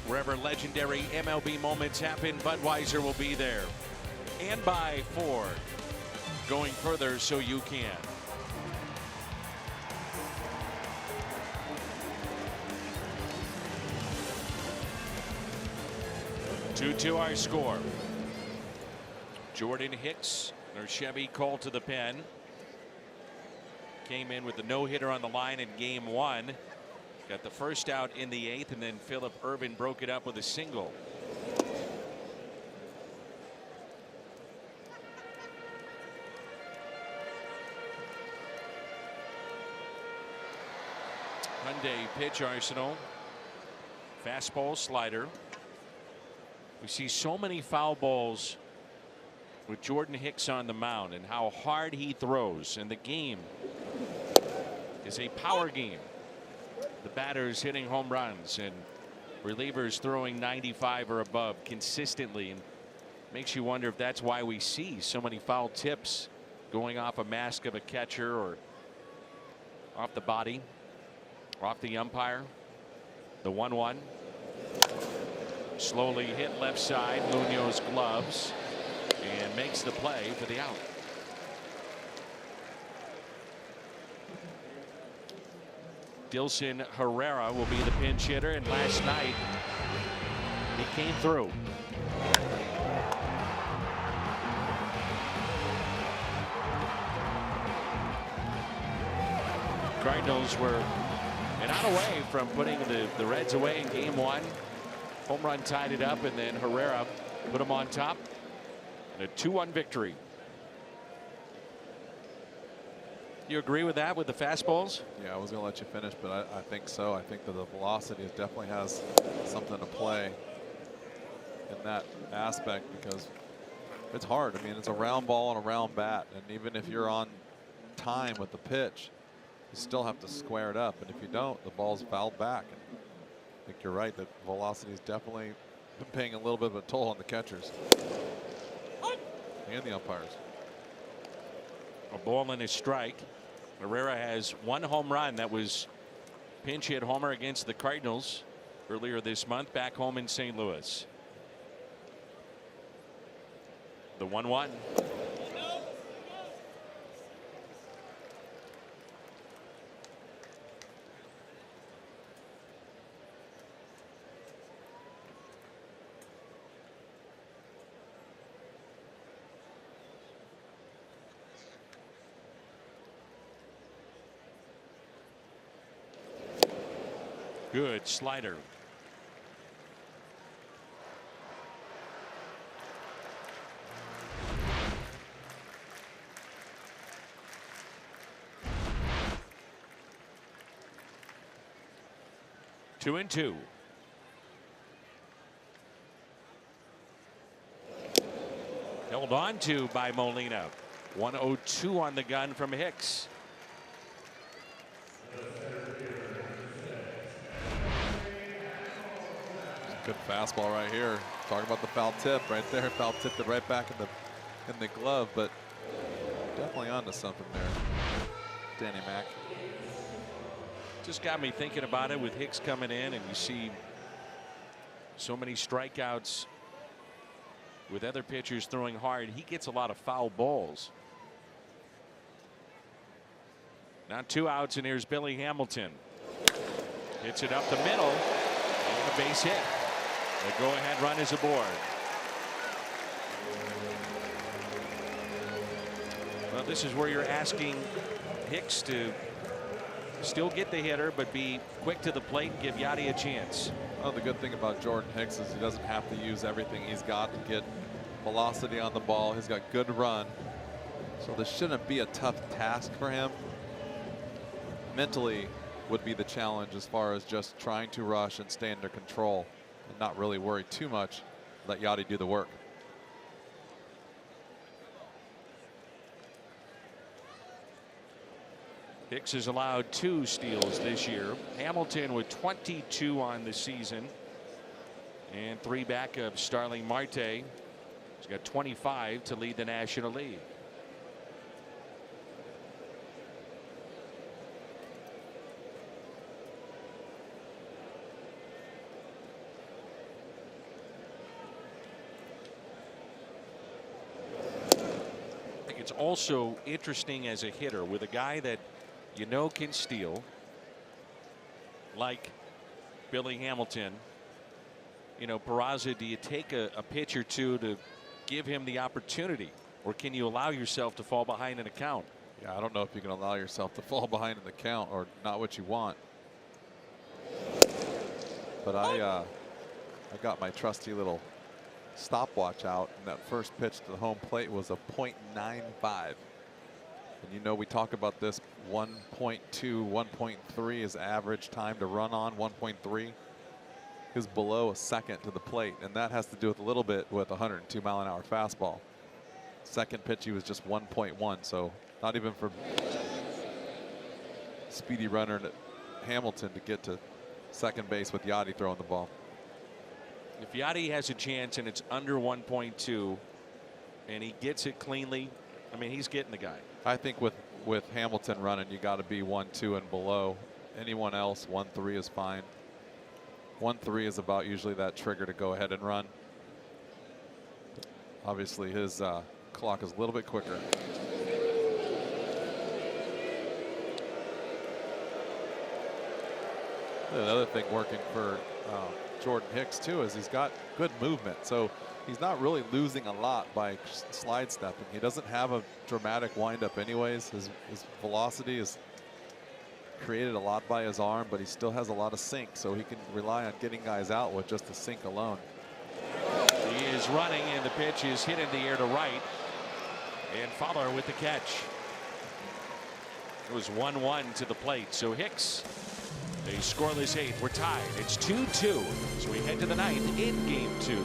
Wherever legendary MLB moments happen, Budweiser will be there. And by Ford. Going further so you can. Two our score. Jordan Hicks, their Chevy called to the pen. Came in with the no-hitter on the line in game 1. Got the first out in the 8th, and then Phillip Ervin broke it up with a single. Hyundai pitch arsenal. Fastball, slider. We see so many foul balls with Jordan Hicks on the mound and how hard he throws. And the game is a power game. The batters hitting home runs and relievers throwing 95 or above consistently, and makes you wonder if that's why we see so many foul tips going off a mask of a catcher or off the body, off the umpire. The 1-1 slowly hit left side. Munoz gloves and makes the play for the out. Dilson Herrera will be the pinch hitter, and last night he came through. Cardinals were an out away from putting the Reds away in game 1. Home run tied it up, and then Herrera put them on top. And a 2-1 victory. You agree with that, with the fastballs?
Yeah, I was going to let you finish, but I think so. I think that the velocity definitely has something to play in that aspect, because it's hard. I mean, it's a round ball and a round bat, and even if you're on time with the pitch, you still have to square it up, and if you don't, the ball's fouled back. And I think you're right that velocity is definitely paying a little bit of a toll on the catchers and the umpires.
A ball and a strike. Herrera has one home run. That was pinch hit homer against the Cardinals earlier this month back home in St. Louis. The 1-1. Good slider. Two and two. Held on to by Molina. 102 on the gun from Hicks.
Good fastball right here. Talk about the foul tip right there. Foul tipped it right back in the glove, but definitely onto something there. Danny Mac.
Just got me thinking about it with Hicks coming in, and you see so many strikeouts with other pitchers throwing hard. He gets a lot of foul balls. Now 2 outs, and here's Billy Hamilton. Hits it up the middle, and a base hit. The go-ahead run is aboard. Well, this is where you're asking Hicks to still get the hitter, but be quick to the plate and give Yachty a chance.
Well, the good thing about Jordan Hicks is he doesn't have to use everything he's got to get velocity on the ball. He's got good run, so this shouldn't be a tough task for him. Mentally would be the challenge as far as just trying to rush and stay under control and not really worry too much. Let Yachty do the work.
Hicks has allowed 2 steals this year. Hamilton with 22 on the season, and 3 back of Starling Marte. He's got 25 to lead the National League. I think it's also interesting as a hitter with a guy that you know can steal, like Billy Hamilton. You know, Peraza, do you take a pitch or two to give him the opportunity, or can you allow yourself to fall behind in a count?
Yeah, I don't know if you can allow yourself to fall behind in the count, or not what you want. But I got my trusty little stopwatch out, and that first pitch to the home plate was a .95. And you know, we talk about this 1.2, 1.3 is average time to run on. 1.3 is below a second to the plate, and that has to do with a little bit with 102-mile-an-hour fastball. Second pitch, he was just 1.1, so not even for speedy runner Hamilton to get to second base with Yachty throwing the ball.
If Yachty has a chance and it's under 1.2 and he gets it cleanly, I mean, he's getting the guy.
I think with Hamilton running, you got to be 1-2 and below. Anyone else, 1-3 is fine. 1-3 is about usually that trigger to go ahead and run. Obviously, his clock is a little bit quicker. Another thing working for Jordan Hicks too is he's got good movement, so he's not really losing a lot by slide stepping. He doesn't have a dramatic windup anyways. His velocity is created a lot by his arm, but he still has a lot of sink, so he can rely on getting guys out with just the sink alone.
He is running, and the pitch is hit in the air to right, and Fowler with the catch. It was 1-1 to the plate, so Hicks, a scoreless 8th. We're tied. It's 2-2, so we head to the 9th in Game 2.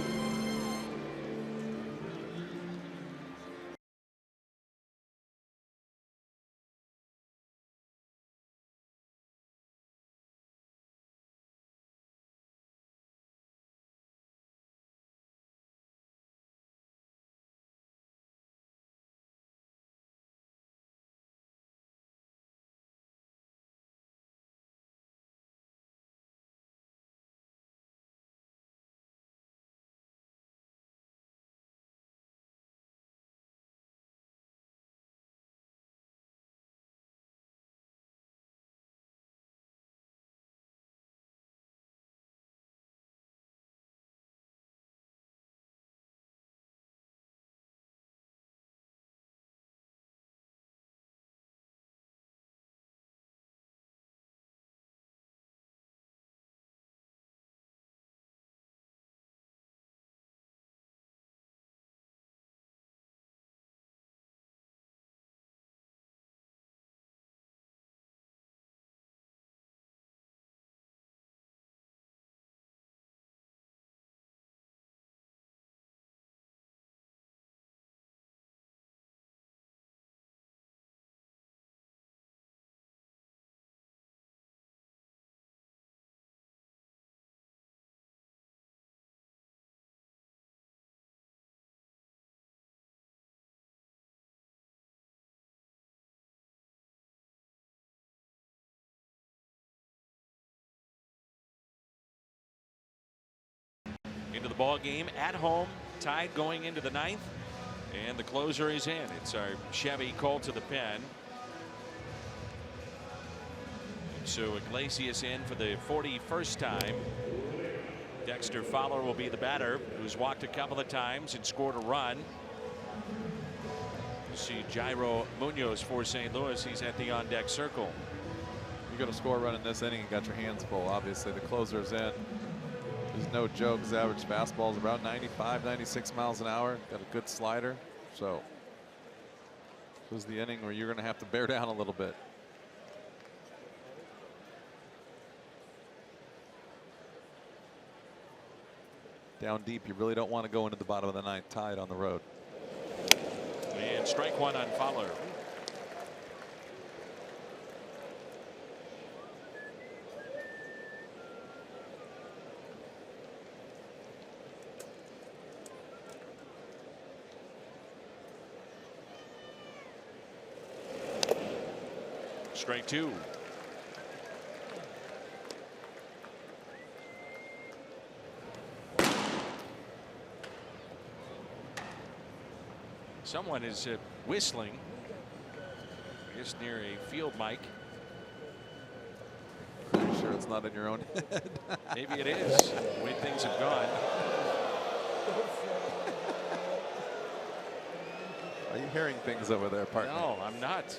into the ball game at home, tied going into the 9th, and the closer is in. It's our Chevy called to the pen. So Iglesias in for the 41st time. Dexter Fowler will be the batter, who's walked a couple of times and scored a run. You see Jairo Munoz for St. Louis. He's at the on-deck circle.
You're going to score a run in this inning and got your hands full. Obviously, the closer's in. There's no joke. His average fastball is about 95, 96 miles an hour. Got a good slider. So this is the inning where you're going to have to bear down a little bit. Down deep, you really don't want to go into the bottom of the 9th tied on the road.
And strike one on Fowler. Strike two. Someone is whistling just near a field mic.
Are you sure it's not in your own head?
Maybe it is. The way things have gone.
Are you hearing things over there, partner?
No, I'm not.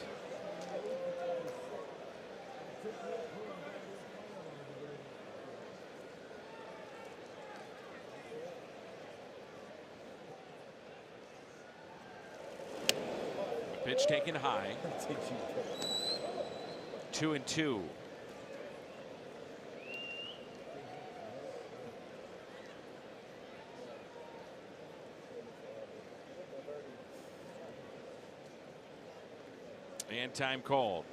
Pitch taken high. 2-2. And time called.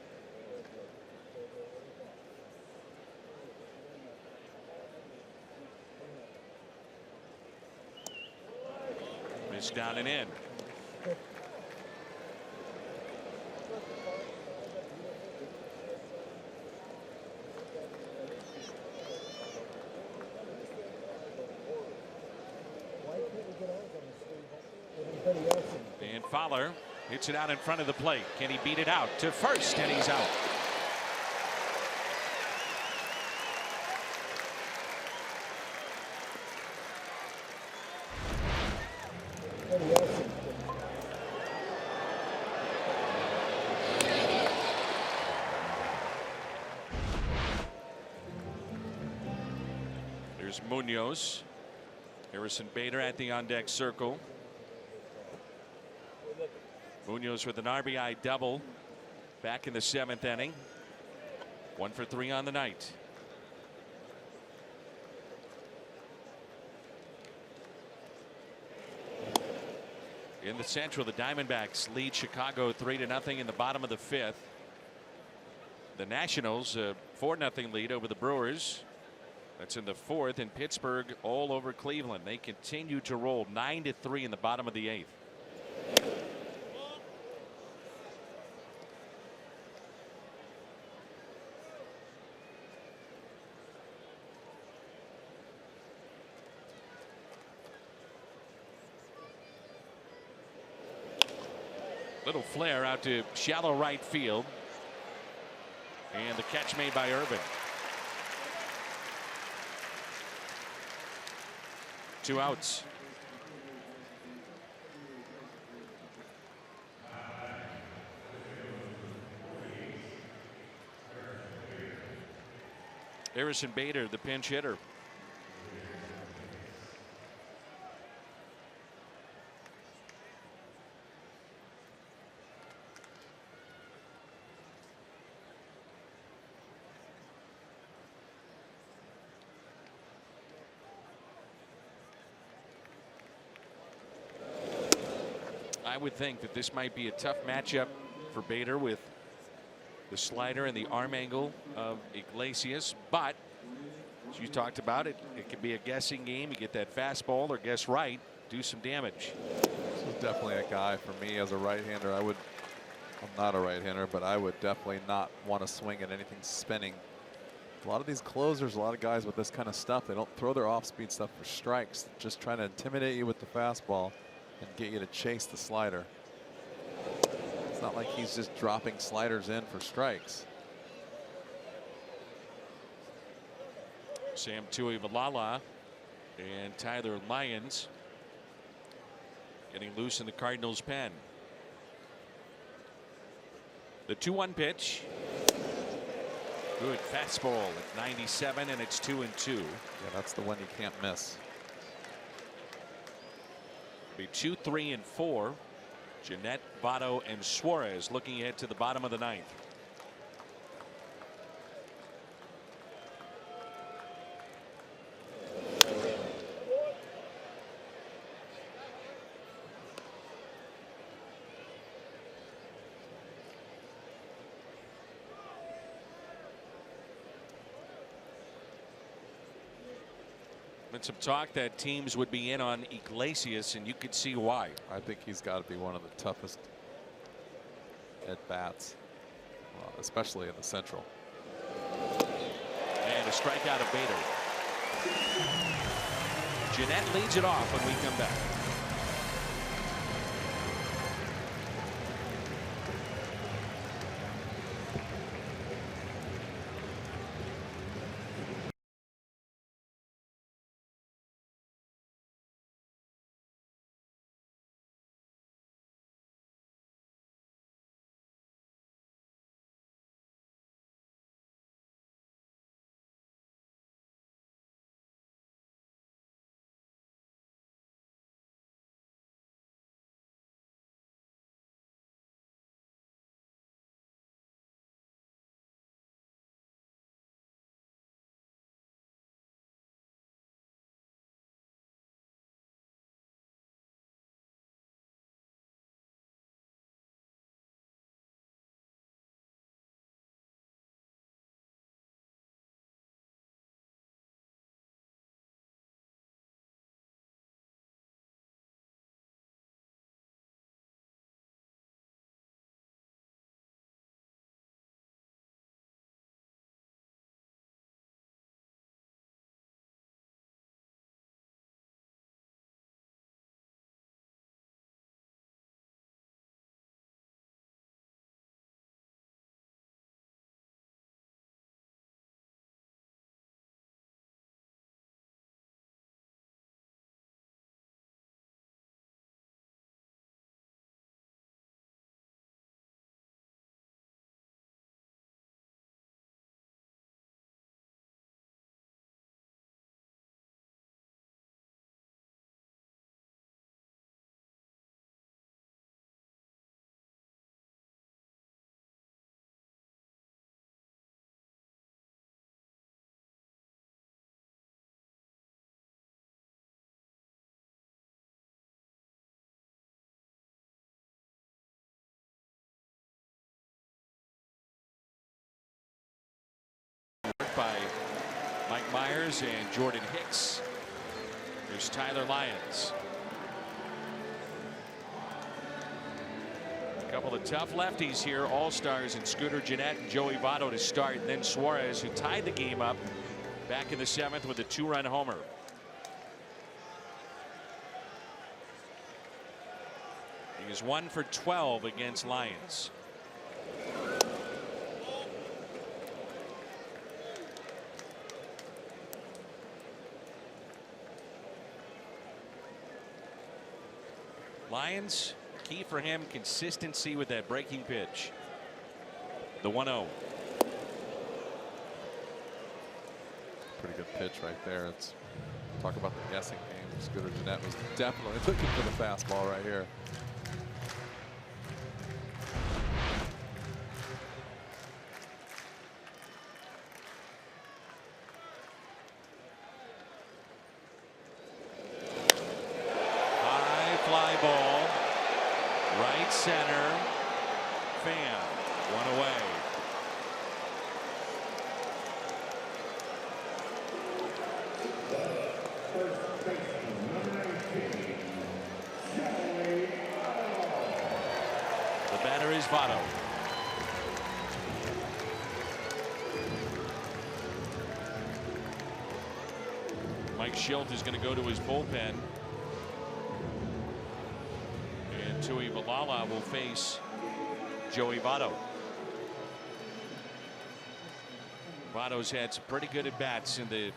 Pitch down and in. And Fowler hits it out in front of the plate. Can he beat it out to first? And he's out. There's Munoz. Harrison Bader at the on-deck circle. Munoz with an RBI double back in the 7th inning. 1 for 3 on the night. In the Central, the Diamondbacks lead Chicago 3-0 in the bottom of the 5th. The Nationals 4-0 lead over the Brewers. That's in the 4th, and Pittsburgh all over Cleveland. They continue to roll 9-3 in the bottom of the 8th. Little flare out to shallow right field. And the catch made by Urban. 2 outs. Harrison Bader, the pinch hitter. I would think that this might be a tough matchup for Bader with the slider and the arm angle of Iglesias, but as you talked about, it could be a guessing game. You get that fastball or guess right, do some damage.
This is definitely a guy for me as a right-hander. I'm not a right-hander, but I would definitely not want to swing at anything spinning
A lot of these closers, a lot of guys with this kind of stuff, they don't throw their off-speed stuff for strikes. Just trying to intimidate you with the fastball and get you to chase the slider. It's not like he's just dropping sliders in for strikes.
Sam Tuivailala and Tyler Lyons getting loose in the Cardinals' pen. The 2-1 pitch. Good fastball at 97, and it's 2-2.
Yeah, that's the one you can't miss.
Be 2, 3, and 4. Jeanette, Votto, and Suarez looking ahead to the bottom of the ninth. Been some talk that teams would be in on Iglesias, and you could see why.
I think he's got to be one of the toughest at bats, especially in the Central.
And a strikeout of Bader. Jeanette leads it off when we come back. By Mike Myers and Jordan Hicks. Here's Tyler Lyons. A couple of tough lefties here, all-stars, and Scooter Gennett and Joey Votto to start, and then Suarez, who tied the game up back in the 7th with a 2-run homer. He is 1 for 12 against Lyons. Lyons, key for him, consistency with that breaking pitch. The 1-0.
Pretty good pitch right there. It's talk about the guessing game. Scooter Gennett was definitely looking for the fastball right here.
Fly ball, right center, Pham, 1 away. The batter is Votto. Mike Schilt is going to go to his bullpen. And Tui Valala will face Joey Votto. Votto's had some pretty good at-bats in the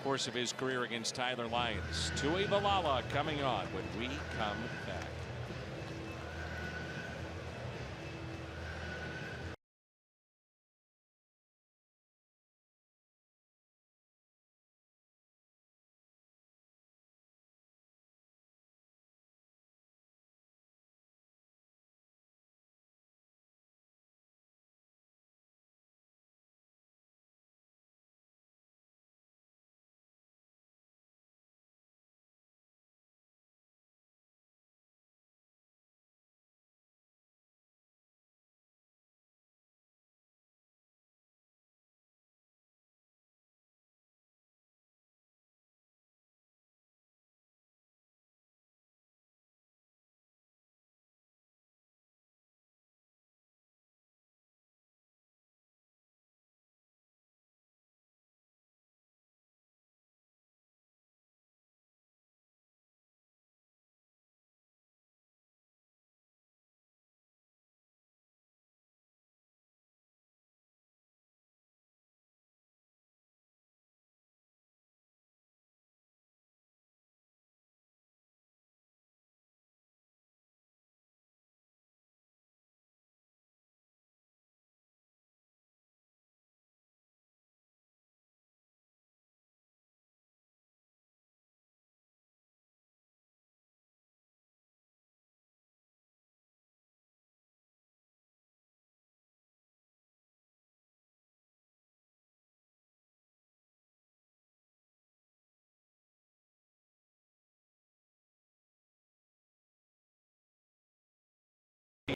course of his career against Tyler Lyons. Tui Valala coming on when we come back.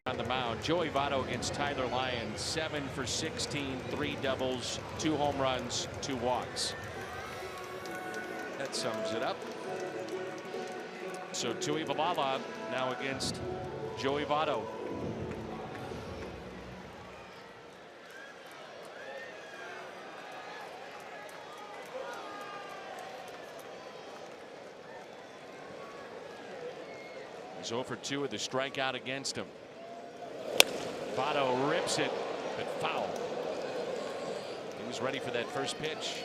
On the mound, Joey Votto against Tyler Lyons, 7 for 16, 3 doubles, 2 home runs, 2 walks. That sums it up. So Tui Valala now against Joey Votto. He's 0 for 2 with the strikeout against him. Votto rips it, but foul. He was ready for that first pitch.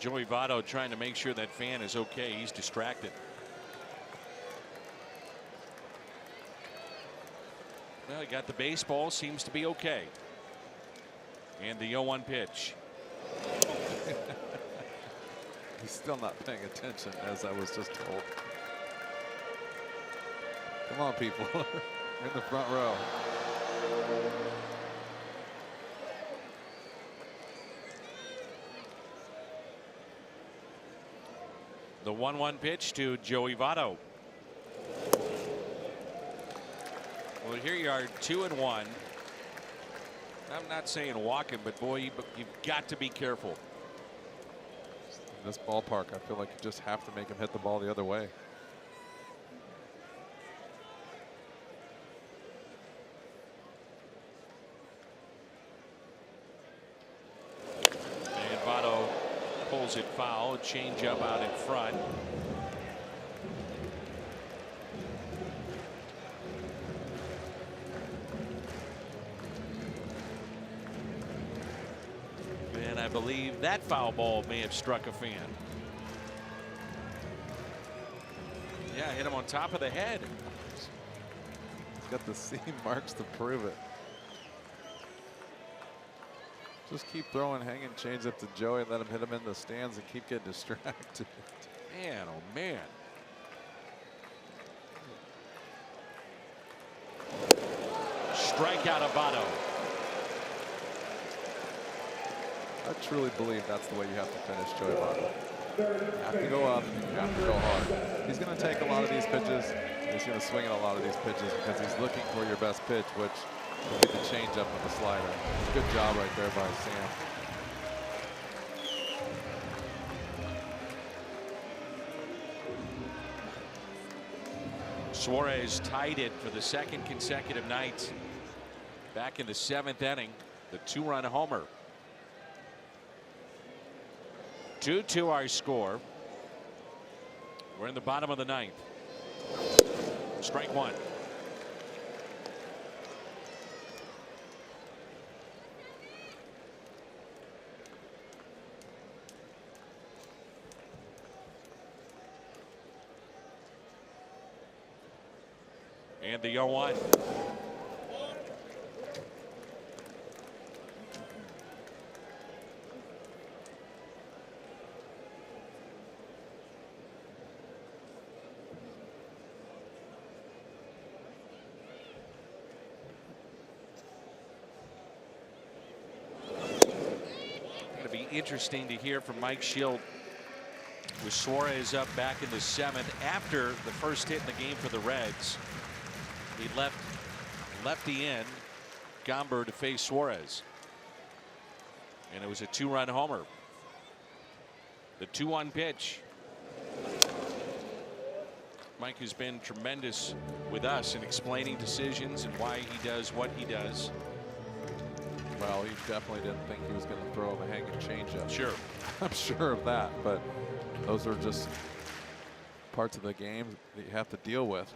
Joey Votto trying to make sure that fan is okay. He's distracted. Well, he got the baseball, seems to be okay. And the 0-1 pitch.
He's still not paying attention, as I was just told. Come on, people. In the front row.
The 1-1 pitch to Joey Votto. Well, here you are, 2-1. I'm not saying walk him, but boy, you've got to be careful.
In this ballpark, I feel like you just have to make him hit the ball the other way.
And Votto pulls it foul. Change up out in front. And I believe that foul ball may have struck a fan. Yeah, hit him on top of the head.
He's got the seam marks to prove it. Just keep throwing hanging change up to Joey and let him hit him in the stands and keep getting distracted.
Man, oh man. strikeout of Votto.
I truly believe that's the way you have to finish Joey Votto. You have to go up, you have to go hard. He's going to take a lot of these pitches. He's going to swing at a lot of these pitches because he's looking for your best pitch, which will be the changeup with the slider. Good job right there by Sam.
Suarez tied it for the second consecutive night. Back in the 7th inning, the 2-run homer. 2-2 our score. We're in the bottom of the 9th. Strike one. And the 0-1. It'll be interesting to hear from Mike Schilt with Suarez up back in the 7th after the first hit in the game for the Reds. He lefty in Gomber to face Suarez. And it was a 2-run homer. The 2-1 pitch. Mike has been tremendous with us in explaining decisions and why he does what he does.
Well, he definitely didn't think he was going to throw him a hanging changeup.
Sure.
I'm sure of that, but those are just parts of the game that you have to deal with.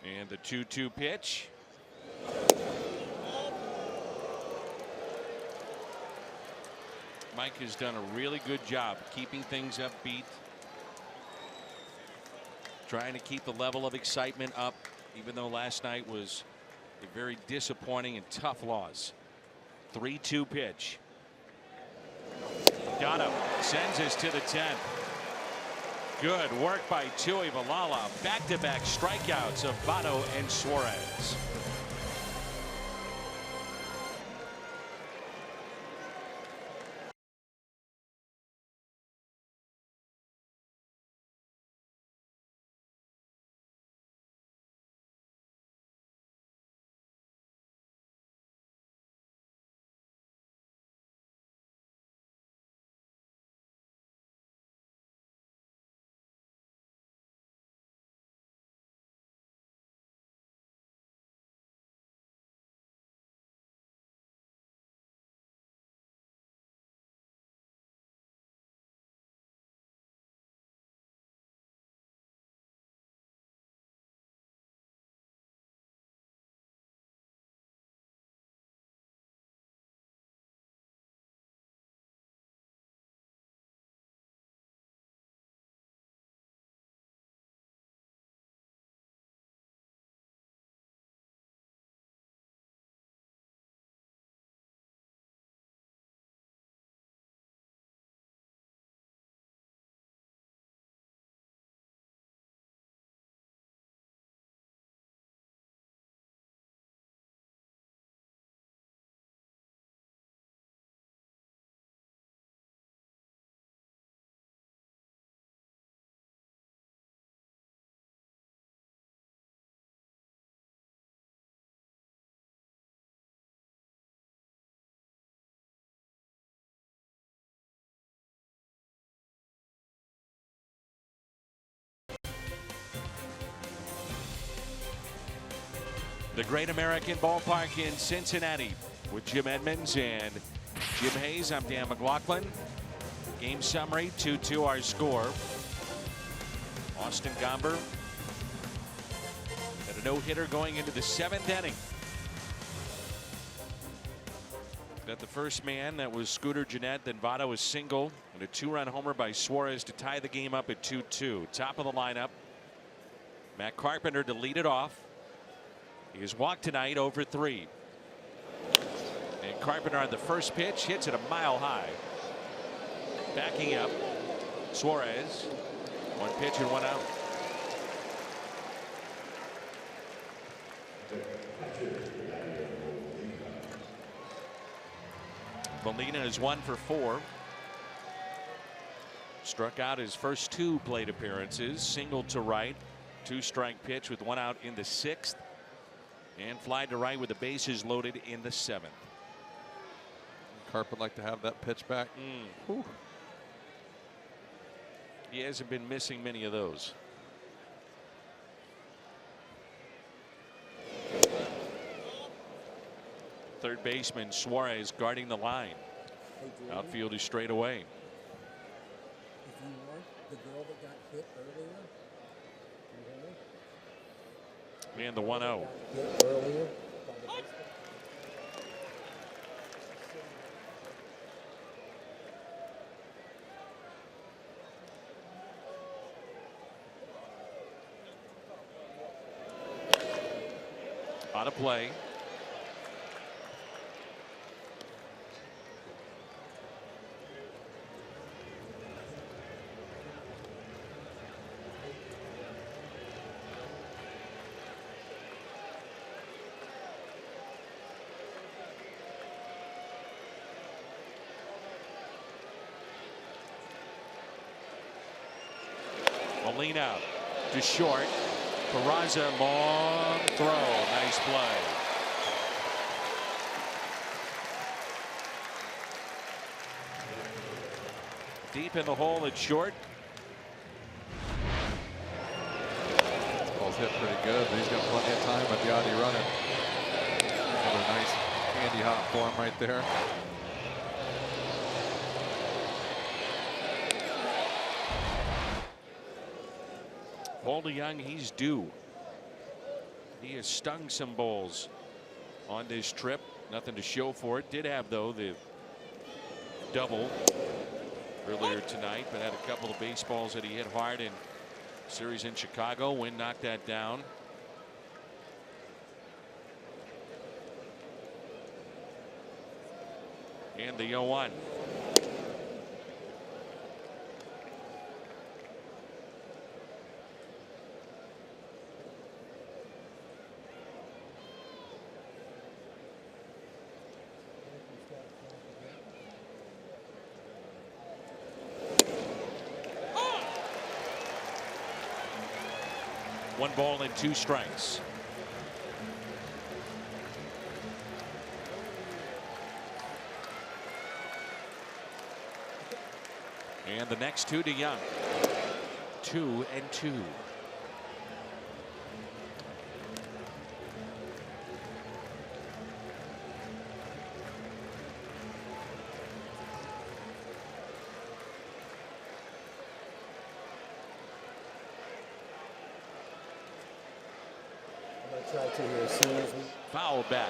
And the 2-2 pitch. Mike has done a really good job keeping things upbeat, trying to keep the level of excitement up, even though last night was a very disappointing and tough loss. 3-2 pitch. Got him. Sends us to the 10th. Good work by Tuivailala. Back-to-back strikeouts of Votto and Suarez. The Great American Ballpark in Cincinnati with Jim Edmonds and Jim Hayes. I'm Dan McLaughlin. Game summary, 2-2 our score. Austin Gomber had a no-hitter going into the 7th inning. Got the first man, that was Scooter Gennett. Then Votto was single and a 2-run homer by Suarez to tie the game up at 2-2. Top of the lineup, Matt Carpenter to lead it off. He has walked tonight over 3. And Carpenter on the first pitch hits it a mile high. Backing up, Suarez One pitch and one out. Molina is 1 for 4. Struck out his first 2 plate appearances. Single to right. 2-strike pitch with 1 out in the 6th. And fly to right with the bases loaded in the 7th.
Carp would like to have that pitch back. Whew.
He hasn't been missing many of those. Third baseman Suarez guarding the line. Outfield is straight away.
If you want the girl that got hit earlier, you hear me?
And the 1-0.
Hit earlier by the baseball.
On a play. Molina to short. Peraza, long throw. Nice play. Deep in the hole at short.
This ball's hit pretty good, but he's got plenty of time at the oddie running. Another nice handy hop for him right there.
Paul DeYoung, he's due. He has stung some balls on this trip. Nothing to show for it. Did have, though, the double earlier tonight, but had a couple of baseballs that he hit hard in series in Chicago. Wynn knocked that down. And the 0-1. One ball and 2 strikes. And the next 2 to Young. 2 and 2.
Try to here as soon as we
Foul back.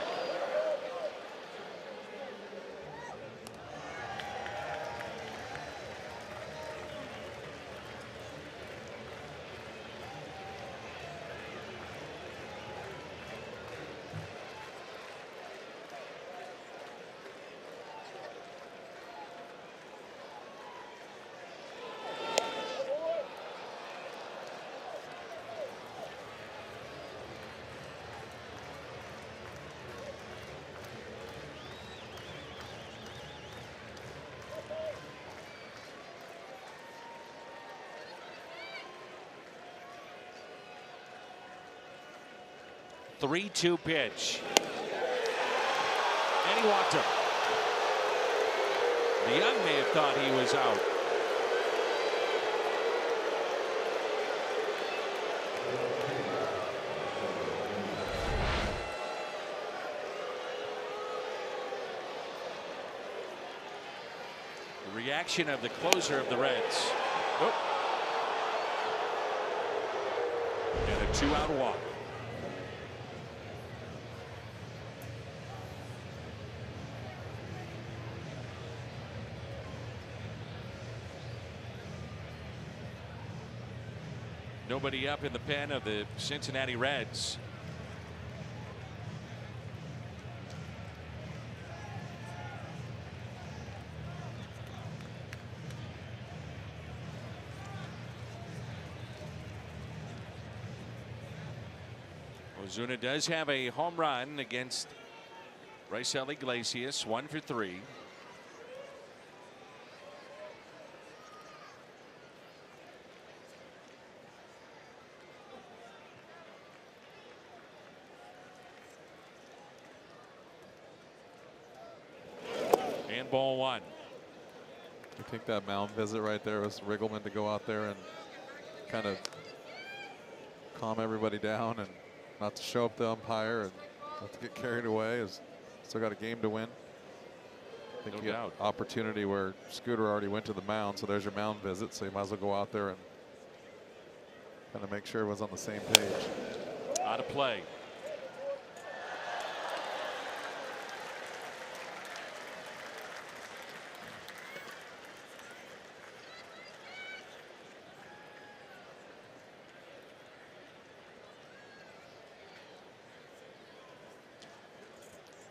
The 3-2 pitch. And he walked him. The Young may have thought he was out. The reaction of the closer of the Reds. Oh. And a 2-out walk. Nobody up in the pen of the Cincinnati Reds. Ozuna does have a home run against Raisel Iglesias, 1 for 3. And ball 1.
I think that mound visit right there was Riggleman to go out there and kind of calm everybody down and not to show up the umpire and not to get carried away. Still got a game to win. I think you got opportunity where Scooter already went to the mound, so there's your mound visit. So you might as well go out there and kind of make sure everyone's on the same page.
Out of play.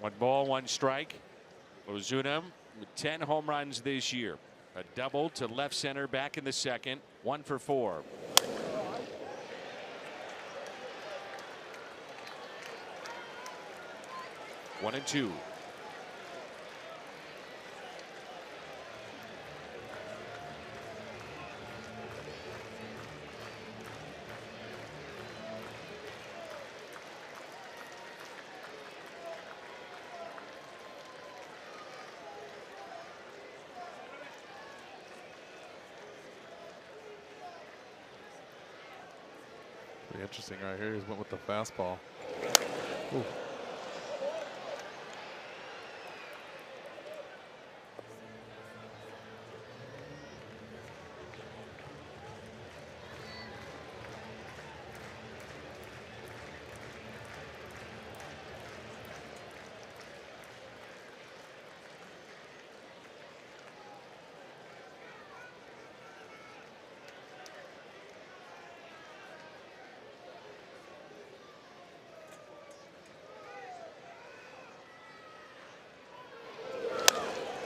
One ball, one strike. Ozuna with 10 home runs this year. A double to left center back in the second. 1 for 4. One and 2.
Pretty interesting right here. He went with the fastball. Ooh.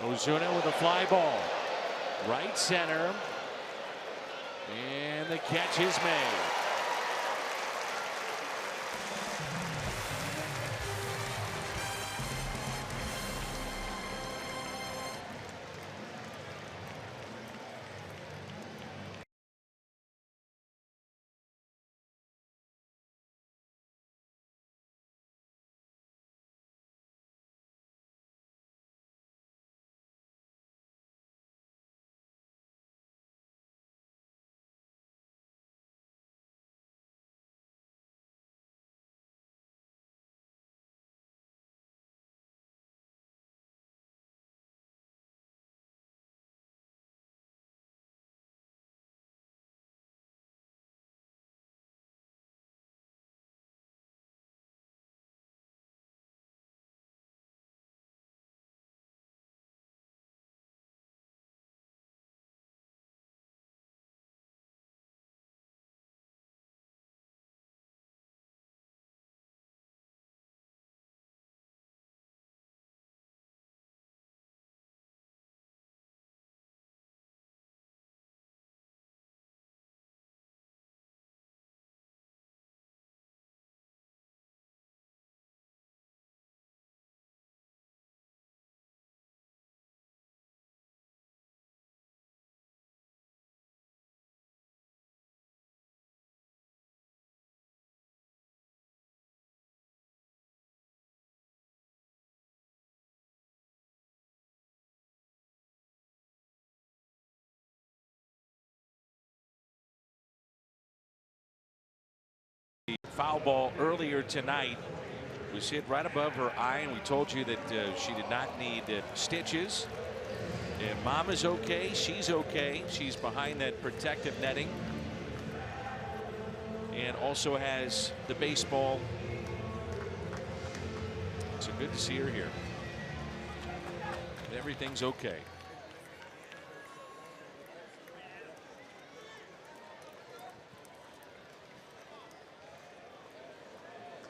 Ozuna with a fly ball. Right center. And the catch is made. Foul ball earlier tonight was hit right above her eye, and we told you that she did not need stitches. And mom is okay. She's okay. She's behind that protective netting, and also has the baseball. So good to see her here. Everything's okay.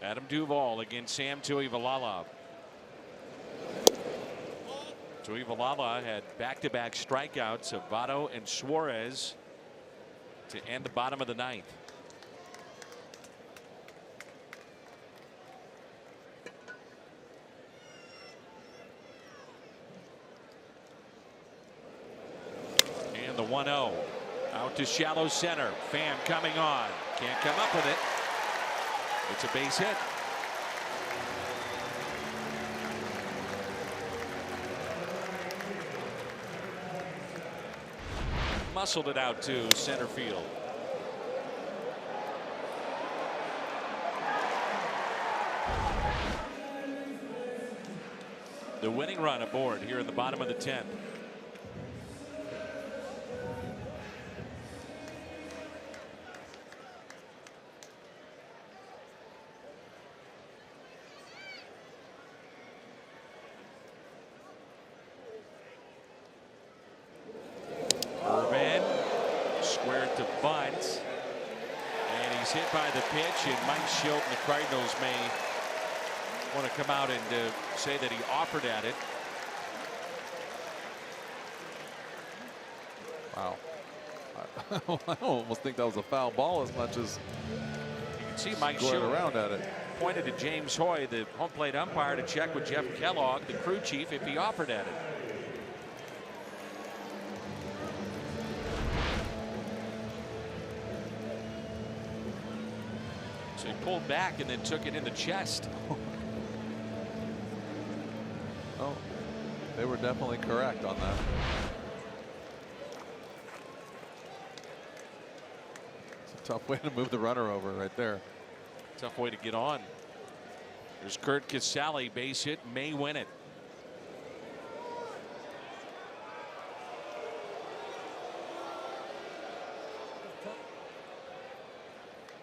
Adam Duvall against Sam Tuivailala. Tuivailala had back-to-back strikeouts of Votto and Suarez to end the bottom of the ninth. And the 1-0 out to shallow center. Pham coming on. Can't come up with it. It's a base hit. Muscled it out to center field. The winning run aboard here in the bottom of the 10th. Irvin squared to bunt, and he's hit by the pitch, and Mike Shilton, the Cardinals, may want to come out and say that he offered at it.
Wow. I almost think that was a foul ball as much as
You can see Mike
going
Shilton
around at it.
pointed to James Hoy, the home plate umpire, to check with Jeff Kellogg, the crew chief, if he offered at it. So he pulled back and then took it in the chest.
Oh, they were definitely correct on that. It's a tough way to move the runner over right there.
Tough way to get on. There's Kurt Casale, base hit, may win it.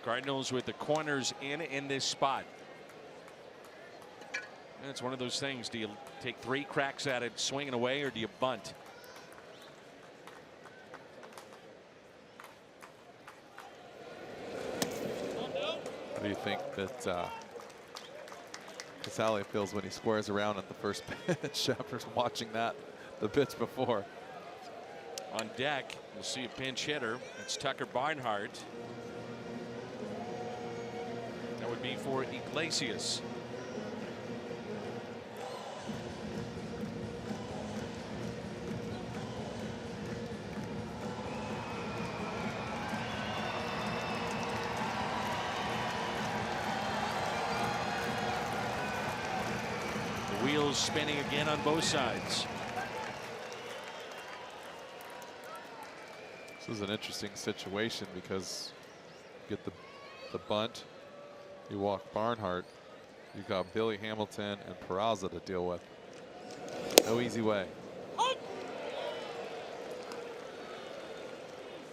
Cardinals with the corners in this spot. And it's one of those things. Do you take 3 cracks at it swinging away, or do you bunt?
What do you think that Casale feels when he squares around at the first pitch after watching the pitch before?
On deck, we'll see a pinch hitter. It's Tucker Barnhart. That would be for Iglesias. The wheels spinning again on both sides.
This is an interesting situation because you get the bunt, you walk Barnhart, you got Billy Hamilton and Peraza to deal with. No easy way.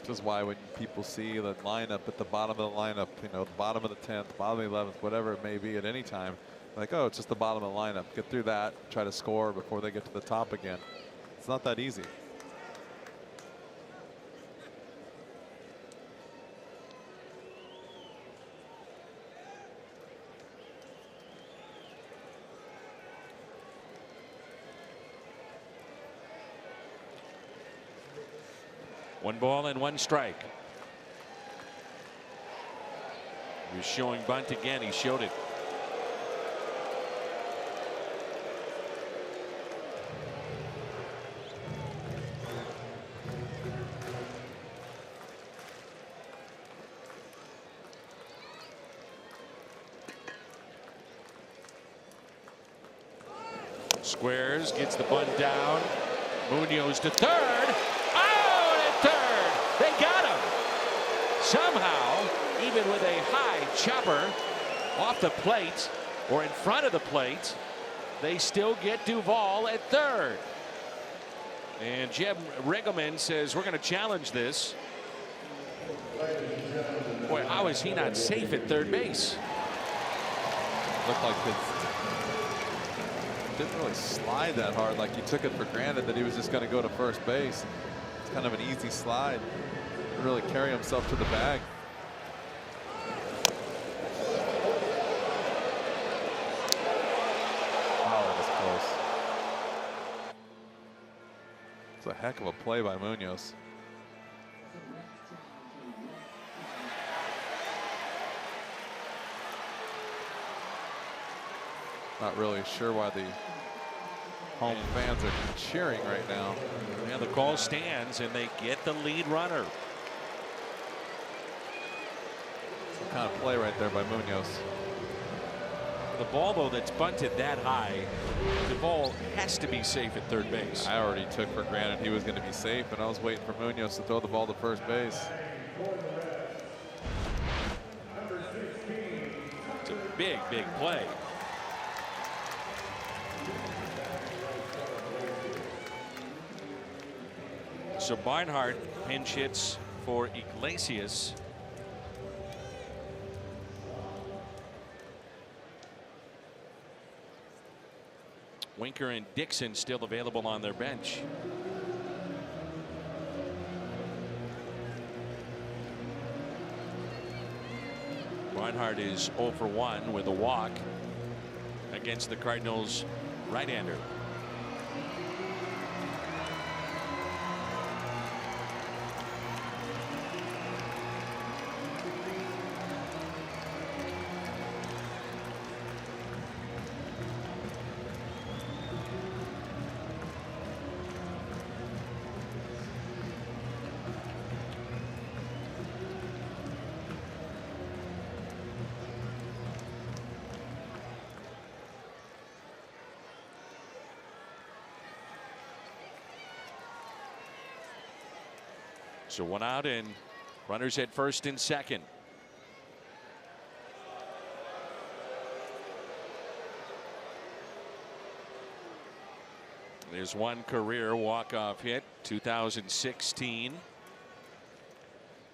This is why when people see the lineup at the bottom of the lineup, you know, the bottom of the 10th, bottom of the 11th, whatever it may be at any time, like, oh, it's just the bottom of the lineup. Get through that, try to score before they get to the top again. It's not that easy.
One ball and one strike. He was showing bunt again. He showed it. Squares, gets the bunt down. Munoz to third. They got him. Somehow, even with a high chopper off the plate or in front of the plate, they still get Duvall at third. And Jeb Riggleman says, we're going to challenge this. Boy, how is he not safe at third base?
Looked like it didn't really slide that hard. Like you took it for granted that he was just going to go to first base. It's kind of an easy slide. Didn't really carry himself to the bag. Oh, that was close. It's a heck of a play by Munoz. Not really sure why the Home fans are cheering right now.
Yeah, the call stands, and they get the lead runner.
Some kind of play right there by Munoz.
The ball, though, that's bunted that high, the ball has to be safe at third base.
I already took for granted he was going to be safe, and I was waiting for Munoz to throw the ball to first base.
It's a big, big play. So Barnhart pinch hits for Iglesias. Winker and Dixon still available on their bench. Barnhart is 0 for 1 with a walk against the Cardinals right-hander. So one out and runners at first and second. There's one career walk-off hit, 2016.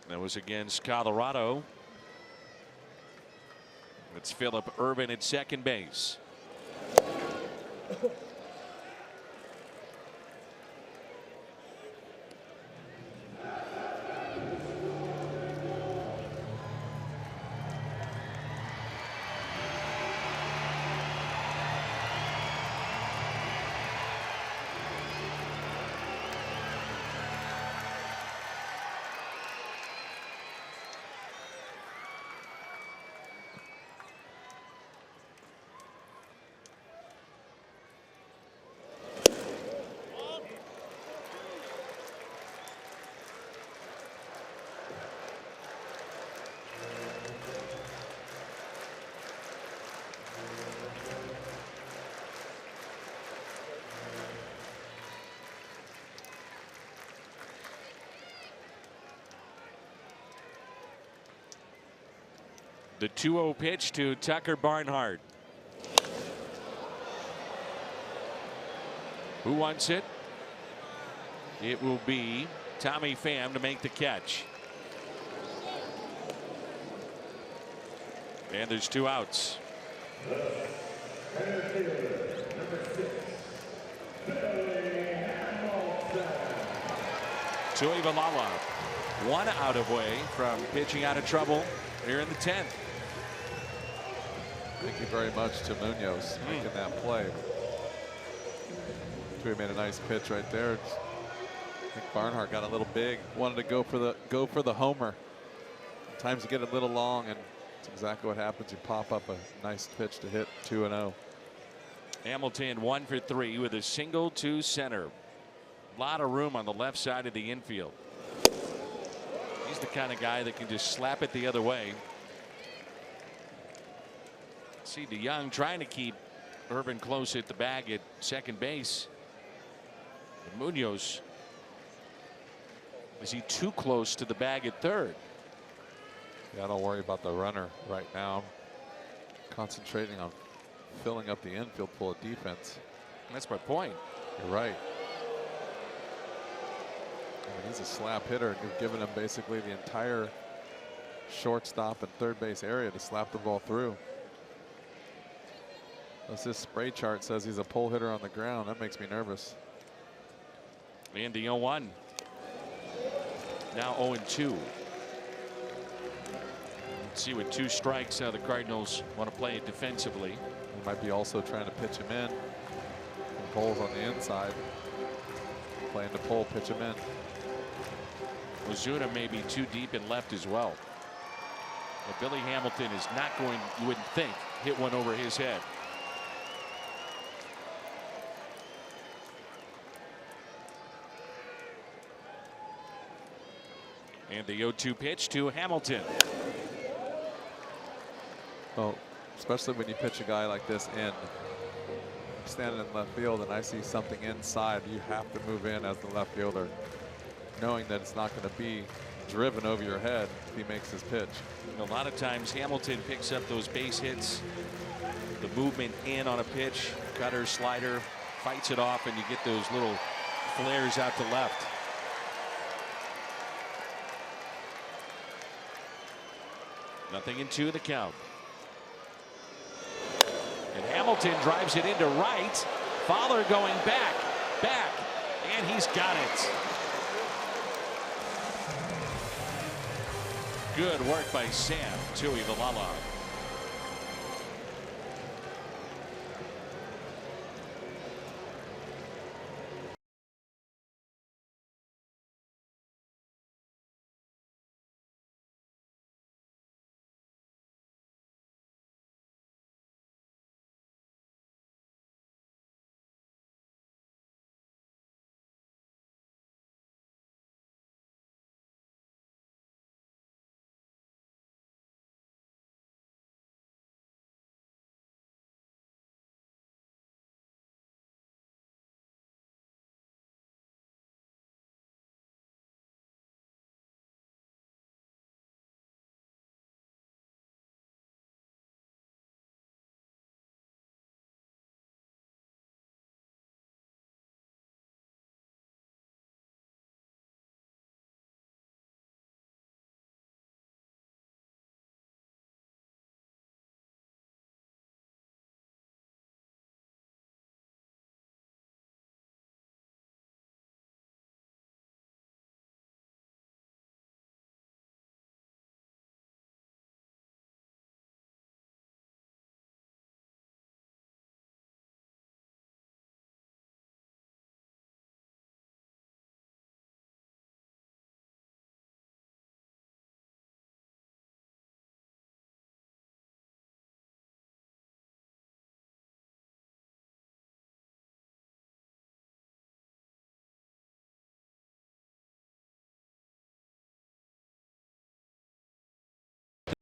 That was against Colorado. It's Phillip Ervin at second base. The 2-0 pitch to Tucker Barnhart. Who wants it? It will be Tommy Pham to make the catch. And there's 2 outs. Joey Valala, 1 out away from pitching out of trouble here in the 10th.
Thank you very much to Munoz making that play. He made a nice pitch right there. I think Barnhart got a little big, wanted to go for the homer. Sometimes you get a little long, and it's exactly what happens. You pop up a nice pitch to hit 2-0.
Hamilton 1 for 3 with a single to center. A lot of room on the left side of the infield. He's the kind of guy that can just slap it the other way. See DeYoung trying to keep Urban close at the bag at second base. And Munoz, is he too close to the bag at third?
Yeah, don't worry about the runner right now. I'm concentrating on filling up the infield full of defense.
That's my point.
You're right. I mean, he's a slap hitter. You're giving him basically the entire shortstop and third base area to slap the ball through. Unless this spray chart says he's a pull hitter on the ground, that makes me nervous.
And the 0-1. Now 0-2. Let's see, with 2 strikes, how the Cardinals want to play it defensively.
He might be also trying to pitch him in. And pulls on the inside. Playing the pull, pitch him in.
Ozuna may be too deep in left as well. But Billy Hamilton is not going, you wouldn't think, hit one over his head. And the 0-2 pitch to Hamilton.
Well, especially when you pitch a guy like this in, standing in left field, and I see something inside, you have to move in as the left fielder, knowing that it's not going to be driven over your head if he makes his pitch.
A lot of times Hamilton picks up those base hits, the movement in on a pitch, cutter, slider, fights it off, and you get those little flares out to left. Nothing in 2 the count. And Hamilton drives it into right. Fowler going back, and he's got it. Good work by Sam Tuivailala.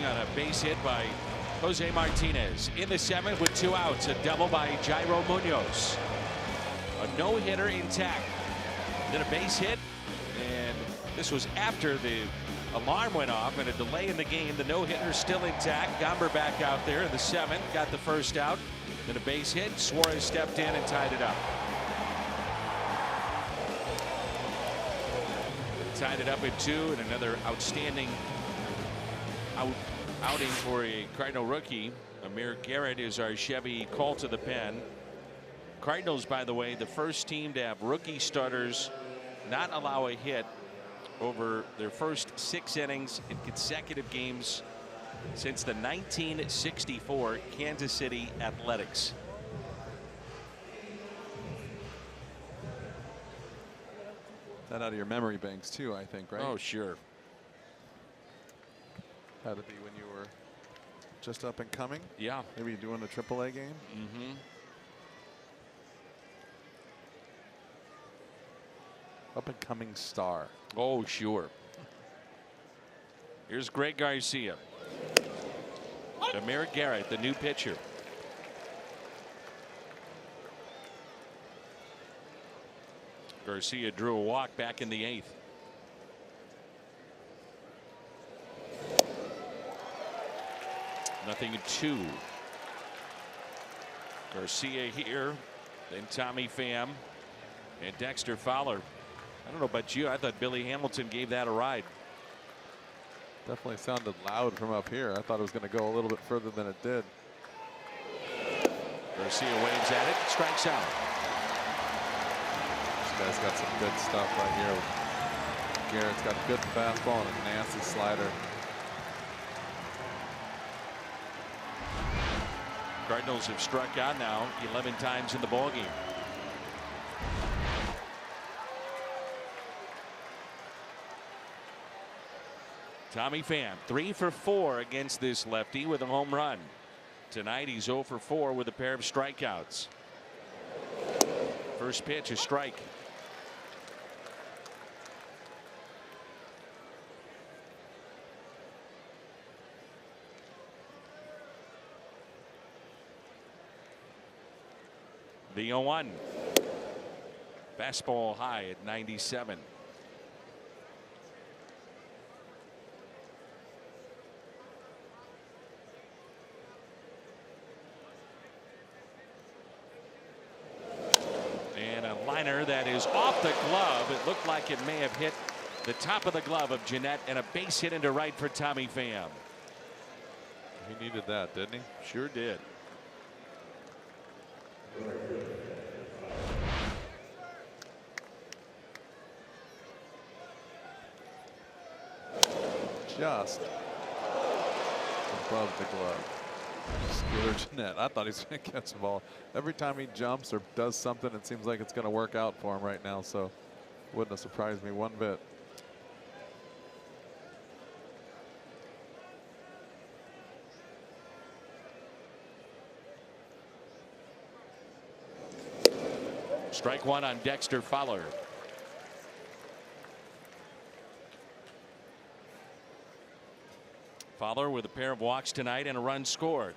On a base hit by Jose Martinez in the 7th with 2 outs. A double by Jairo Munoz. A no-hitter intact. Then a base hit, and this was after the alarm went off and a delay in the game. The no-hitter still intact. Gomber back out there in the 7th, got the first out. Then a base hit. Suarez stepped in and tied it up. Tied it up at 2, and another outstanding outing for a Cardinal rookie. Amir Garrett is our Chevy call to the pen. Cardinals, by the way, the first team to have rookie starters not allow a hit over their first 6 innings in consecutive games since the 1964 Kansas City Athletics.
That out of your memory banks too, I think, right?
Oh, sure.
Had to be when you were just up and coming.
Yeah.
Maybe doing a AAA game.
Mm-hmm.
Up and coming star.
Oh, sure. Here's Greg Garcia. Amir Garrett, the new pitcher. Garcia drew a walk back in the 8th. Nothing in 2. Garcia here, then Tommy Pham and Dexter Fowler. I don't know about you, I thought Billy Hamilton gave that a ride.
Definitely sounded loud from up here. I thought it was going to go a little bit further than it did.
Garcia waves at it, strikes out.
This guy's got some good stuff right here. Garrett's got a good fastball and a nasty slider.
Cardinals have struck out now 11 times in the ballgame. Tommy Pham 3 for 4 against this lefty with a home run. Tonight he's 0 for 4 with a pair of strikeouts. First pitch, a strike. The 0-1. Fastball high at 97. And a liner that is off the glove. It looked like it may have hit the top of the glove of Jeanette, and a base hit into right for Tommy Pham.
He needed that, didn't he?
Sure did.
Just above the glove. Skeeter Jeanette. I thought he was going to catch the ball. Every time he jumps or does something, it seems like it's going to work out for him right now. So wouldn't have surprised me one bit.
Strike one on Dexter Fowler. Fowler with a pair of walks tonight and a run scored.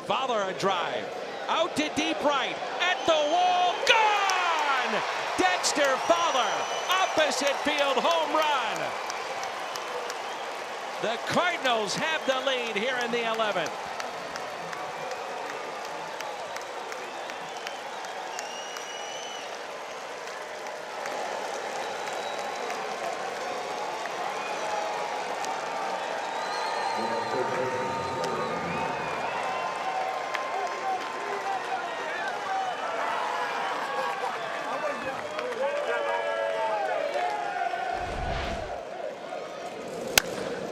Fowler a drive out to deep right at the wall, gone. Dexter Fowler, opposite field home run. The Cardinals have the lead here in the 11th.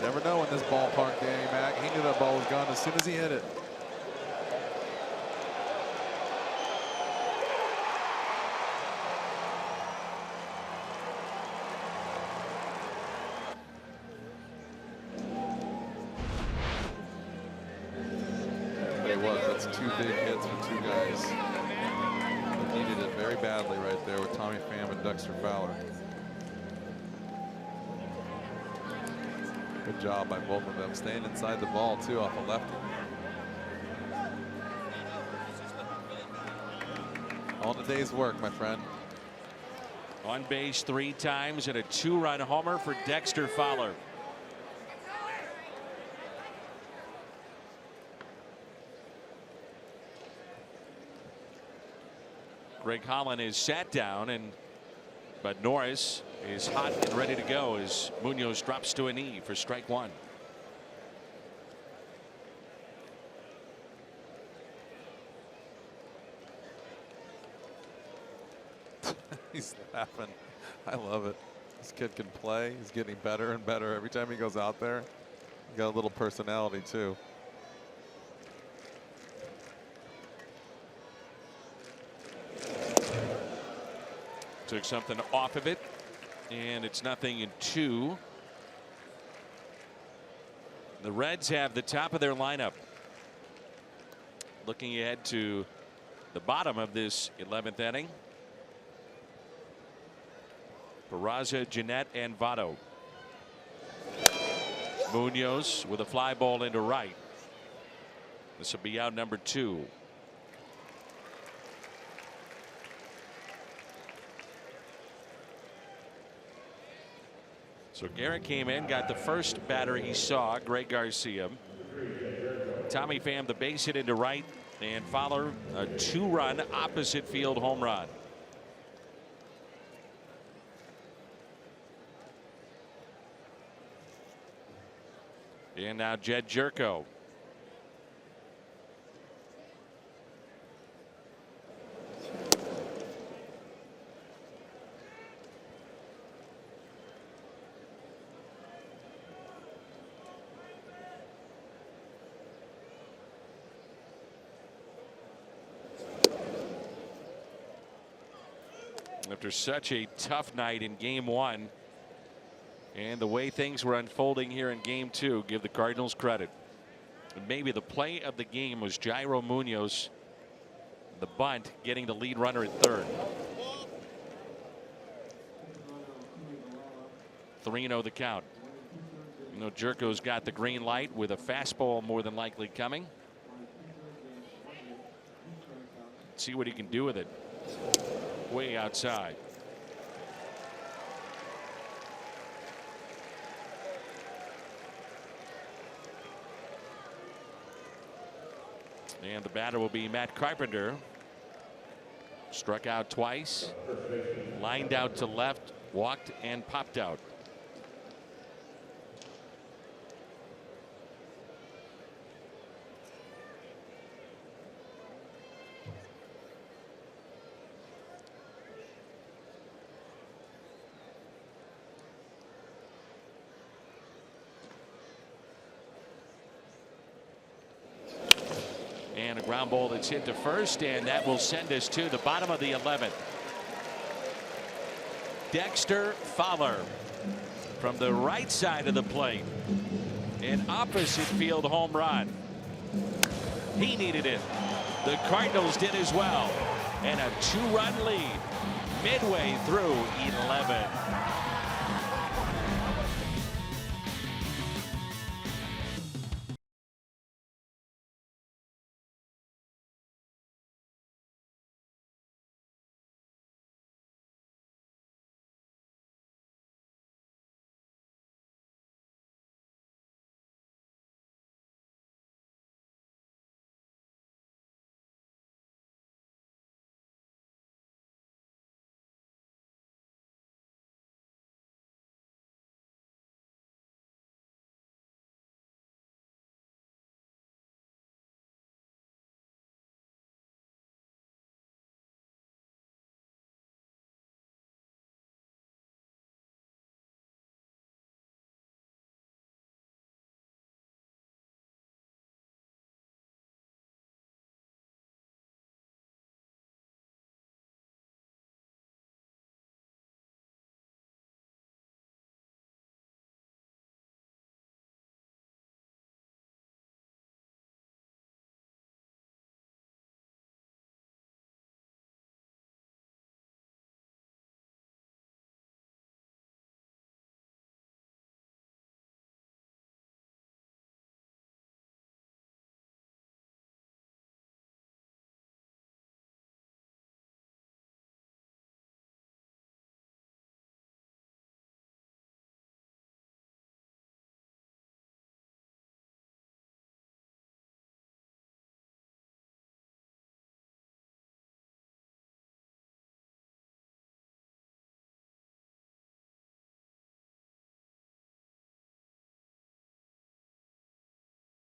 Never know in this ballpark, Danny Mac. He knew that ball was gone as soon as he hit it. There it was. That's two big hits for two guys. He needed it very badly right there with Tommy Pham and Dexter Fowler. Good job by both of them, staying inside the ball too off a lefty. On the day's work, my friend.
On base 3 times and a 2-run homer for Dexter Fowler. Greg Holland is sat down, but Norris is hot and ready to go as Munoz drops to a knee for strike one.
He's laughing. I love it. This kid can play. He's getting better and better every time he goes out there. He's got a little personality too.
Took something off of it, and it's 0-2. The Reds have the top of their lineup. Looking ahead to the bottom of this 11th inning. Peraza, Jeanette, and Votto. Munoz with a fly ball into right. This will be out number 2. So Garrett came in, got the first batter he saw, Greg Garcia. Tommy Pham the base hit into right, and Fowler a 2-run opposite field home run. And now Jed Jerko. After such a tough night in game 1 and the way things were unfolding here in game 2, give the Cardinals credit. And maybe the play of the game was Jairo Munoz, the bunt, getting the lead runner at third. 3-0 the count. You know, Jerko's got the green light with a fastball more than likely coming. See what he can do with it. Way outside. And the batter will be Matt Carpenter. Struck out twice, lined out to left, walked and popped out. And a ground ball that's hit to first, and that will send us to the bottom of the 11th. Dexter Fowler from the right side of the plate. An opposite field home run. He needed it. The Cardinals did as well. And a 2-run lead midway through 11.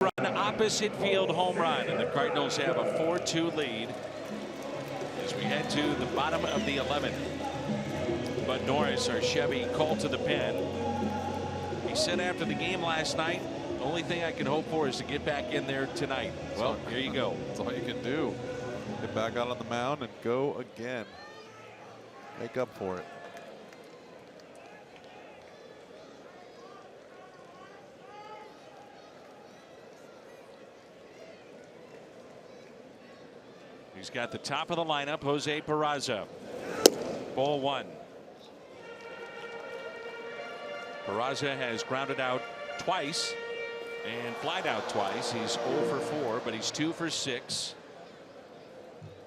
Run opposite field home run, and the Cardinals have a 4-2 lead as we head to the bottom of the 11th. But Norris, our Chevy, called to the pen. He said after the game last night, the only thing I can hope for is to get back in there tonight. Well, here you go.
That's all you can do. Get back out on the mound and go again. Make up for it.
He's got the top of the lineup, Jose Peraza. Ball 1. Peraza has grounded out twice and flied out twice. He's 0 for 4, but he's 2 for 6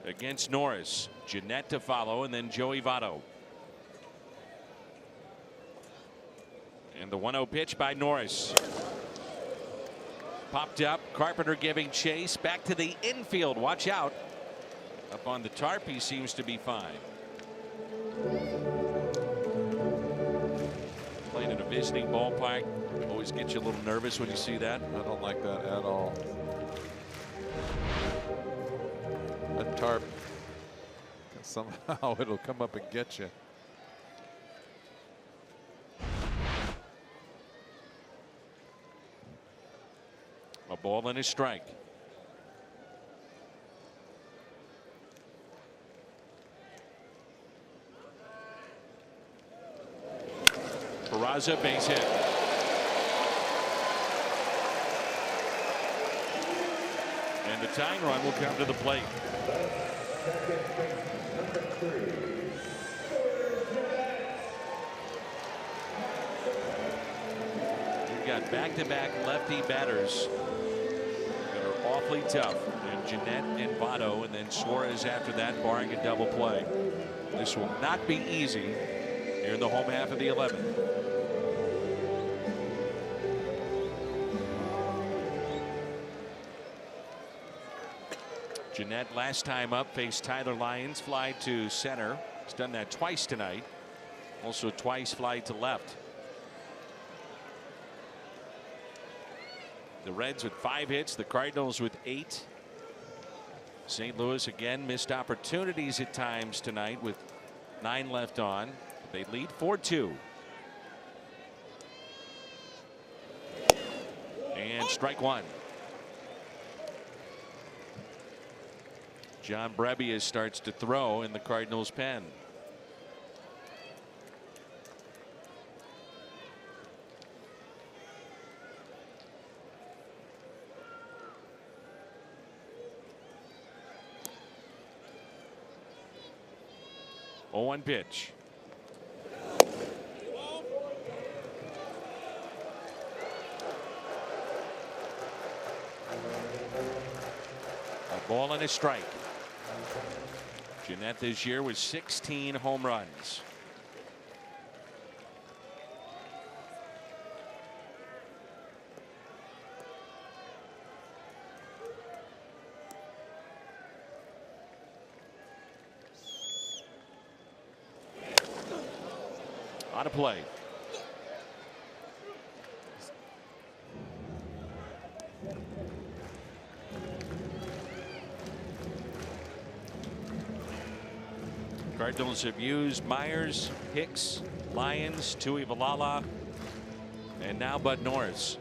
against Norris. Jeanette to follow, and then Joey Votto. And the 1-0 pitch by Norris. Popped up. Carpenter giving chase back to the infield. Watch out. Up on the tarp, he seems to be fine. Playing in a visiting ballpark always gets you a little nervous when you see that.
I don't like that at all. A tarp, somehow it'll come up and get you.
A ball and a strike. Peraza, base hit. And the tying run will come to the plate. They've got back-to-back lefty batters that are awfully tough. And Jeanette and Votto, and then Suarez after that, barring a double play. This will not be easy here in the home half of the 11th. Jeanette last time up faced Tyler Lyons, fly to center. He's done that twice tonight. Also twice fly to left. The Reds with 5 hits, the Cardinals with 8. St. Louis again missed opportunities at times tonight with 9 left on. They lead 4-2. And strike one. John Brebbia starts to throw in the Cardinals' pen. Oh, 1 pitch. A ball and a strike. Jeanette this year with 16 home runs. On a play. Cardinals have used Myers, Hicks, Lyons, Tuivailala, and now Bud Norris.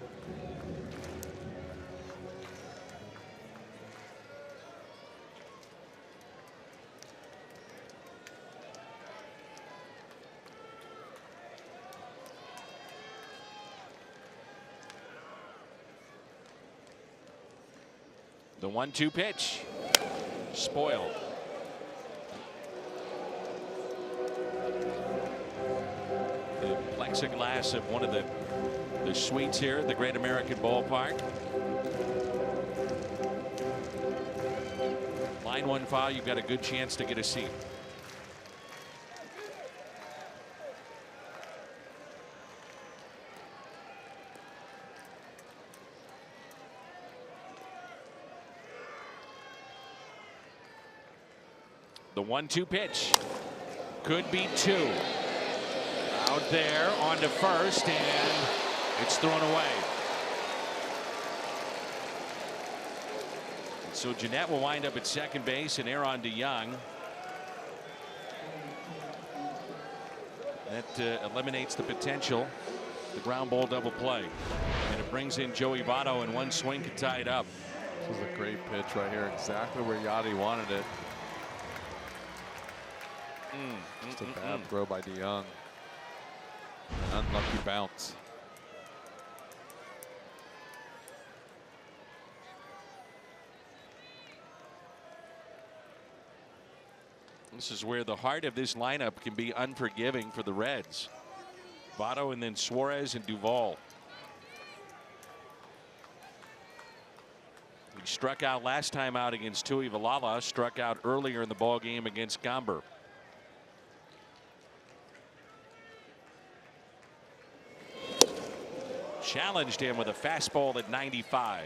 The 1-2 pitch. Spoiled. The plexiglass of one of the suites here at the Great American Ballpark. Line one foul, you've got a good chance to get a seat. The 1-2 pitch could be 2. Out there onto first, and it's thrown away. So Jeanette will wind up at second base, and Aaron DeYoung. That eliminates the potential, the ground ball double play, and it brings in Joey Votto, and one swing can tie it up.
This was a great pitch right here, exactly where Yachty wanted it. Just a bad throw by DeYoung. An unlucky bounce.
This is where the heart of this lineup can be unforgiving for the Reds. Votto and then Suarez and Duvall. He struck out last time out against Tuivailala, struck out earlier in the ball game against Gomber. Challenged him with a fastball at 95.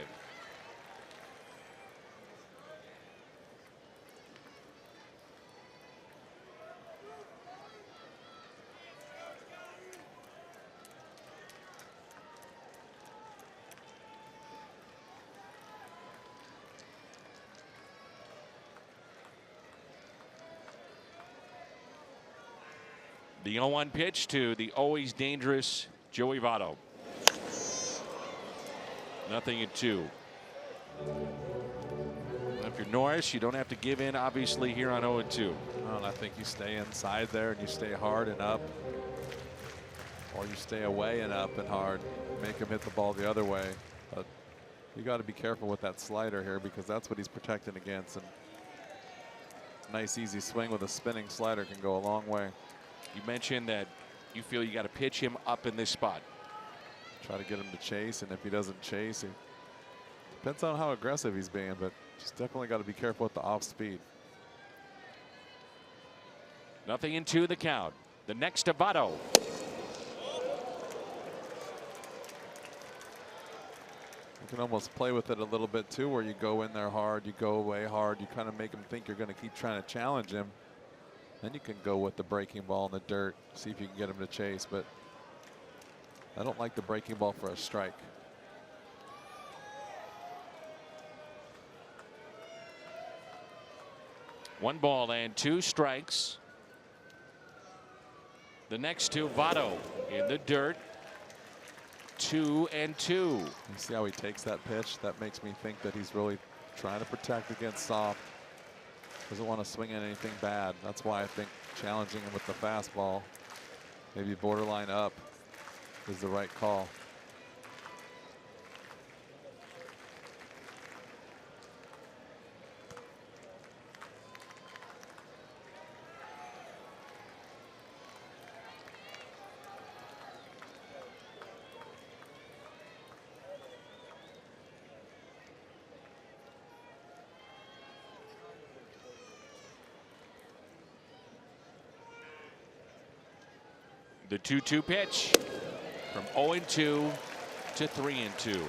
The 0-1 pitch to the always dangerous Joey Votto. 0-2. If you're Norris, you don't have to give in, obviously, here on 0-2.
Well, I think you stay inside there and you stay hard and up, or you stay away and up and hard, make him hit the ball the other way. But you got to be careful with that slider here, because that's what he's protecting against. And nice easy swing with a spinning slider can go a long way.
You mentioned that you feel you got to pitch him up in this spot.
Try to get him to chase, and if he doesn't chase, it depends on how aggressive he's being, but just definitely got to be careful with the off speed.
0-2 the count. The next to Votto.
You can almost play with it a little bit too, where you go in there hard, you go away hard, you kind of make him think you're going to keep trying to challenge him. Then you can go with the breaking ball in the dirt, see if you can get him to chase, but I don't like the breaking ball for a strike.
One ball and 2 strikes. The next to Votto in the dirt. 2-2.
You see how he takes that pitch? That makes me think that he's really trying to protect against soft. Doesn't want to swing at anything bad. That's why I think challenging him with the fastball, maybe borderline up, is the right call.
The 2-2 pitch from 0-2 to 3-2.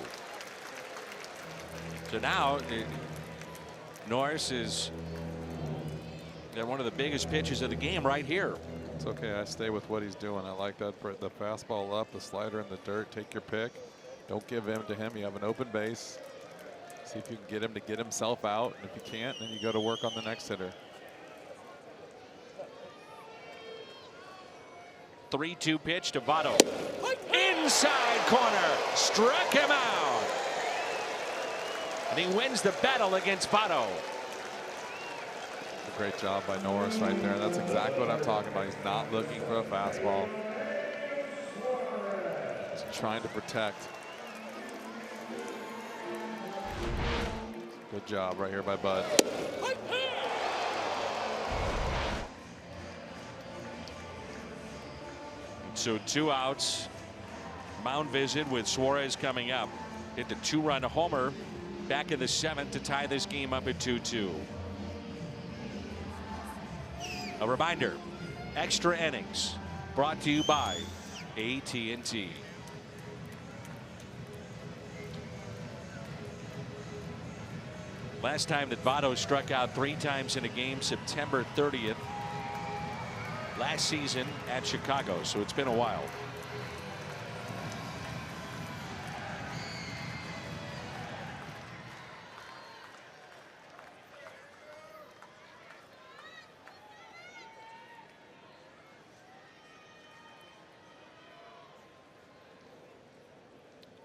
So now Norris is one of the biggest pitches of the game right here.
It's okay. I stay with what he's doing. I like that. The fastball up, the slider in the dirt. Take your pick. Don't give in to him. You have an open base. See if you can get him to get himself out. And if you can't, then you go to work on the next hitter.
3-2 pitch to Votto. Inside corner. Struck him out. And he wins the battle against Votto.
A great job by Norris right there. That's exactly what I'm talking about. He's not looking for a fastball. He's trying to protect. Good job right here by Bud.
So 2 outs. Mound visit with Suarez coming up. Hit the 2-run homer back in the 7th to tie this game up at 2-2. A reminder, extra innings brought to you by AT&T. Last time that Votto struck out 3 times in a game, September 30th. Last season at Chicago, so it's been a while.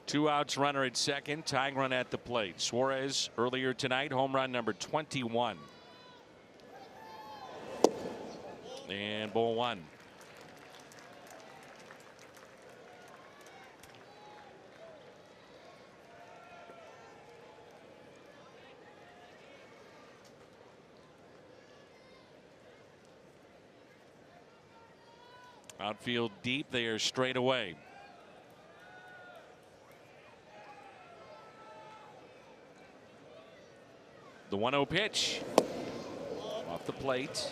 Two outs, runner at second, tying run at the plate. Suarez earlier tonight, home run number 21. And ball 1. Outfield deep, they are straight away. The 1-0 pitch off the plate.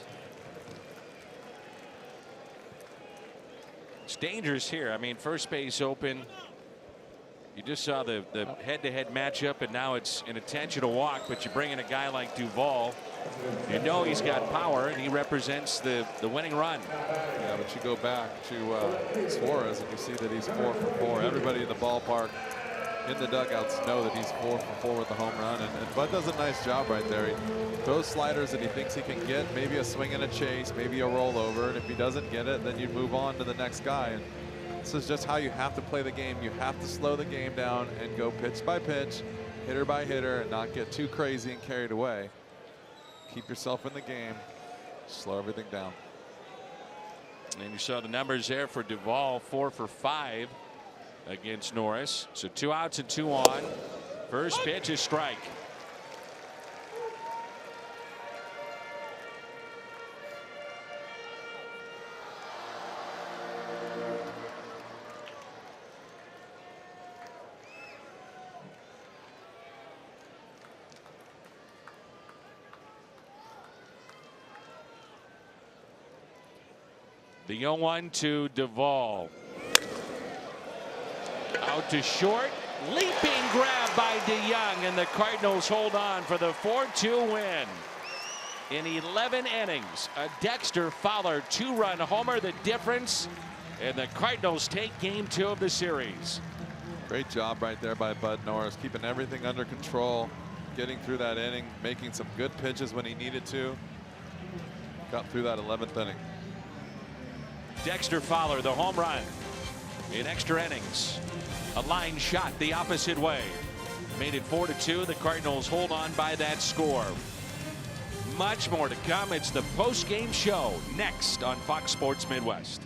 It's dangerous here. I mean, first base open. You just saw the head-to-head matchup, and now it's an intentional walk. But you bring in a guy like Duvall, you know he's got power, and he represents the winning run.
Yeah, but you go back to Suarez, and you see that he's 4 for 4. Everybody in the ballpark, in the dugouts, know that he's 4 for 4 with the home run, and Bud does a nice job right there. He throws sliders that he thinks he can get, maybe a swing and a chase, maybe a rollover, and if he doesn't get it, then you move on to the next guy. And this is just how you have to play the game. You have to slow the game down and go pitch by pitch, hitter by hitter, and not get too crazy and carried away. Keep yourself in the game, slow everything down.
And you saw the numbers there for Duvall, 4 for 5 against Norris. So 2 outs and 2 on. First pitch is strike. The 0-1 to Duvall. Out to short. Leaping grab by DeYoung, and the Cardinals hold on for the 4-2 win. In 11 innings, a Dexter Fowler 2-run homer, the difference, and the Cardinals take game 2 of the series.
Great job right there by Bud Norris, keeping everything under control, getting through that inning, making some good pitches when he needed to. Got through that 11th inning.
Dexter Fowler, the home run in extra innings. A line shot the opposite way. Made it 4-2. The Cardinals hold on by that score. Much more to come. It's the post-game show next on Fox Sports Midwest.